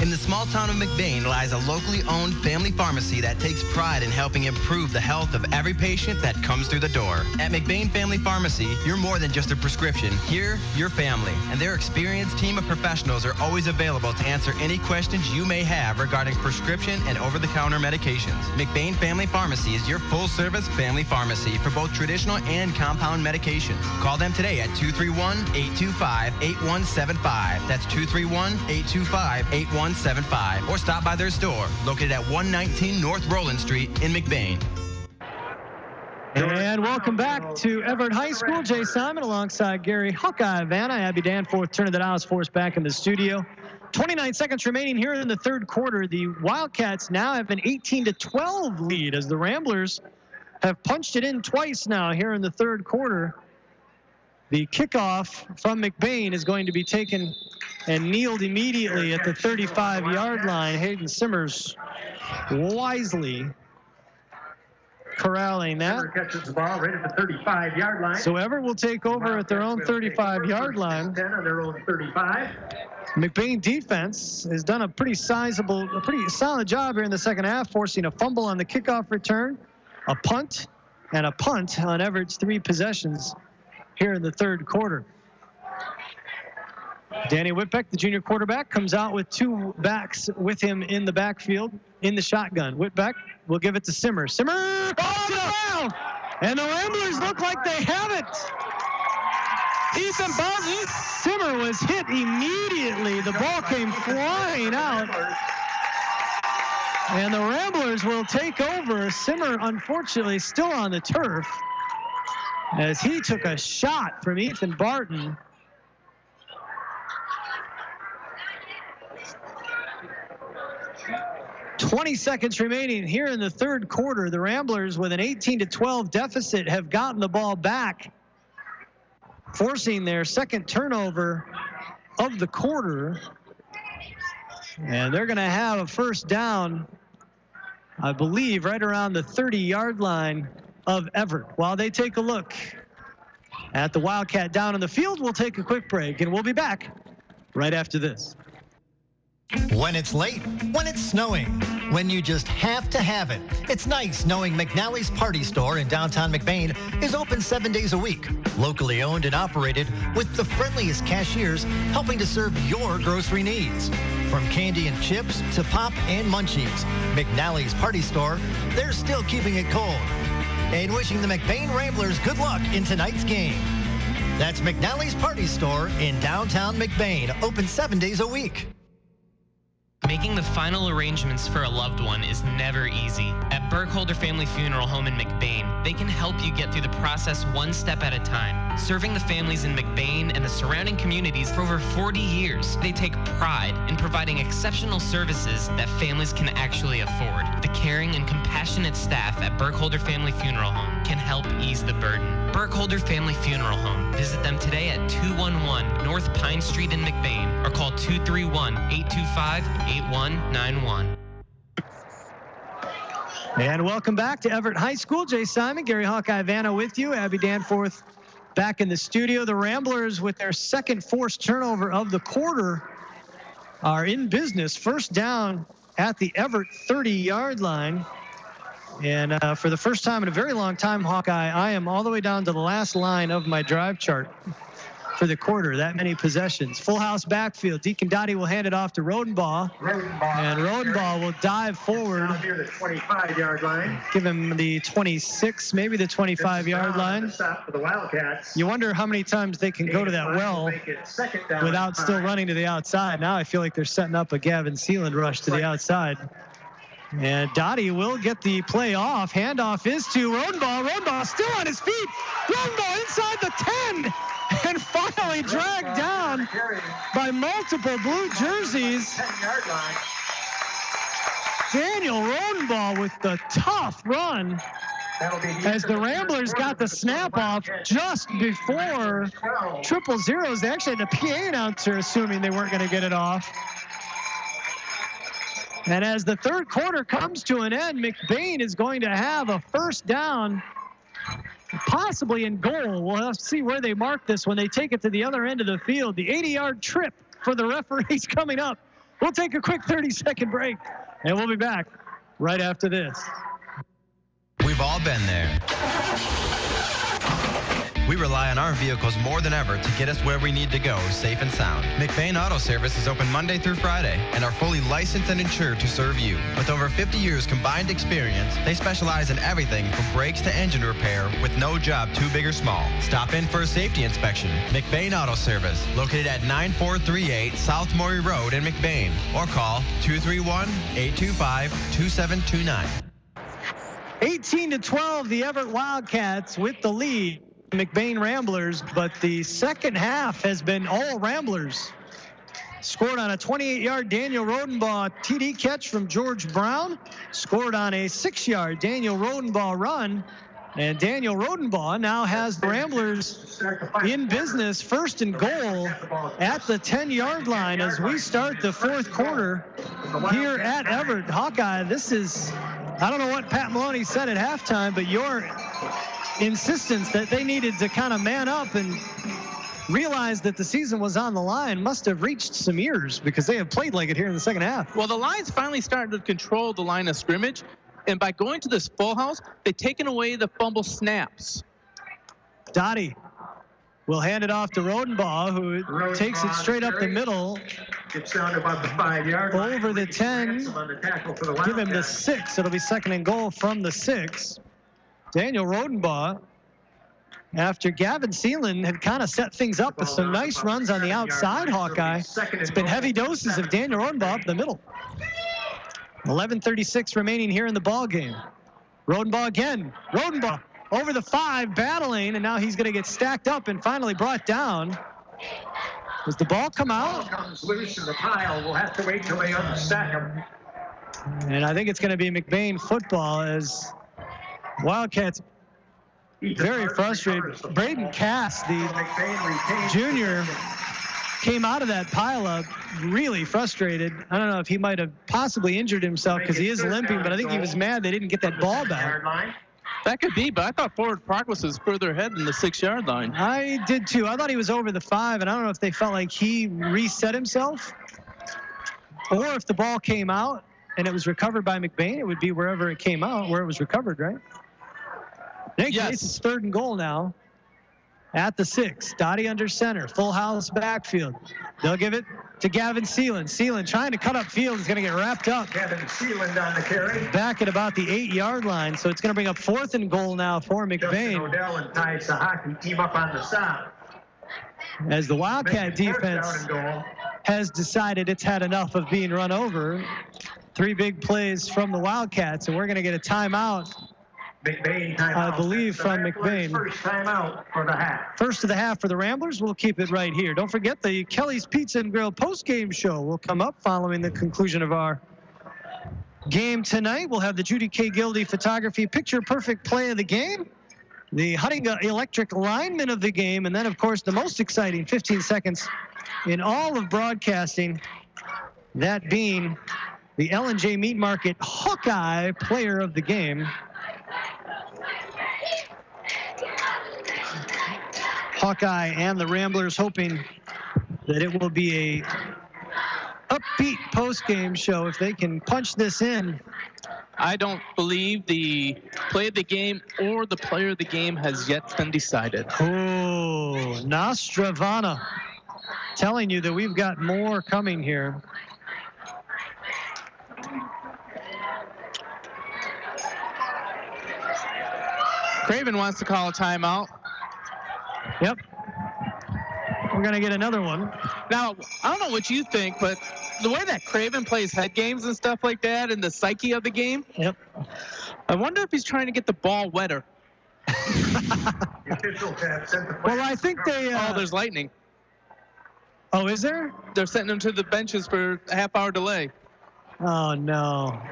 In the small town of McBain lies a locally owned family pharmacy that takes pride in helping improve the health of every patient that comes through the door. At McBain Family Pharmacy, you're more than just a prescription. Here, you're family, and their experienced team of professionals are always available to answer any questions you may have regarding prescription and over-the-counter medications. McBain Family Pharmacy is your full-service family pharmacy for both traditional and compound medications. Call them today at 231-825-8175. That's 231-825-8175. Or stop by their store, located at 119 North Roland Street in McBain. And welcome back to Everett High School. Jay Simon alongside Gary Hawkeye Vanna. Abby Danforth turning the dials for us back in the studio. 29 seconds remaining here in the third quarter. The Wildcats now have an 18-12 lead as the Ramblers have punched it in twice now here in the third quarter. The kickoff from McBain is going to be taken and kneeled immediately at the 35-yard line. Hayden Simmers wisely corralling that. Catches the ball right at the 35-yard line. So Everett will take over at their own 35-yard line. 10 on their own 35. McBain defense has done a pretty solid job here in the second half, forcing a fumble on the kickoff return, a punt, and a punt on Everett's 3 possessions here in the third quarter. Danny Whitbeck, the junior quarterback, comes out with 2 backs with him in the backfield in the shotgun. Whitbeck will give it to Simmer. Simmer falls down, and the Ramblers look like they have it. Ethan Barton. Simmer was hit immediately. The ball came flying out, and the Ramblers will take over. Simmer, unfortunately, still on the turf as he took a shot from Ethan Barton. "20 seconds remaining here in the third quarter. The Ramblers, with an 18-12 deficit, have gotten the ball back, forcing their second turnover of the quarter. And they're going to have a first down, I believe, right around the 30-yard line of Everett. While they take a look at the Wildcat down in the field, we'll take a quick break, and we'll be back right after this. When it's late, when it's snowing, when you just have to have it. It's nice knowing McNally's Party Store in downtown McBain is open 7 days a week. Locally owned and operated with the friendliest cashiers helping to serve your grocery needs. From candy and chips to pop and munchies, McNally's Party Store, they're still keeping it cold. And wishing the McBain Ramblers good luck in tonight's game. That's McNally's Party Store in downtown McBain, open 7 days a week. Making the final arrangements for a loved one is never easy. At Burkholder Family Funeral Home in McBain, they can help you get through the process one step at a time. Serving the families in McBain and the surrounding communities for over 40 years, they take pride in providing exceptional services that families can actually afford. The caring and compassionate staff at Burkholder Family Funeral Home can help ease the burden. Burkholder Family Funeral Home. Visit them today at 211 North Pine Street in McBain or call 231-825-8191. And welcome back to Everett High School. Jay Simon, Gary Hawkeye Vanna with you. Abby Danforth back in the studio. The Ramblers, with their second forced turnover of the quarter, are in business. First down at the Everett 30-yard line. And for the first time in a very long time, Hawkeye, I am all the way down to the last line of my drive chart. for the quarter, that many possessions. Full house backfield. Deacon Dottie will hand it off to Rodenbaugh. And Rodenbaugh will dive forward. Down near the 25-yard line. Give him the 26, maybe the 25-yard line. Stop for the Wildcats. You wonder how many times they can go to that well without still running to the outside. Now I feel like they're setting up a Gavin Sealand rush to the outside. And Dottie will get the play off. Handoff is to Rodenbaugh. Rodenbaugh still on his feet. Rodenbaugh inside the 10. And finally dragged down by multiple blue jerseys. Daniel Rodenbaugh with the tough run as the Ramblers got the snap off just before 000. They actually had a PA announcer assuming they weren't going to get it off. And as the third quarter comes to an end, McBain is going to have a first down, possibly in goal. We'll have to see where they mark this when they take it to the other end of the field. The 80-yard trip for the referees coming up. We'll take a quick 30-second break, and we'll be back right after this. We've all been there. We rely on our vehicles more than ever to get us where we need to go, safe and sound. McBain Auto Service is open Monday through Friday and are fully licensed and insured to serve you. With over 50 years combined experience, they specialize in everything from brakes to engine repair with no job too big or small. Stop in for a safety inspection. McBain Auto Service, located at 9438 South Maury Road in McBain, or call 231-825-2729. 18-12, the Everett Wildcats with the lead. McBain Ramblers, but the second half has been all Ramblers. Scored on a 28-yard Daniel Rodenbaugh TD catch from George Brown. Scored on a 6-yard Daniel Rodenbaugh run. And Daniel Rodenbaugh now has the Ramblers in business, first and goal at the 10-yard line as we start the fourth quarter here at Everett. Hawkeye, this is, I don't know what Pat Maloney said at halftime, but your insistence that they needed to kind of man up and realize that the season was on the line must have reached some ears, because they have played like it here in the second half. Well, the Lions finally started to control the line of scrimmage, and by going to this full house, they've taken away the fumble snaps. Dottie will hand it off to Rodenbaugh, who takes it straight up the middle. Gets down to about the 5-yard line. Over the 10. Give him the 6. It'll be second and goal from the 6. Daniel Rodenbaugh, after Gavin Sealand had kind of set things up with some nice runs on the outside, Hawkeye, it's been heavy doses of Daniel Rodenbaugh up the middle. 11:36 remaining here in the ball game. Rodenbaugh again. Rodenbaugh over the 5, battling, and now he's going to get stacked up and finally brought down. Does the ball come out? The ball comes loose in the pile. We'll have to wait till they unstack him. And I think it's going to be McBain football as Wildcats very frustrated. Braden Cass, the junior, came out of that pileup really frustrated. I don't know if he might have possibly injured himself because he is limping, but I think he was mad they didn't get that ball back. That could be, but I thought forward progress was further ahead than the 6-yard line. I did too. I thought he was over the 5, and I don't know if they felt like he reset himself or if the ball came out and it was recovered by McBain. It would be wherever it came out, where it was recovered, right? Yes. It's third and goal now at the 6. Dottie under center, full house backfield. They'll give it to Gavin Sealand. Sealand trying to cut up field is going to get wrapped up. Gavin Sealand on the carry. Back at about the 8-yard line, so it's going to bring up fourth and goal now for McBain. Justin Odell and Ty Sahaki team up on the stop. As the Wildcat defense has decided it's had enough of being run over. 3 big plays from the Wildcats, and we're going to get a timeout. McBain timeout. I believe from McBain. First timeout for the half. First of the half for the Ramblers. We'll keep it right here. Don't forget the Kelly's Pizza and Grill post-game show will come up following the conclusion of our game tonight. We'll have the Judy K. Gildy photography picture-perfect play of the game, the Huttinga Electric lineman of the game, and then, of course, the most exciting 15 seconds in all of broadcasting, that being the L&J Meat Market Hawkeye player of the game. Hawkeye and the Ramblers hoping that it will be a upbeat post-game show if they can punch this in. I don't believe the play of the game or the player of the game has yet been decided. Oh, Nostravana telling you that we've got more coming here. Craven wants to call a timeout. Yep. We're going to get another one. Now, I don't know what you think, but the way that Craven plays head games and stuff like that and the psyche of the game, yep. I wonder if he's trying to get the ball wetter. Well, I think they... Oh, there's lightning. Oh, is there? They're sending them to the benches for a half-hour delay. Oh, no.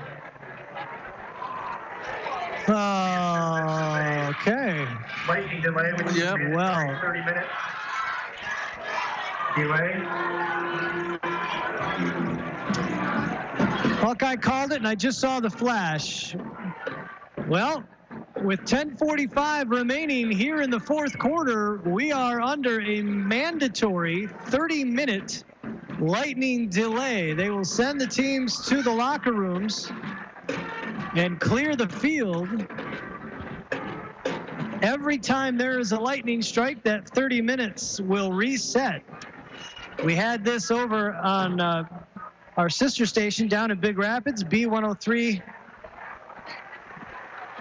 Okay. Lightning delay, which is 30 minutes. Delay. Hawkeye called it, and I just saw the flash. Well, with 10:45 remaining here in the fourth quarter, we are under a mandatory 30-minute lightning delay. They will send the teams to the locker rooms and clear the field. Every time there is a lightning strike, that 30 minutes will reset. We had this over on our sister station down in Big Rapids, B103.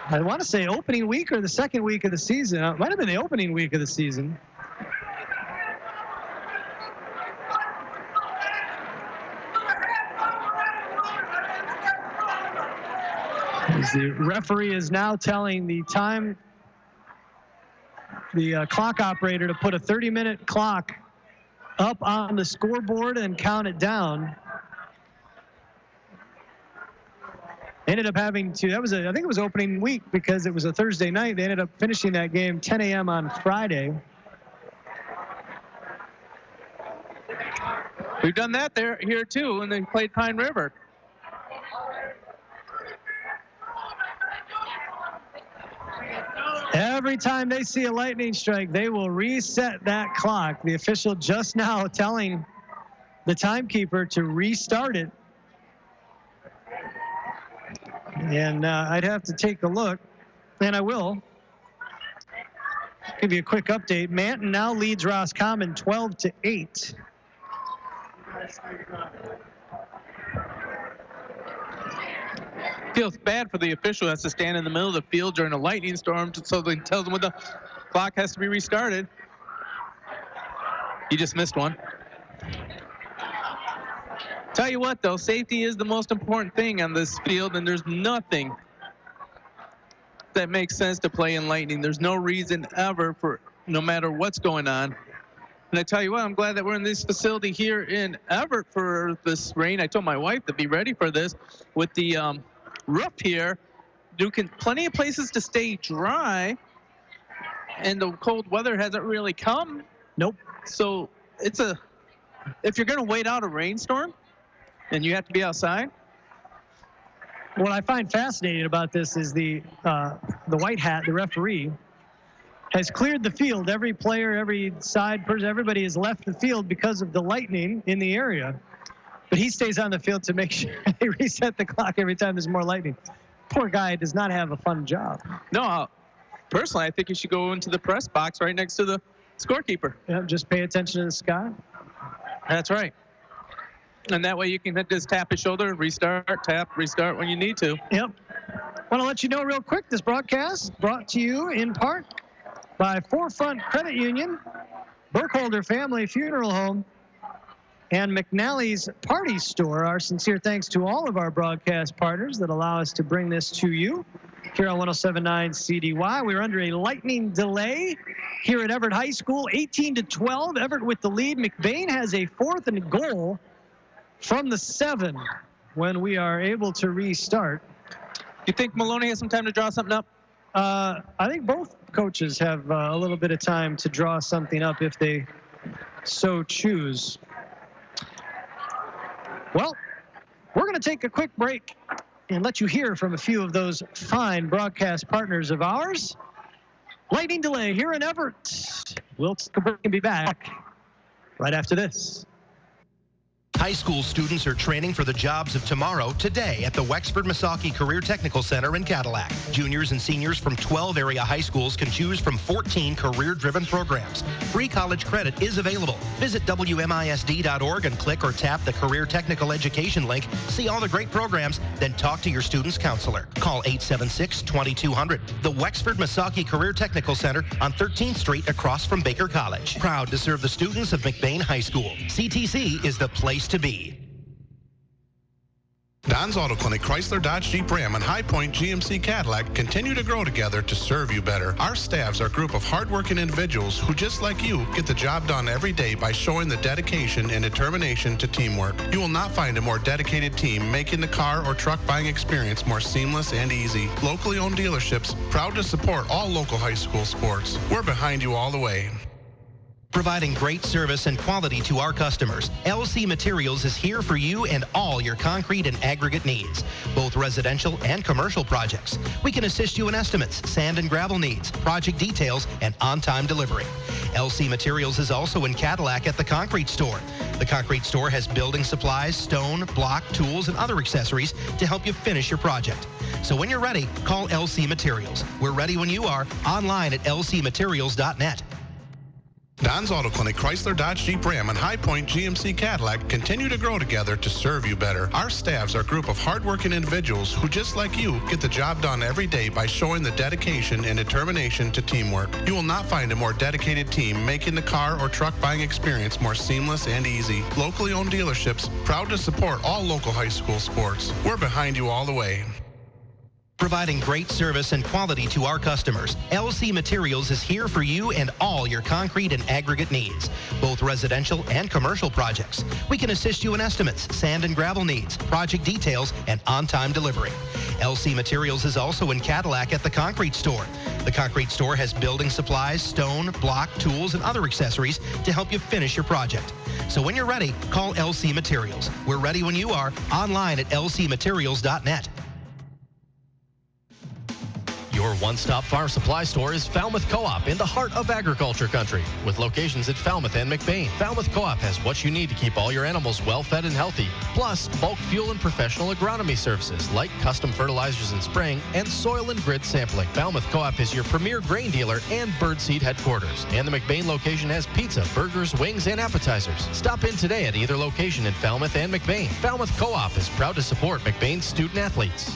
I want to say opening week or the second week of the season. It might have been the opening week of the season. As the referee is now telling the clock operator to put a 30-minute clock up on the scoreboard and count it down. Ended up having to, I think it was opening week because it was a Thursday night. They ended up finishing that game 10 a.m. on Friday. We've done that here too when they played Pine River. Every time they see a lightning strike, they will reset that clock. The official just now telling the timekeeper to restart it. And I'd have to take a look, and I will. Give you a quick update. Manton now leads Roscommon 12-8. Feels bad for the official who has to stand in the middle of the field during a lightning storm so they tell them when the clock has to be restarted. You just missed one. Tell you what, though, safety is the most important thing on this field, and there's nothing that makes sense to play in lightning. There's no reason ever for, no matter what's going on. And I tell you what, I'm glad that we're in this facility here in Everett for this rain. I told my wife to be ready for this with the roof here. Plenty of places to stay dry, and the cold weather hasn't really come. Nope. So if you're going to wait out a rainstorm and you have to be outside. What I find fascinating about this is the white hat, the referee, has cleared the field. Every player, every side person, everybody has left the field because of the lightning in the area. But he stays on the field to make sure they reset the clock every time there's more lightning. Poor guy does not have a fun job. No, personally, I think he should go into the press box right next to the scorekeeper. Yeah, just pay attention to the sky. That's right. And that way you can just tap his shoulder, restart, tap, restart when you need to. Yep. Want to let you know real quick, this broadcast brought to you in part by Forefront Credit Union, Burkholder Family Funeral Home, and McNally's Party Store. Our sincere thanks to all of our broadcast partners that allow us to bring this to you here on 107.9 CDY. We're under a lightning delay here at Everett High School, 18-12. Everett with the lead. McBain has a 4th and goal from the 7 when we are able to restart. You think Maloney has some time to draw something up? I think both coaches have a little bit of time to draw something up if they so choose. Well, we're going to take a quick break and let you hear from a few of those fine broadcast partners of ours. Lightning delay here in Everett. We'll take a break and be back right after this. High school students are training for the jobs of tomorrow today at the Wexford-Missaukee Career Technical Center in Cadillac. Juniors and seniors from 12 area high schools can choose from 14 career-driven programs. Free college credit is available. Visit WMISD.org and click or tap the Career Technical Education link. See all the great programs, then talk to your student's counselor. Call 876-2200. The Wexford-Missaukee Career Technical Center on 13th Street across from Baker College. Proud to serve the students of McBain High School. CTC is the place to be. Don's Auto Clinic, Chrysler, Dodge, Jeep, Ram, and High Point GMC Cadillac continue to grow together to serve you better. Our staffs are a group of hardworking individuals who, just like you, get the job done every day by showing the dedication and determination to teamwork. You will not find a more dedicated team making the car or truck buying experience more seamless and easy. Locally owned dealerships, proud to support all local high school sports. We're behind you all the way. Providing great service and quality to our customers, LC Materials is here for you and all your concrete and aggregate needs, both residential and commercial projects. We can assist you in estimates, sand and gravel needs, project details, and on-time delivery. LC Materials is also in Cadillac at the Concrete Store. The Concrete Store has building supplies, stone, block, tools, and other accessories to help you finish your project. So when you're ready, call LC Materials. We're ready when you are, online at lcmaterials.net. Don's Auto Clinic, Chrysler, Dodge, Jeep, Ram, and High Point GMC Cadillac continue to grow together to serve you better. Our staffs are a group of hardworking individuals who, just like you, get the job done every day by showing the dedication and determination to teamwork. You will not find a more dedicated team making the car or truck buying experience more seamless and easy. Locally owned dealerships, proud to support all local high school sports. We're behind you all the way. Providing great service and quality to our customers, LC Materials is here for you and all your concrete and aggregate needs, both residential and commercial projects. We can assist you in estimates, sand and gravel needs, project details, and on-time delivery. LC Materials is also in Cadillac at the Concrete Store. The Concrete Store has building supplies, stone, block, tools, and other accessories to help you finish your project. So when you're ready, call LC Materials. We're ready when you are, online at lcmaterials.net. Your one-stop farm supply store is Falmouth Co-op in the heart of agriculture country. With locations at Falmouth and McBain, Falmouth Co-op has what you need to keep all your animals well-fed and healthy, plus bulk fuel and professional agronomy services like custom fertilizers and spraying and soil and grid sampling. Falmouth Co-op is your premier grain dealer and birdseed headquarters. And the McBain location has pizza, burgers, wings, and appetizers. Stop in today at either location in Falmouth and McBain. Falmouth Co-op is proud to support McBain's student athletes.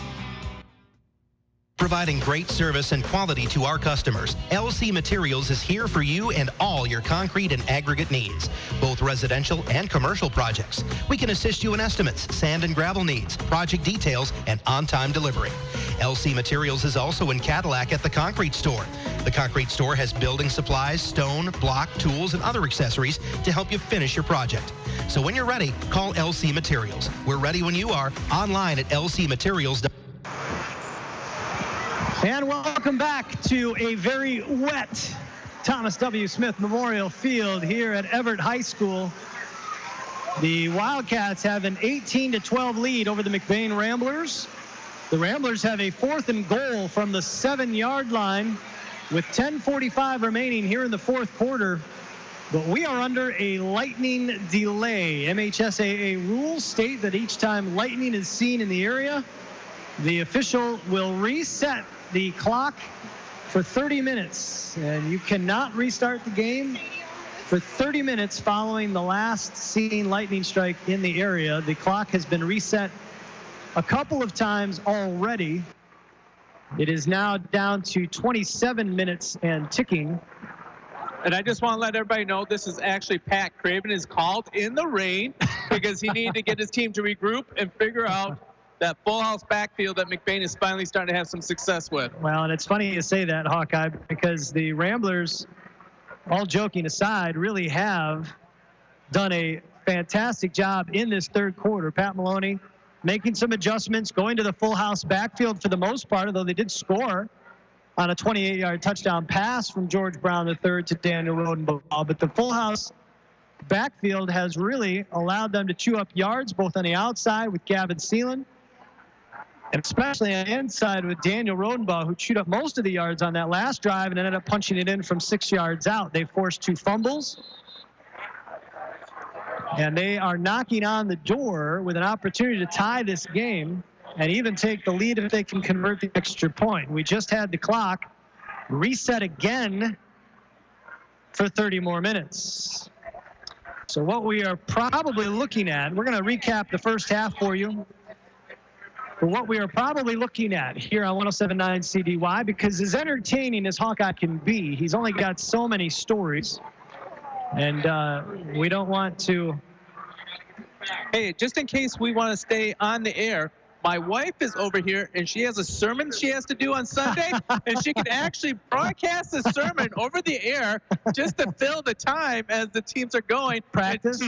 Providing great service and quality to our customers, LC Materials is here for you and all your concrete and aggregate needs, both residential and commercial projects. We can assist you in estimates, sand and gravel needs, project details, and on-time delivery. LC Materials is also in Cadillac at the Concrete Store. The Concrete Store has building supplies, stone, block, tools, and other accessories to help you finish your project. So when you're ready, call LC Materials. We're ready when you are, online at lcmaterials.net. And welcome back to a very wet Thomas W. Smith Memorial Field here at Everett High School. The Wildcats have an 18-12 lead over the McBain Ramblers. The Ramblers have a 4th and goal from the 7-yard line with 10:45 remaining here in the 4th quarter. But we are under a lightning delay. MHSAA rules state that each time lightning is seen in the area, the official will reset the clock for 30 minutes, and you cannot restart the game for 30 minutes following the last seen lightning strike in the area. The clock has been reset a couple of times already. It is now down to 27 minutes and ticking. And I just want to let everybody know this is actually Pat Craven is called in the rain because he needed to get his team to regroup and figure out that full house backfield that McBain is finally starting to have some success with. Well, and it's funny you say that, Hawkeye, because the Ramblers, all joking aside, really have done a fantastic job in this 3rd quarter. Pat Maloney making some adjustments, going to the full house backfield for the most part, although they did score on a 28-yard touchdown pass from George Brown III to Daniel Rodenbaugh. But the full house backfield has really allowed them to chew up yards, both on the outside with Gavin Seelan, and especially on the inside with Daniel Rodenbaugh, who chewed up most of the yards on that last drive and ended up punching it in from 6 yards out. They forced 2 fumbles. And they are knocking on the door with an opportunity to tie this game and even take the lead if they can convert the extra point. We just had the clock reset again for 30 more minutes. So what we are probably looking at, we're going to recap the first half for you. But what we are probably looking at here on 107.9 CDY, because as entertaining as Hawkeye can be, he's only got so many stories. And we don't want to. Hey, just in case we want to stay on the air, my wife is over here, and she has a sermon she has to do on Sunday, and she can actually broadcast the sermon over the air just to fill the time as the teams are going. Practice.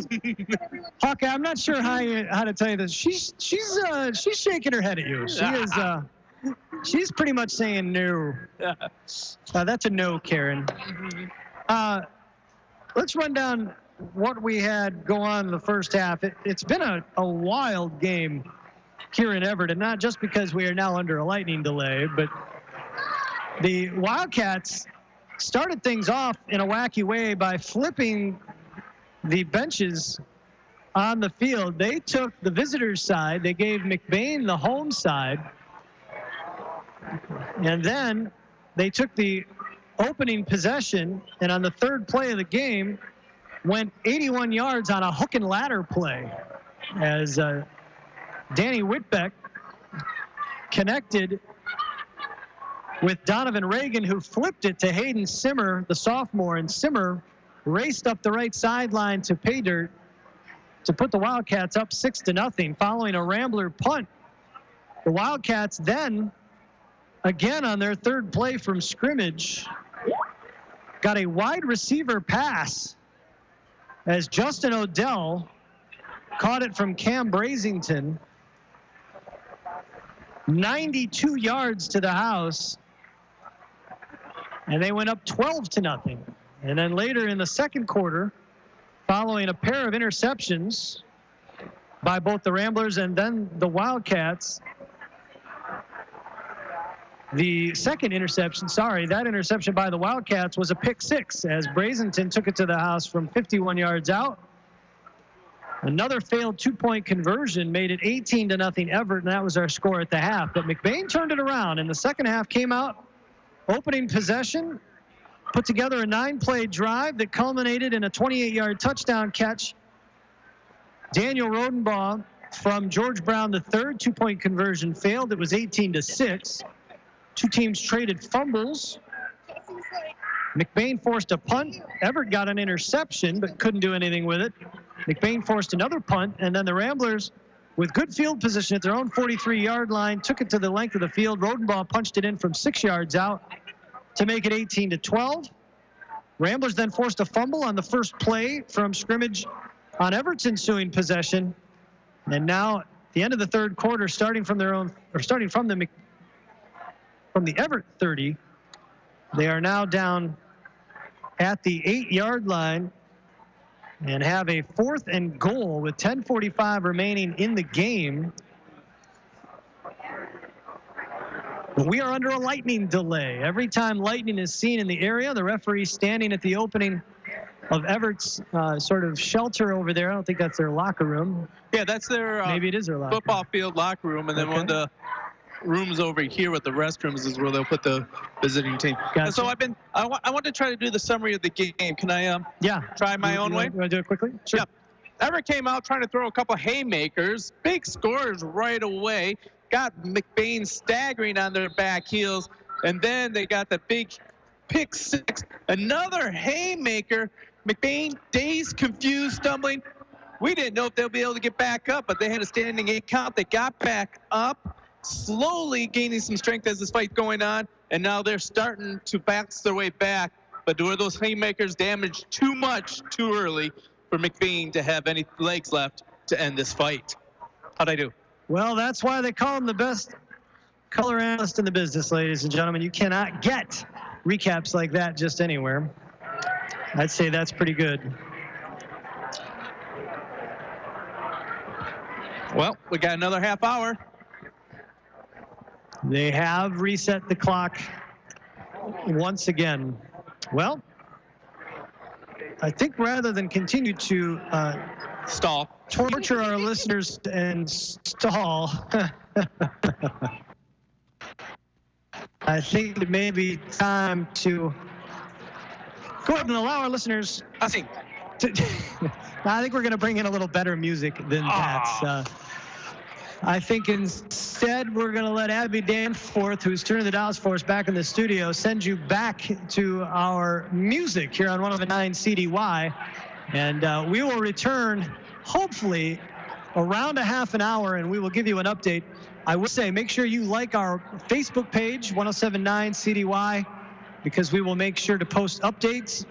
Hawkeye, I'm not sure how to tell you this. She's shaking her head at you. She is. She's pretty much saying no. That's a no, Karen. Let's run down what we had go on in the first half. It's been a wild game here in Everett, and not just because we are now under a lightning delay, but the Wildcats started things off in a wacky way by flipping the benches on the field. They took the visitors' side. They gave McBain the home side. And then they took the opening possession, and on the third play of the game, went 81 yards on a hook and ladder play as Danny Whitbeck connected with Donovan Reagan, who flipped it to Hayden Simmer, the sophomore, and Simmer raced up the right sideline to pay dirt to put the Wildcats up 6-0 following a Rambler punt. The Wildcats then, again on their third play from scrimmage, got a wide receiver pass as Justin Odell caught it from Cam Brazington. 92 yards to the house, and they went up 12-0. And then later in the second quarter, following a pair of interceptions by both the Ramblers and then the Wildcats, the second interception, that interception by the Wildcats was a pick six as Brazington took it to the house from 51 yards out. Another failed two-point conversion made it 18-0 Everett, and that was our score at the half. But McBain turned it around, and the second half came out, opening possession, put together a 9-play drive that culminated in a 28-yard touchdown catch. Daniel Rodenbaugh from George Brown III, two-point conversion failed. It was 18-6. Two teams traded fumbles. McBain forced a punt. Everett got an interception, but couldn't do anything with it. McBain forced another punt, and then the Ramblers, with good field position at their own 43-yard line, took it to the length of the field. Rodenbaugh punched it in from 6 yards out to make it 18-12. Ramblers then forced a fumble on the first play from scrimmage on Everett's ensuing possession. And now, at the end of the third quarter, starting from the Everett 30, they are now down at the 8-yard line and have a 4th and goal with 10:45 remaining in the game. We are under a lightning delay. Every time lightning is seen in the area, the referee standing at the opening of Everett's sort of shelter over there. I don't think that's their locker room. Yeah, that's their maybe it is their locker football field locker room, and then one of the rooms over here with the restrooms is where they'll put the visiting team. Gotcha. And so I want to try to do the summary of the game. Can I try my own way? You want to do it quickly? Sure. Yeah. Everett came out trying to throw a couple haymakers, big scores right away, got McBain staggering on their back heels, and then they got the big pick six, another haymaker. McBain dazed, confused, stumbling. We didn't know if they'll be able to get back up, but they had a standing 8 count. They got back up, slowly gaining some strength as this fight going on, and now they're starting to bounce their way back. But were those haymakers damaged too much too early for McBain to have any legs left to end this fight? How'd I do? Well, that's why they call him the best color analyst in the business, ladies and gentlemen. You cannot get recaps like that just anywhere. I'd say that's pretty good. Well, we got another half hour. They have reset the clock once again. Well, I think rather than continue to Stall. Torture our listeners and stall. I think it may be time to go ahead and allow our listeners. I think we're going to bring in a little better music than that. I think instead we're going to let Abby Danforth, who's turning the dials for us back in the studio, send you back to our music here on 107.9 CDY. And we will return, hopefully, around a half an hour, and we will give you an update. I will say, make sure you like our Facebook page, 107.9 CDY, because we will make sure to post updates